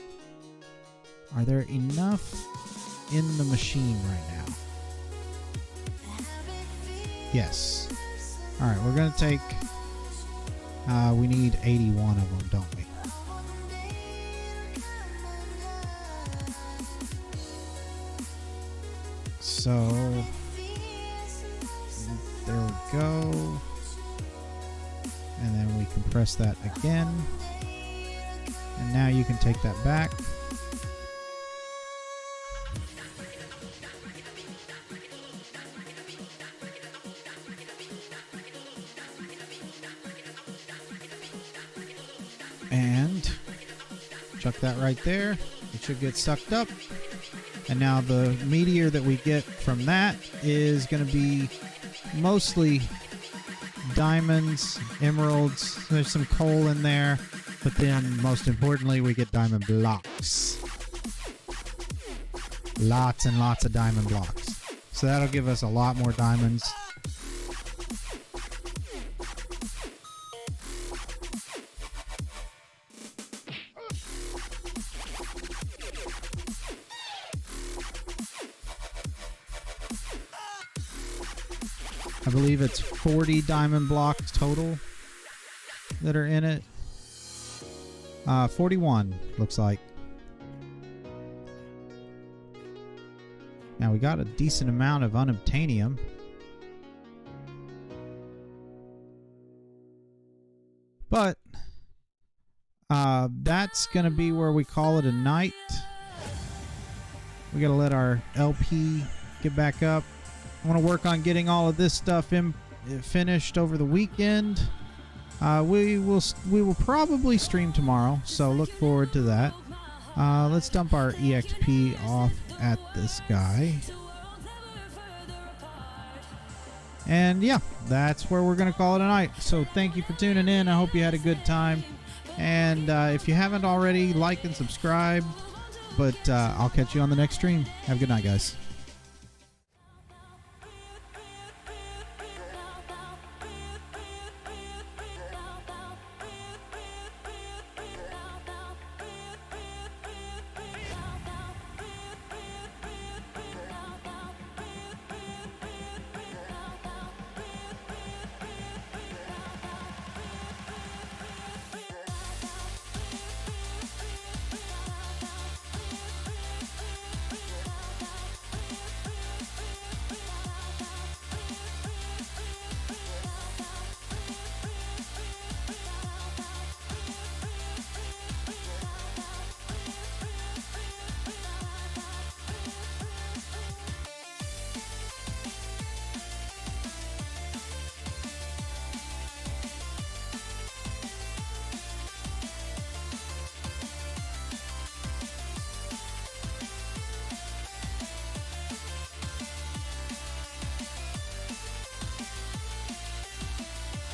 Are there enough in the machine right now? Yes. Alright, we're going to take... we need 81 of them, don't we? So... there we go. And then we compress that again. And now you can take that back. And chuck that right there. It should get sucked up. And now the meteor that we get from that is going to be mostly diamonds, emeralds. There's some coal in there. But then, most importantly, we get diamond blocks. Lots and lots of diamond blocks. So that'll give us a lot more diamonds. I believe it's 40 diamond blocks total that are in it. 41 looks like. Now we got a decent amount of unobtainium. But that's going to be where we call it a night. We got to let our LP get back up. I want to work on getting all of this stuff finished over the weekend. We will probably stream tomorrow, so look forward to that. Let's dump our EXP off at this guy. And yeah, that's where we're going to call it a night. So thank you for tuning in. I hope you had a good time. And if you haven't already, like and subscribe. But I'll catch you on the next stream. Have a good night, guys.